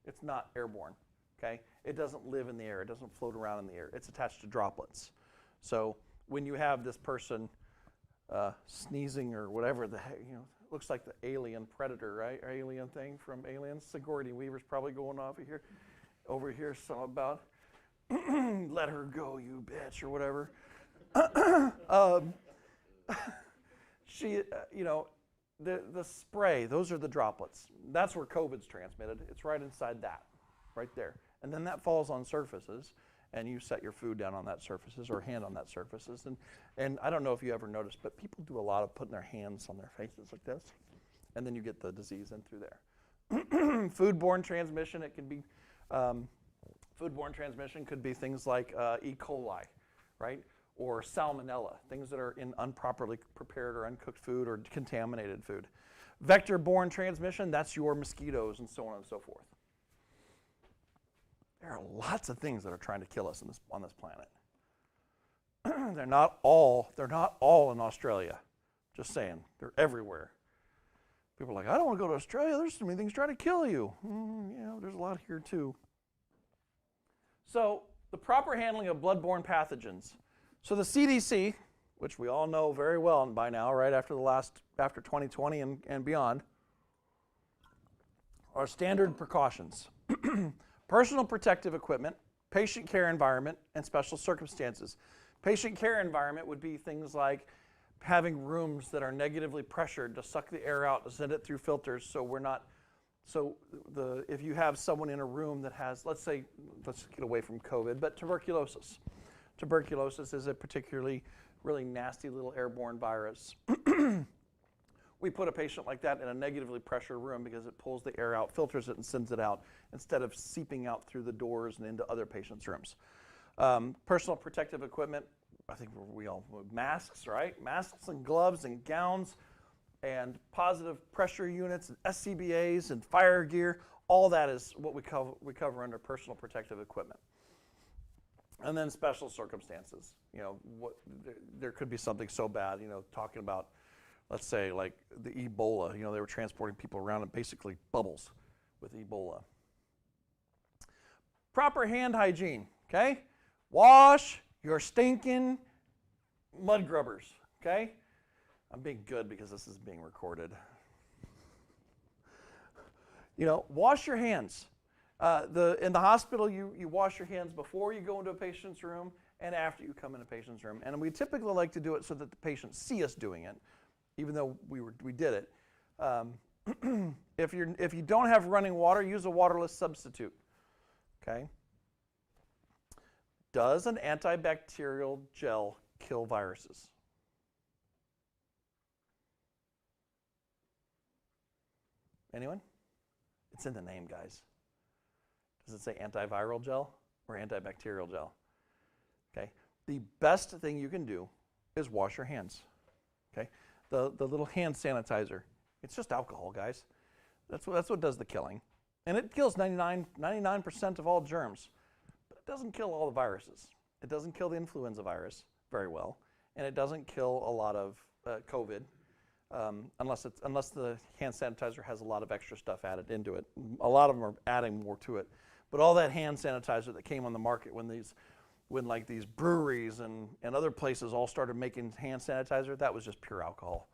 It's not airborne. Okay? It doesn't live in the air. It doesn't float around in the air. It's attached to droplets. So when you have this person sneezing or whatever the heck, it looks like the alien predator, right? Or alien thing from Aliens. Sigourney Weaver's probably going off here. Over here, some about let her go, you bitch, or whatever. She, the spray, those are the droplets. That's where COVID's transmitted. It's right inside that, right there. And then that falls on surfaces, and you set your food down on that surfaces or hand on that surfaces. And I don't know if you ever noticed, but people do a lot of putting their hands on their faces like this, and then you get the disease in through there. Foodborne transmission, it can be, foodborne transmission could be things like E. coli, right? Or salmonella, things that are in improperly prepared or uncooked food or contaminated food. Vector-borne transmission, that's your mosquitoes and so on and so forth. There are lots of things that are trying to kill us on this planet. They're not all in Australia. Just saying, they're everywhere. People are like, I don't want to go to Australia. There's so many things trying to kill you. There's a lot here too. So the proper handling of bloodborne pathogens. So the CDC, which we all know very well by now, right after 2020 and beyond, are standard precautions. Personal protective equipment, patient care environment, and special circumstances. Patient care environment would be things like having rooms that are negatively pressured to suck the air out, to send it through filters, so we're not, if you have someone in a room that has, let's get away from COVID, but tuberculosis. Tuberculosis is a particularly really nasty little airborne virus. We put a patient like that in a negatively pressured room because it pulls the air out, filters it, and sends it out instead of seeping out through the doors and into other patients' rooms. Personal protective equipment, I think we all, masks, right? Masks and gloves and gowns and positive pressure units and SCBAs and fire gear. All that is what we cover under personal protective equipment. And then special circumstances. You know, there could be something so bad, you know, talking about, let's say, like the Ebola. You know, they were transporting people around in basically bubbles with Ebola. Proper hand hygiene, okay? Wash your stinking mud grubbers, okay? I'm being good because this is being recorded. You know, wash your hands. In the hospital, you wash your hands before you go into a patient's room and after you come in a patient's room. And we typically like to do it so that the patients see us doing it, even though we did it. If you don't have running water, use a waterless substitute. Okay. Does an antibacterial gel kill viruses? Anyone? It's in the name, guys. Does it say antiviral gel or antibacterial gel? Okay. The best thing you can do is wash your hands. Okay. The little hand sanitizer. It's just alcohol, guys. That's what does the killing. And it kills 99% of all germs. But it doesn't kill all the viruses. It doesn't kill the influenza virus very well. And it doesn't kill a lot of COVID. Unless the hand sanitizer has a lot of extra stuff added into it. A lot of them are adding more to it. But all that hand sanitizer that came on the market when these breweries and other places all started making hand sanitizer, that was just pure alcohol.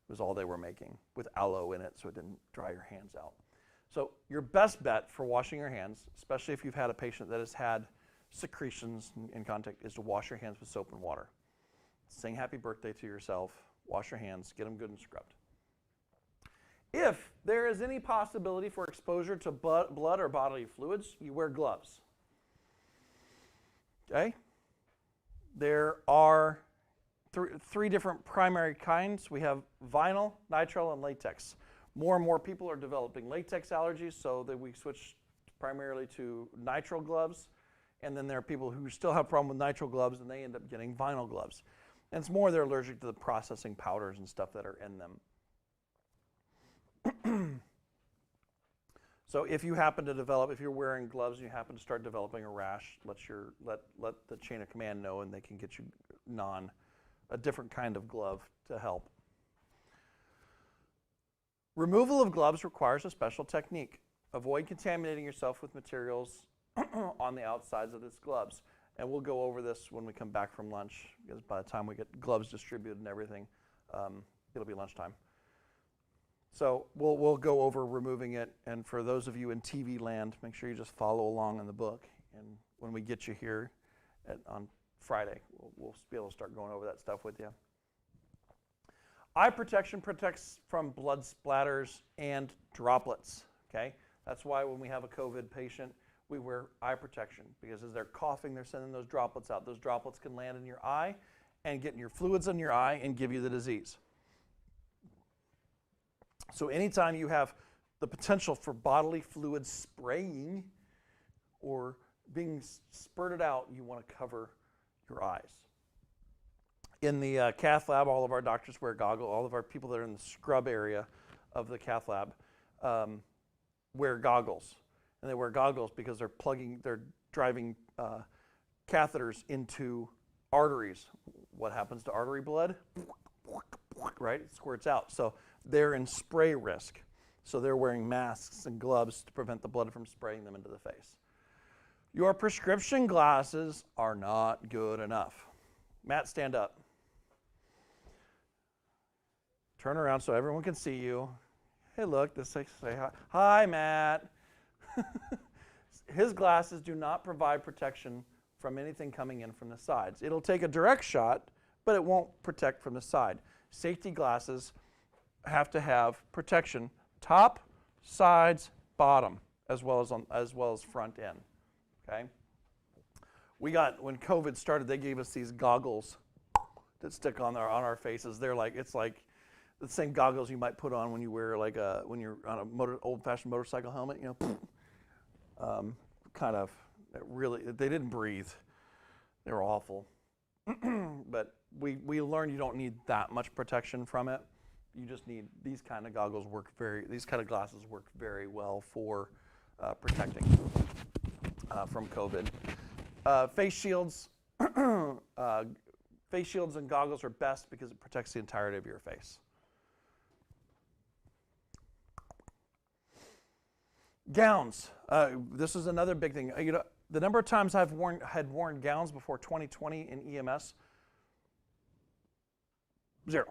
It was all they were making with aloe in it so it didn't dry your hands out. So your best bet for washing your hands, especially if you've had a patient that has had secretions in contact, is to wash your hands with soap and water. Sing happy birthday to yourself, wash your hands, get them good and scrubbed. If there is any possibility for exposure to blood or bodily fluids, you wear gloves. Okay? There are three different primary kinds. We have vinyl, nitrile, and latex. More and more people are developing latex allergies, so that we switch primarily to nitrile gloves. And then there are people who still have a problem with nitrile gloves, and they end up getting vinyl gloves. And it's more they're allergic to the processing powders and stuff that are in them. So if you happen to develop, if you're wearing gloves and you happen to start developing a rash, let the chain of command know, and they can get you a different kind of glove to help. Removal of gloves requires a special technique. Avoid contaminating yourself with materials on the outsides of these gloves. And we'll go over this when we come back from lunch, because by the time we get gloves distributed and everything, it'll be lunchtime. So we'll go over removing it. And for those of you in TV land, make sure you just follow along in the book. And when we get you here on Friday, we'll be able to start going over that stuff with you. Eye protection protects from blood splatters and droplets. Okay, that's why when we have a COVID patient, we wear eye protection, because as they're coughing, they're sending those droplets out. Those droplets can land in your eye and get in your fluids in your eye and give you the disease. So anytime you have the potential for bodily fluid spraying or being spurted out, you want to cover your eyes. In the cath lab, all of our doctors wear goggles. All of our people that are in the scrub area of the cath lab wear goggles. And they wear goggles because they're driving catheters into arteries. What happens to artery blood? Right? It squirts out. So they're in spray risk. So they're wearing masks and gloves to prevent the blood from spraying them into the face. Your prescription glasses are not good enough. Matt, stand up. Turn around so everyone can see you. Hey, look, this say hi. Hi, Matt. His glasses do not provide protection from anything coming in from the sides. It'll take a direct shot, but it won't protect from the side. Safety glasses have to have protection top, sides, bottom, as well as front end. Okay. When COVID started, they gave us these goggles that stick on our faces. It's like the same goggles you might put on when you wear when you're on a old-fashioned motorcycle helmet. You know, kind of. They didn't breathe. They were awful. But we learned you don't need that much protection from it. You just need these kind of goggles these kind of glasses work very well for protecting from COVID. Face shields and goggles are best because it protects the entirety of your face. Gowns. This is another big thing. The number of times I've worn gowns before 2020 in EMS, 0.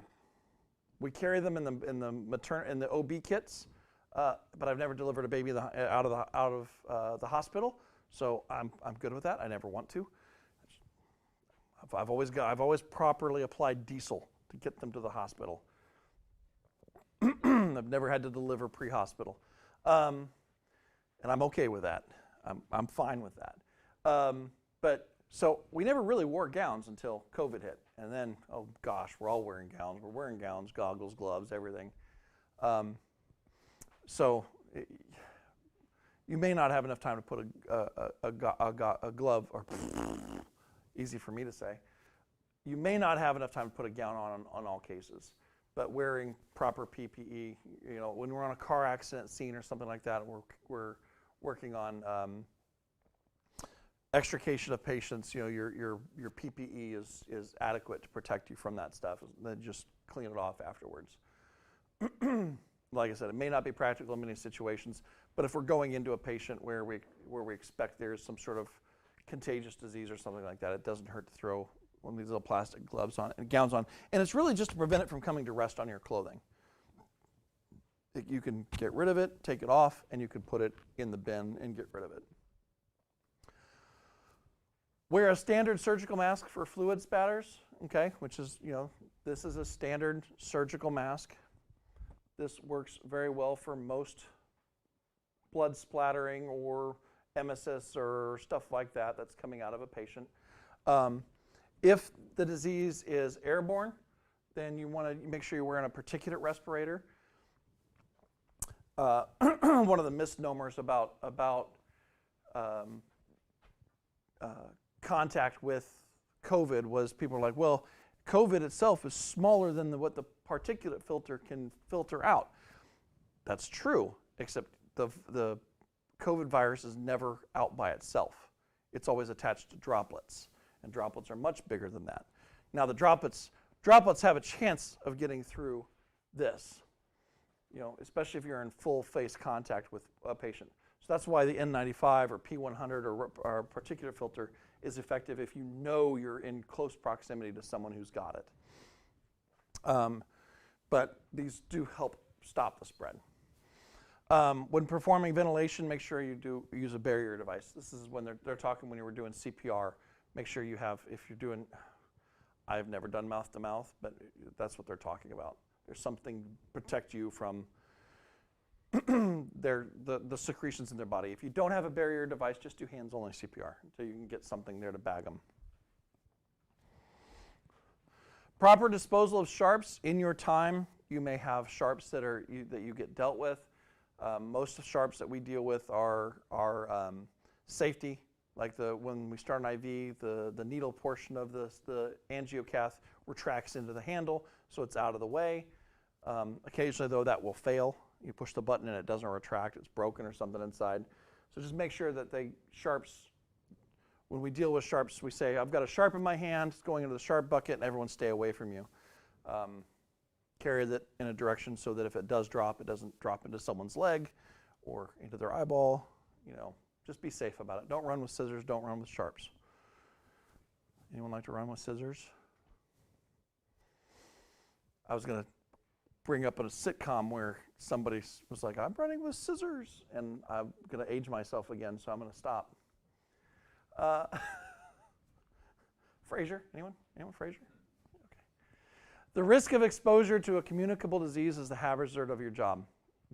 We carry them in the OB kits, but I've never delivered a baby out of the hospital, so I'm good with that. I never want to. I've always properly applied diesel to get them to the hospital. I've never had to deliver pre-hospital, and I'm okay with that. I'm fine with that. But so we never really wore gowns until COVID hit, and then oh gosh, we're all wearing gowns. We're wearing gowns, goggles, gloves, everything. You may not have enough time to put a glove, or easy for me to say. You may not have enough time to put a gown on all cases, but wearing proper PPE, when we're on a car accident scene or something like that, we're working on extrication of patients. Your PPE is adequate to protect you from that stuff. Then just clean it off afterwards. Like I said, it may not be practical in many situations, but if we're going into a patient where we expect there's some sort of contagious disease or something like that, it doesn't hurt to throw one of these little plastic gloves on and gowns on. And it's really just to prevent it from coming to rest on your clothing. You can get rid of it, take it off, and you can put it in the bin and get rid of it. Wear a standard surgical mask for fluid spatters, okay, which is, this is a standard surgical mask. This works very well for most blood splattering or emesis or stuff like that that's coming out of a patient. If the disease is airborne, then you want to make sure you're wearing a particulate respirator. One of the misnomers about contact with COVID was people were like, well, COVID itself is smaller than what the particulate filter can filter out. That's true, except the COVID virus is never out by itself. It's always attached to droplets, and droplets are much bigger than that. Now the droplets have a chance of getting through this, especially if you're in full face contact with a patient. So that's why the N95 or P100 or particulate filter is effective if you know you're in close proximity to someone who's got it. But these do help stop the spread. When performing ventilation, make sure you use a barrier device. This is when they're talking when you were doing CPR. Make sure you have, if you're doing, I've never done mouth to mouth, but that's what they're talking about. There's something to protect you from the secretions in their body. If you don't have a barrier device, just do hands-only CPR until you can get something there to bag them. Proper disposal of sharps. In your time, you may have sharps that you get dealt with. Most of the sharps that we deal with are safety, like when we start an IV, the needle portion of the angiocath retracts into the handle, so it's out of the way. Occasionally, though, that will fail. You push the button and it doesn't retract, it's broken or something inside. So just make sure that when we deal with sharps, we say, I've got a sharp in my hand, it's going into the sharp bucket, and everyone stay away from you. Carry it in a direction so that if it does drop, it doesn't drop into someone's leg or into their eyeball. Just be safe about it. Don't run with scissors, don't run with sharps. Anyone like to run with scissors? I was going to bring up in a sitcom where somebody was like, I'm running with scissors, and I'm going to age myself again, so I'm going to stop. Frasier, anyone? Anyone Frasier? Okay. The risk of exposure to a communicable disease is the hazard of your job.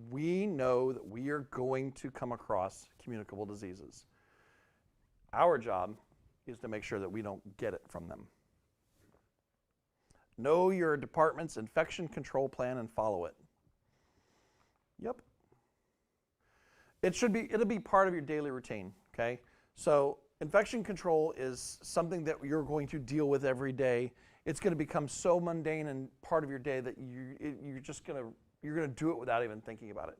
We know that we are going to come across communicable diseases. Our job is to make sure that we don't get it from them. Know your department's infection control plan and follow it. Yep. It'll be part of your daily routine, okay? So infection control is something that you're going to deal with every day. It's going to become so mundane and part of your day that you're going to do it without even thinking about it.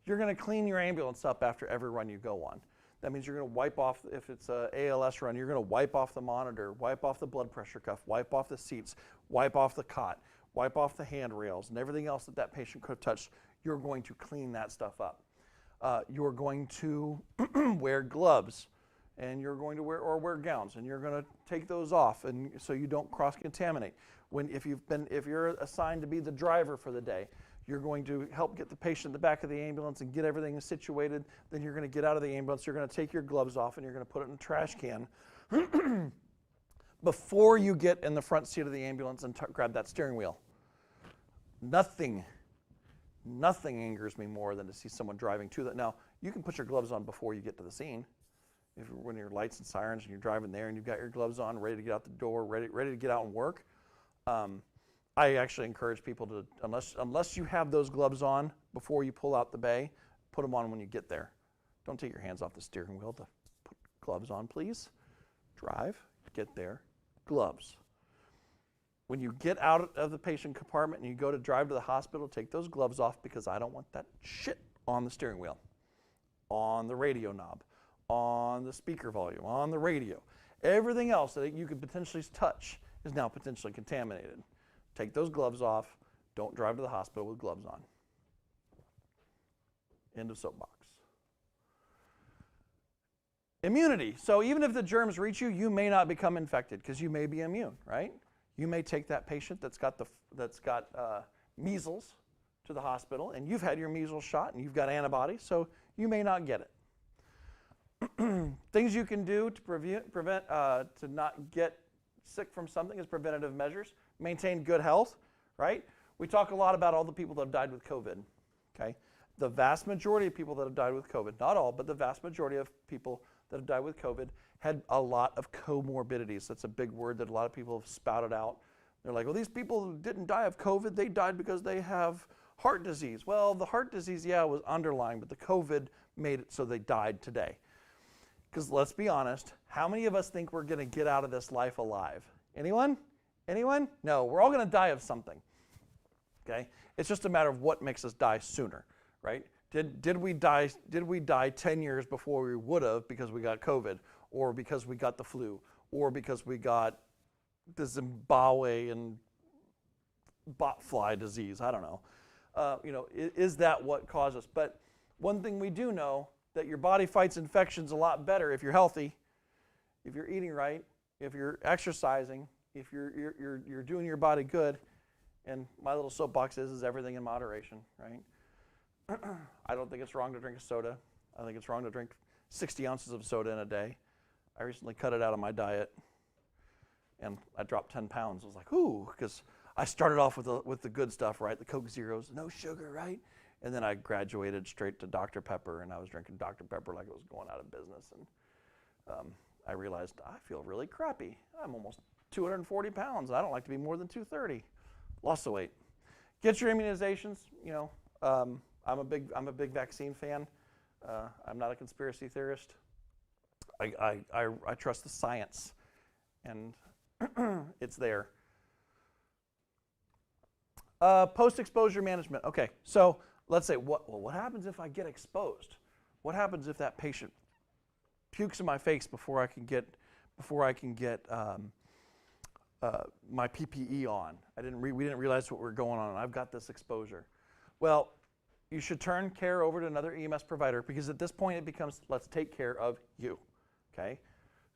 You're going to clean your ambulance up after every run you go on. That means you're going to wipe off, if it's an ALS run, you're going to wipe off the monitor, wipe off the blood pressure cuff, wipe off the seats, wipe off the cot, wipe off the handrails, and everything else that patient could have touched. You're going to clean that stuff up. You're going to wear gloves, and you're going to wear gowns, and you're going to take those off, and so you don't cross-contaminate. If you're assigned to be the driver for the day, you're going to help get the patient in the back of the ambulance and get everything situated. Then you're going to get out of the ambulance. You're going to take your gloves off and you're going to put it in a trash can before you get in the front seat of the ambulance and grab that steering wheel. Nothing angers me more than to see someone driving to that. Now, you can put your gloves on before you get to the scene. When your lights and sirens and you're driving there and you've got your gloves on, ready to get out the door, ready to get out and work. I actually encourage people to, unless you have those gloves on before you pull out the bay, put them on when you get there. Don't take your hands off the steering wheel to put gloves on, please. Drive, get there, gloves. When you get out of the patient compartment and you go to drive to the hospital, take those gloves off because I don't want that shit on the steering wheel, on the radio knob, on the speaker volume, on the radio. Everything else that you could potentially touch is now potentially contaminated. Take those gloves off. Don't drive to the hospital with gloves on. End of soapbox. Immunity. So even if the germs reach you, you may not become infected because you may be immune, right? You may take that patient that's got measles to the hospital, and you've had your measles shot, and you've got antibodies, so you may not get it. Things you can do to prevent to not get sick from something is preventative measures. Maintain good health, right? We talk a lot about all the people that have died with COVID, okay? The vast majority of people that have died with COVID, not all, but the vast majority of people that have died with COVID had a lot of comorbidities. That's a big word that a lot of people have spouted out. They're like, well, these people didn't die of COVID, they died because they have heart disease. Well, the heart disease, yeah, was underlying, but the COVID made it so they died today. Because let's be honest, how many of us think we're going to get out of this life alive? Anyone? Anyone? No, we're all going to die of something. Okay? It's just a matter of what makes us die sooner, right? Did we die 10 years before we would have because we got COVID, or because we got the flu, or because we got the Zimbabwe and botfly disease? I don't know. Is that what caused us? But one thing we do know, that your body fights infections a lot better if you're healthy, if you're eating right, if you're exercising, if you're doing your body good. And my little soapbox is everything in moderation, right? I don't think it's wrong to drink a soda. I think it's wrong to drink 60 ounces of soda in a day. I recently cut it out of my diet, and I dropped 10 pounds. I was like, ooh, because I started off with the good stuff, right? The Coke Zeros, no sugar, right? And then I graduated straight to Dr. Pepper, and I was drinking Dr. Pepper like it was going out of business. And I realized I feel really crappy. I'm almost 240 pounds. I don't like to be more than 230. Lost the weight. Get your immunizations. I'm a big vaccine fan. I'm not a conspiracy theorist. I trust the science, and it's there. Post-exposure management. Okay, so let's say what happens if I get exposed? What happens if that patient pukes in my face before I can get my PPE on? We didn't realize what we were going on. I've got this exposure. Well, you should turn care over to another EMS provider, because at this point it becomes, let's take care of you. Okay,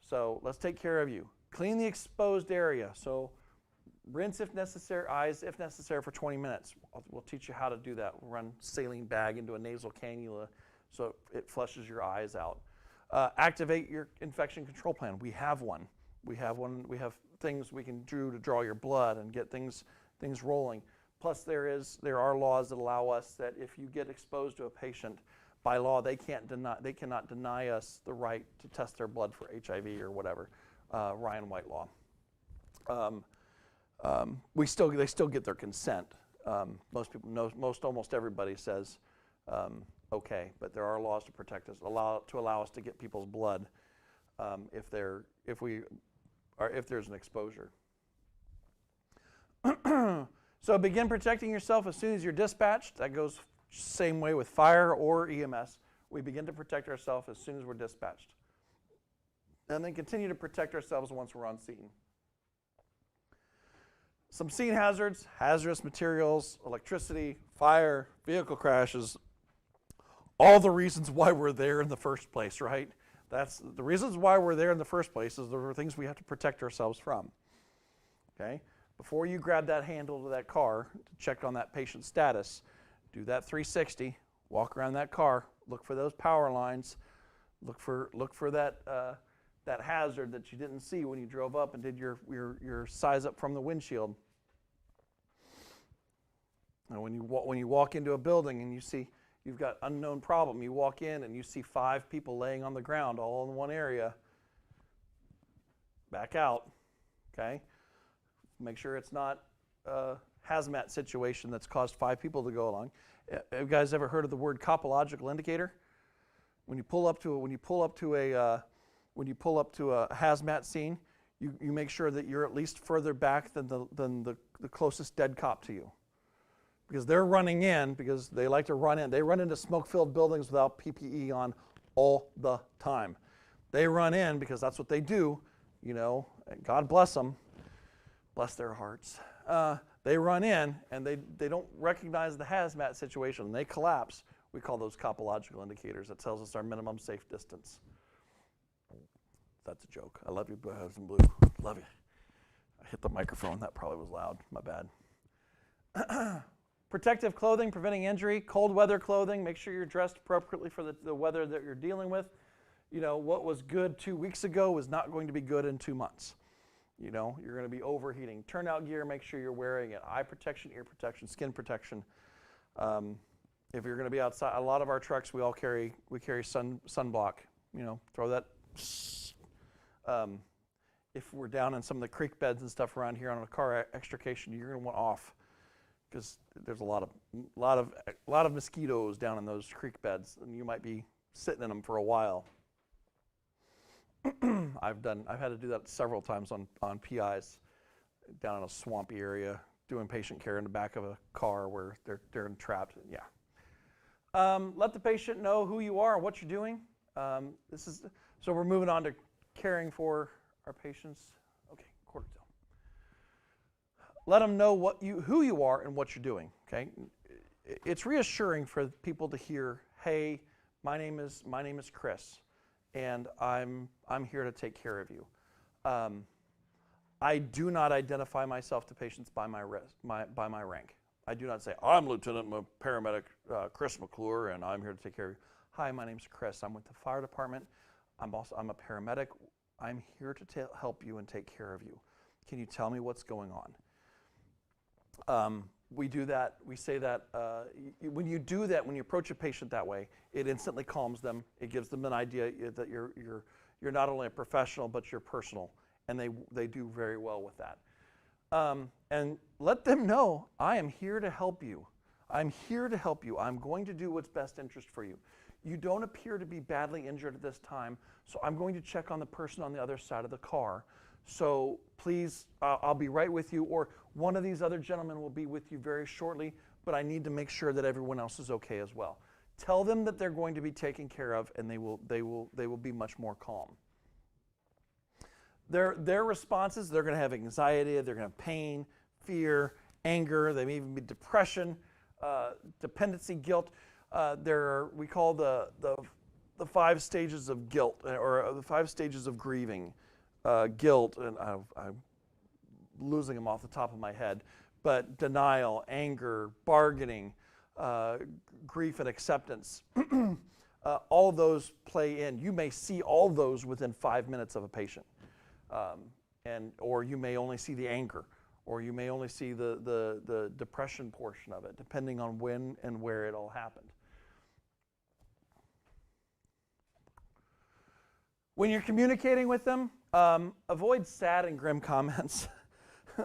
so let's take care of you. Clean the exposed area. So Rinse if necessary, eyes if necessary for 20 minutes. We'll teach you how to do that. We'll run saline bag into a nasal cannula so it flushes your eyes out. Activate your infection control plan. We have one. We have things we can do to draw your blood and get things rolling. Plus, there are laws that allow us that if you get exposed to a patient, by law they cannot deny us the right to test their blood for HIV or whatever. Ryan White law. They still get their consent. Almost everybody says okay, but there are laws to protect us, allow us to get people's blood if there's an exposure. So begin protecting yourself as soon as you're dispatched. That goes same way with fire or EMS. We begin to protect ourselves as soon as we're dispatched. And then continue to protect ourselves once we're on scene. Some scene hazards, hazardous materials, electricity, fire, vehicle crashes, all the reasons why we're there in the first place, right? That's the reasons why we're there in the first place is the things we have to protect ourselves from. Okay? Before you grab that handle to that car to check on that patient's status, do that 360, walk around that car, look for those power lines, look for that hazard that you didn't see when you drove up and did your size up from the windshield. And when you walk into a building and you see you've got unknown problem, you walk in and you see 5 people laying on the ground all in one area, back out, okay? Make sure it's not a hazmat situation that's caused 5 people to go along. Have you guys ever heard of the word copological indicator? When you pull up to a hazmat scene, you make sure that you're at least further back than the closest dead cop to you. Because they're running in, because they like to run in. They run into smoke-filled buildings without PPE on all the time. They run in because that's what they do, and God bless them. Bless their hearts. They run in and they don't recognize the hazmat situation and they collapse. We call those copological indicators. That tells us our minimum safe distance. That's a joke. I love you, Blue and Blue. Love you. I hit the microphone. That probably was loud. My bad. Protective clothing, preventing injury. Cold weather clothing. Make sure you're dressed appropriately for the weather that you're dealing with. What was good 2 weeks ago is not going to be good in 2 months. You're going to be overheating. Turnout gear, make sure you're wearing it. Eye protection, ear protection, skin protection. If you're going to be outside, a lot of our trucks, we carry sunblock. Throw that. If we're down in some of the creek beds and stuff around here on a car extrication, you're going to want off because there's a lot of mosquitoes down in those creek beds, and you might be sitting in them for a while. I've had to do that several times on PIs down in a swampy area, doing patient care in the back of a car where they're trapped. Yeah. Let the patient know who you are and what you're doing. So we're moving on to caring for our patients. Okay, quarter till. Let them know who you are and what you're doing. Okay, it's reassuring for people to hear, "Hey, my name is Chris, and I'm here to take care of you." I do not identify myself to patients by my rank. I do not say, "I'm Lieutenant Paramedic Chris McClure, and I'm here to take care of you." "Hi, my name's Chris. I'm with the fire department. I'm a paramedic. I'm here to help you and take care of you. Can you tell me what's going on?" We do that. We say that when you do that, when you approach a patient that way, it instantly calms them. It gives them an idea that you're not only a professional but you're personal, and they do very well with that. And let them know, I am here to help you. I'm here to help you. I'm going to do what's best interest for you. You don't appear to be badly injured at this time, so I'm going to check on the person on the other side of the car. So please, I'll be right with you, or one of these other gentlemen will be with you very shortly, but I need to make sure that everyone else is okay as well. Tell them that they're going to be taken care of, and they will be much more calm. Their responses, they're going to have anxiety, they're going to have pain, fear, anger, they may even be depression, dependency, guilt. We call the 5 stages of guilt, or the 5 stages of grieving. Guilt, and losing them off the top of my head, but denial, anger, bargaining, grief and acceptance, all of those play in. You may see all those within 5 minutes of a patient, or you may only see the anger, or you may only see the depression portion of it, depending on when and where it all happened. When you're communicating with them, avoid sad and grim comments.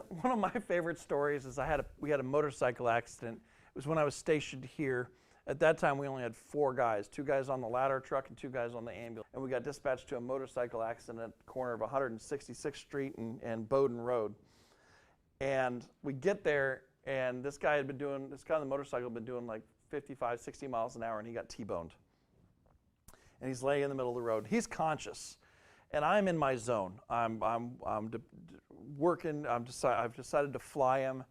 One of my favorite stories is we had a motorcycle accident. It was when I was stationed here. At that time, we only had 4 guys, 2 guys on the ladder truck and 2 guys on the ambulance. And we got dispatched to a motorcycle accident at the corner of 166th Street and Bowdoin Road. And we get there, and this guy on the motorcycle had been doing like 55, 60 miles an hour, and he got T-boned. And he's laying in the middle of the road. He's conscious, and I'm in my zone. I'm working. I've decided to fly him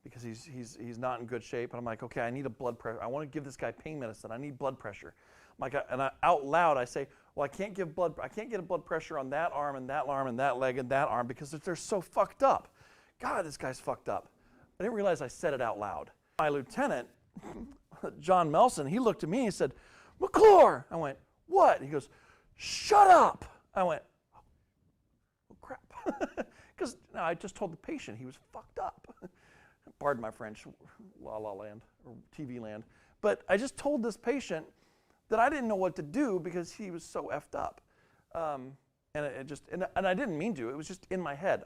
because he's not in good shape. And I'm like, okay, I need a blood pressure. I want to give this guy pain medicine. I need blood pressure. Out loud I say, well, I can't get a blood pressure on that arm and that arm and that leg and that arm because they're so fucked up. God, this guy's fucked up. I didn't realize I said it out loud. My lieutenant, John Melson, he looked at me and he said, McClure. I went, what? He goes, shut up. I went, oh crap. Because I just told the patient he was fucked up. Pardon my French, la la land, or TV land. But I just told this patient that I didn't know what to do because he was so effed up. And I didn't mean to. It was just in my head.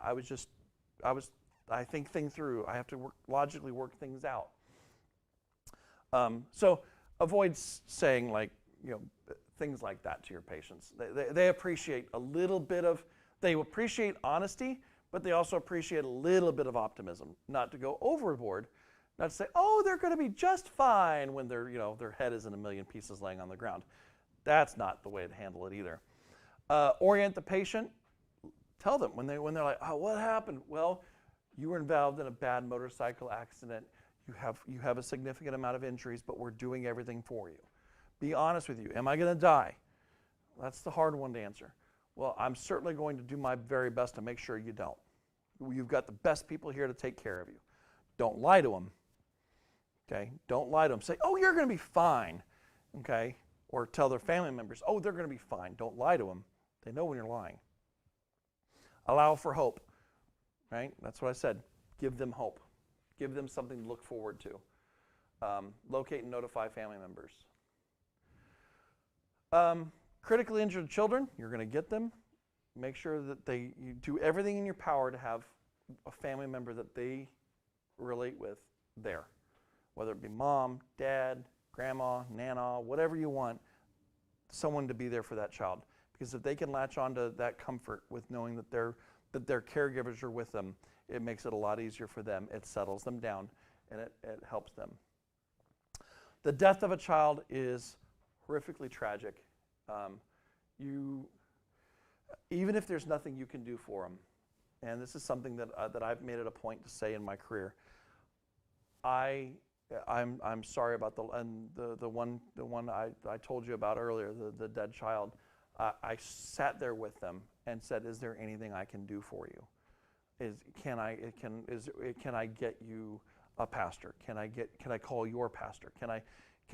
I think things through. I have to logically work things out. So avoid saying things like that to your patients. They appreciate a little bit of, they appreciate honesty, but they also appreciate a little bit of optimism. Not to go overboard, not to say, oh, they're going to be just fine when their head is in a million pieces laying on the ground. That's not the way to handle it either. Orient the patient. Tell them when they're like, oh, what happened? Well, you were involved in a bad motorcycle accident. You have a significant amount of injuries, but we're doing everything for you. Be honest with you. Am I going to die? That's the hard one to answer. Well, I'm certainly going to do my very best to make sure you don't. You've got the best people here to take care of you. Don't lie to them. Okay? Don't lie to them. Say, oh, you're going to be fine. Okay? Or tell their family members, oh, they're going to be fine. Don't lie to them. They know when you're lying. Allow for hope. Right? That's what I said. Give them hope. Give them something to look forward to. Locate and notify family members. Critically injured children, you're going to get them. Make sure that you do everything in your power to have a family member that they relate with there. Whether it be mom, dad, grandma, nana, whatever you want, someone to be there for that child. Because if they can latch onto that comfort with knowing that their caregivers are with them, it makes it a lot easier for them. It settles them down, and it helps them. The death of a child is horrifically tragic. Even if there's nothing you can do for them, and this is something that I've made it a point to say in my career, I'm sorry about the one I told you about earlier, the dead child. I sat there with them and said, "Is there anything I can do for you? Can I get you a pastor? Can I call your pastor? Can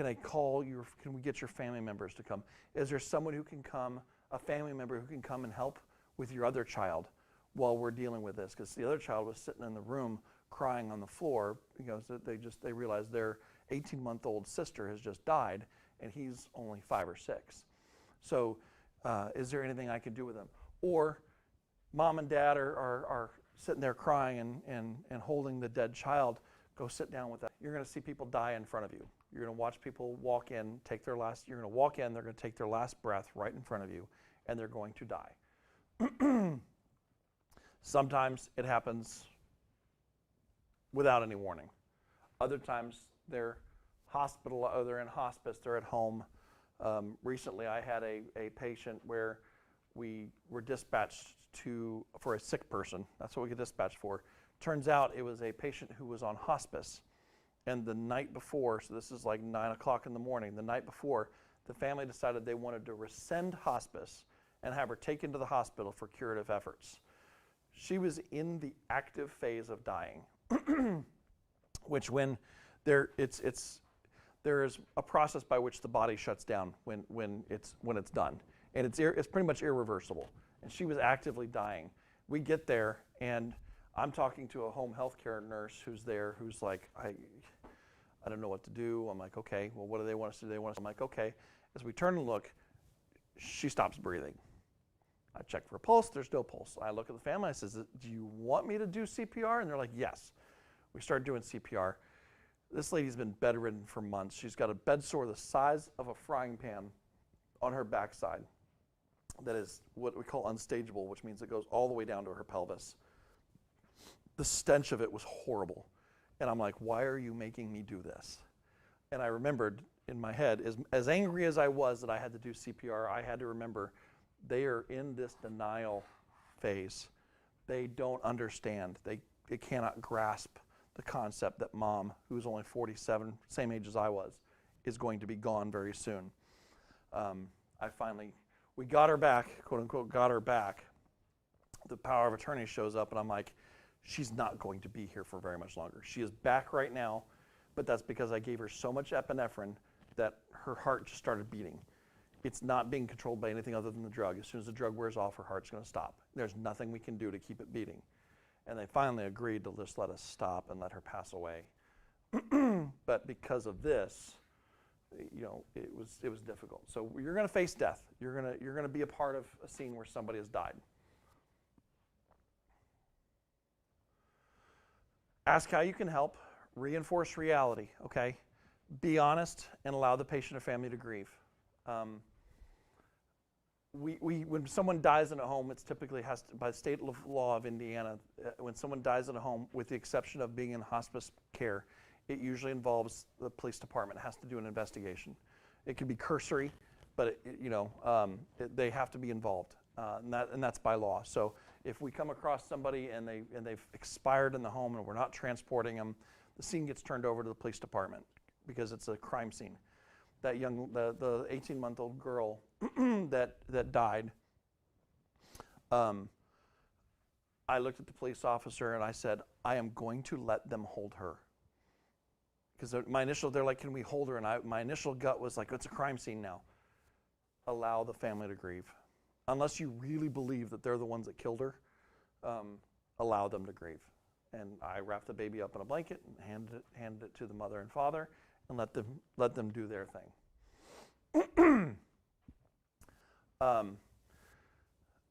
we get your family members to come? Is there someone who can come, a family member who can come and help with your other child while we're dealing with this?" Because the other child was sitting in the room crying on the floor because they realized their 18-month-old sister has just died and he's only 5 or 6. So is there anything I can do with them? Or mom and dad are sitting there crying and holding the dead child. Go sit down with that. You're going to see people die in front of you. You're going to watch people walk in, you're going to walk in, they're going to take their last breath right in front of you, and they're going to die. Sometimes it happens without any warning. Other times they're in hospice, they're at home. Recently I had a patient where we were dispatched for a sick person. That's what we get dispatched for. Turns out it was a patient who was on hospice. And the night before, so this is like 9 o'clock in the morning, the night before, the family decided they wanted to rescind hospice and have her taken to the hospital for curative efforts. She was in the active phase of dying, which when there is a process by which the body shuts down when it's done, and it's pretty much irreversible. And she was actively dying. We get there, and I'm talking to a home health care nurse who's there, who's like, I don't know what to do. I'm like, okay, well, what do they want us to do? I'm like, okay. As we turn and look, she stops breathing. I check for a pulse. There's no pulse. I look at the family. I says, do you want me to do CPR? And they're like, yes. We start doing CPR. This lady's been bedridden for months. She's got a bed sore the size of a frying pan on her backside that is what we call unstageable, which means it goes all the way down to her pelvis. The stench of it was horrible. And I'm like, why are you making me do this? And I remembered in my head, as angry as I was that I had to do CPR, I had to remember they are in this denial phase. They don't understand. They cannot grasp the concept that mom, who's only 47, same age as I was, is going to be gone very soon. We got her back, quote unquote, got her back. The power of attorney shows up, and I'm like, she's not going to be here for very much longer. She is back right now, but that's because I gave her so much epinephrine that her heart just started beating. It's not being controlled by anything other than the drug. As soon as the drug wears off, her heart's going to stop. There's nothing we can do to keep it beating. And they finally agreed to just let us stop and let her pass away. But because of this, it was difficult. So you're going to face death. You're going to be a part of a scene where somebody has died. Ask how you can help. Reinforce reality. Okay, be honest and allow the patient or family to grieve. When someone dies in a home, it's typically by state law of Indiana, when someone dies in a home, with the exception of being in hospice care, it usually involves the police department. It has to do an investigation. It can be cursory, but they have to be involved, and that's by law. So if we come across somebody and they've expired in the home and we're not transporting them, the scene gets turned over to the police department because it's a crime scene. The 18-month-old girl that died, I looked at the police officer and I said, I am going to let them hold her. Because they're like, can we hold her? And my initial gut was like, it's a crime scene now. Allow the family to grieve. Unless you really believe that they're the ones that killed her, allow them to grieve. And I wrapped the baby up in a blanket and handed it to the mother and father and let them do their thing.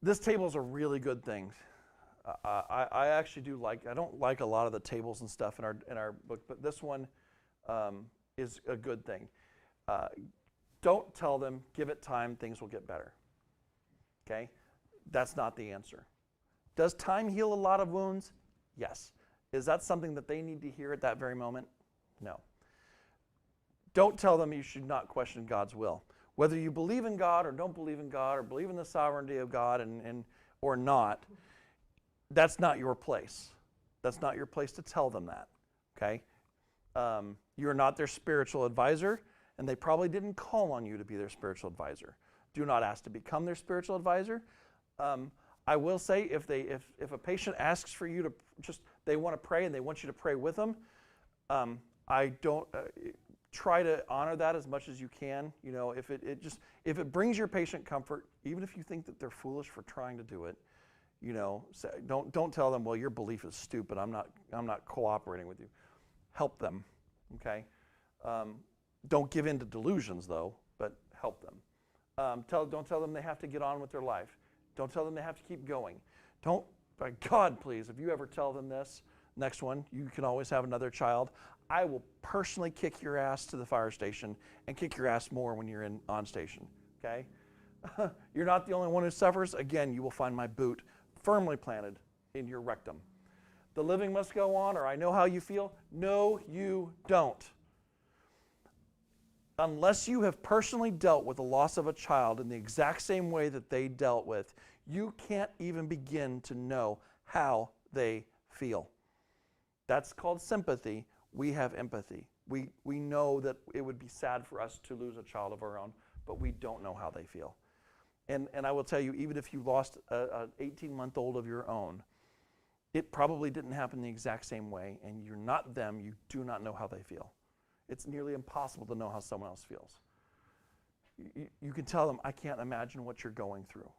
This table is a really good thing. I actually do I don't like a lot of the tables and stuff in our book, but this one is a good thing. Don't tell them, give it time, things will get better. Okay? That's not the answer. Does time heal a lot of wounds? Yes. Is that something that they need to hear at that very moment? No. Don't tell them you should not question God's will. Whether you believe in God or don't believe in God or believe in the sovereignty of God or not, that's not your place. That's not your place to tell them that, okay? You're not their spiritual advisor, and they probably didn't call on you to be their spiritual advisor. Do not ask to become their spiritual advisor. I will say if a patient asks for you to they want to pray and they want you to pray with them, I don't try to honor that as much as you can. If it brings your patient comfort, even if you think that they're foolish for trying to do it, don't tell them, well, your belief is stupid. I'm not cooperating with you. Help them, okay? Don't give in to delusions though, but help them. Don't tell them they have to get on with their life. Don't tell them they have to keep going. Don't, by God, please, if you ever tell them this, next one, you can always have another child. I will personally kick your ass to the fire station and kick your ass more when you're on station, okay? You're not the only one who suffers. Again, you will find my boot firmly planted in your rectum. The living must go on, or I know how you feel. No, you don't. Unless you have personally dealt with the loss of a child in the exact same way that they dealt with, you can't even begin to know how they feel. That's called sympathy. We have empathy. We know that it would be sad for us to lose a child of our own, but we don't know how they feel. And I will tell you, even if you lost an 18-month-old of your own, it probably didn't happen the exact same way, and you're not them. You do not know how they feel. It's nearly impossible to know how someone else feels. You can tell them, I can't imagine what you're going through,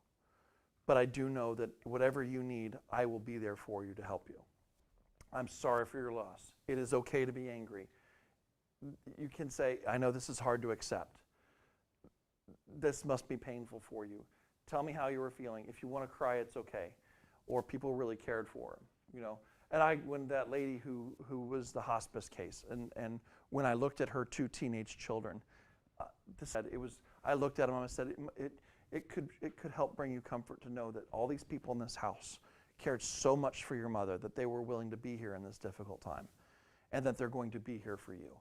but I do know that whatever you need, I will be there for you to help you. I'm sorry for your loss. It is okay to be angry. You can say, I know this is hard to accept. This must be painful for you. Tell me how you were feeling. If you want to cry, it's okay. Or people really cared for him, you know. And when that lady who was the hospice case, and when I looked at her 2 teenage children, I looked at them and I said, it could help bring you comfort to know that all these people in this house cared so much for your mother that they were willing to be here in this difficult time, and that they're going to be here for you.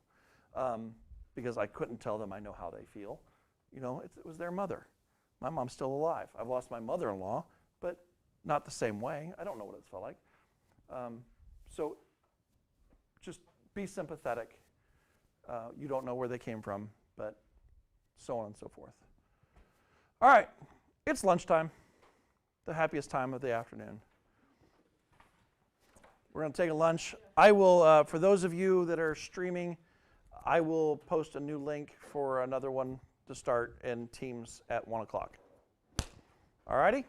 Because I couldn't tell them I know how they feel. You know, it was their mother. My mom's still alive. I've lost my mother-in-law, but not the same way. I don't know what it's felt like. So just be sympathetic. You don't know where they came from, but so on and so forth. All right, it's lunchtime, the happiest time of the afternoon. We're going to take a lunch. I will, for those of you that are streaming, I will post a new link for another one to start in Teams at 1 o'clock. All righty?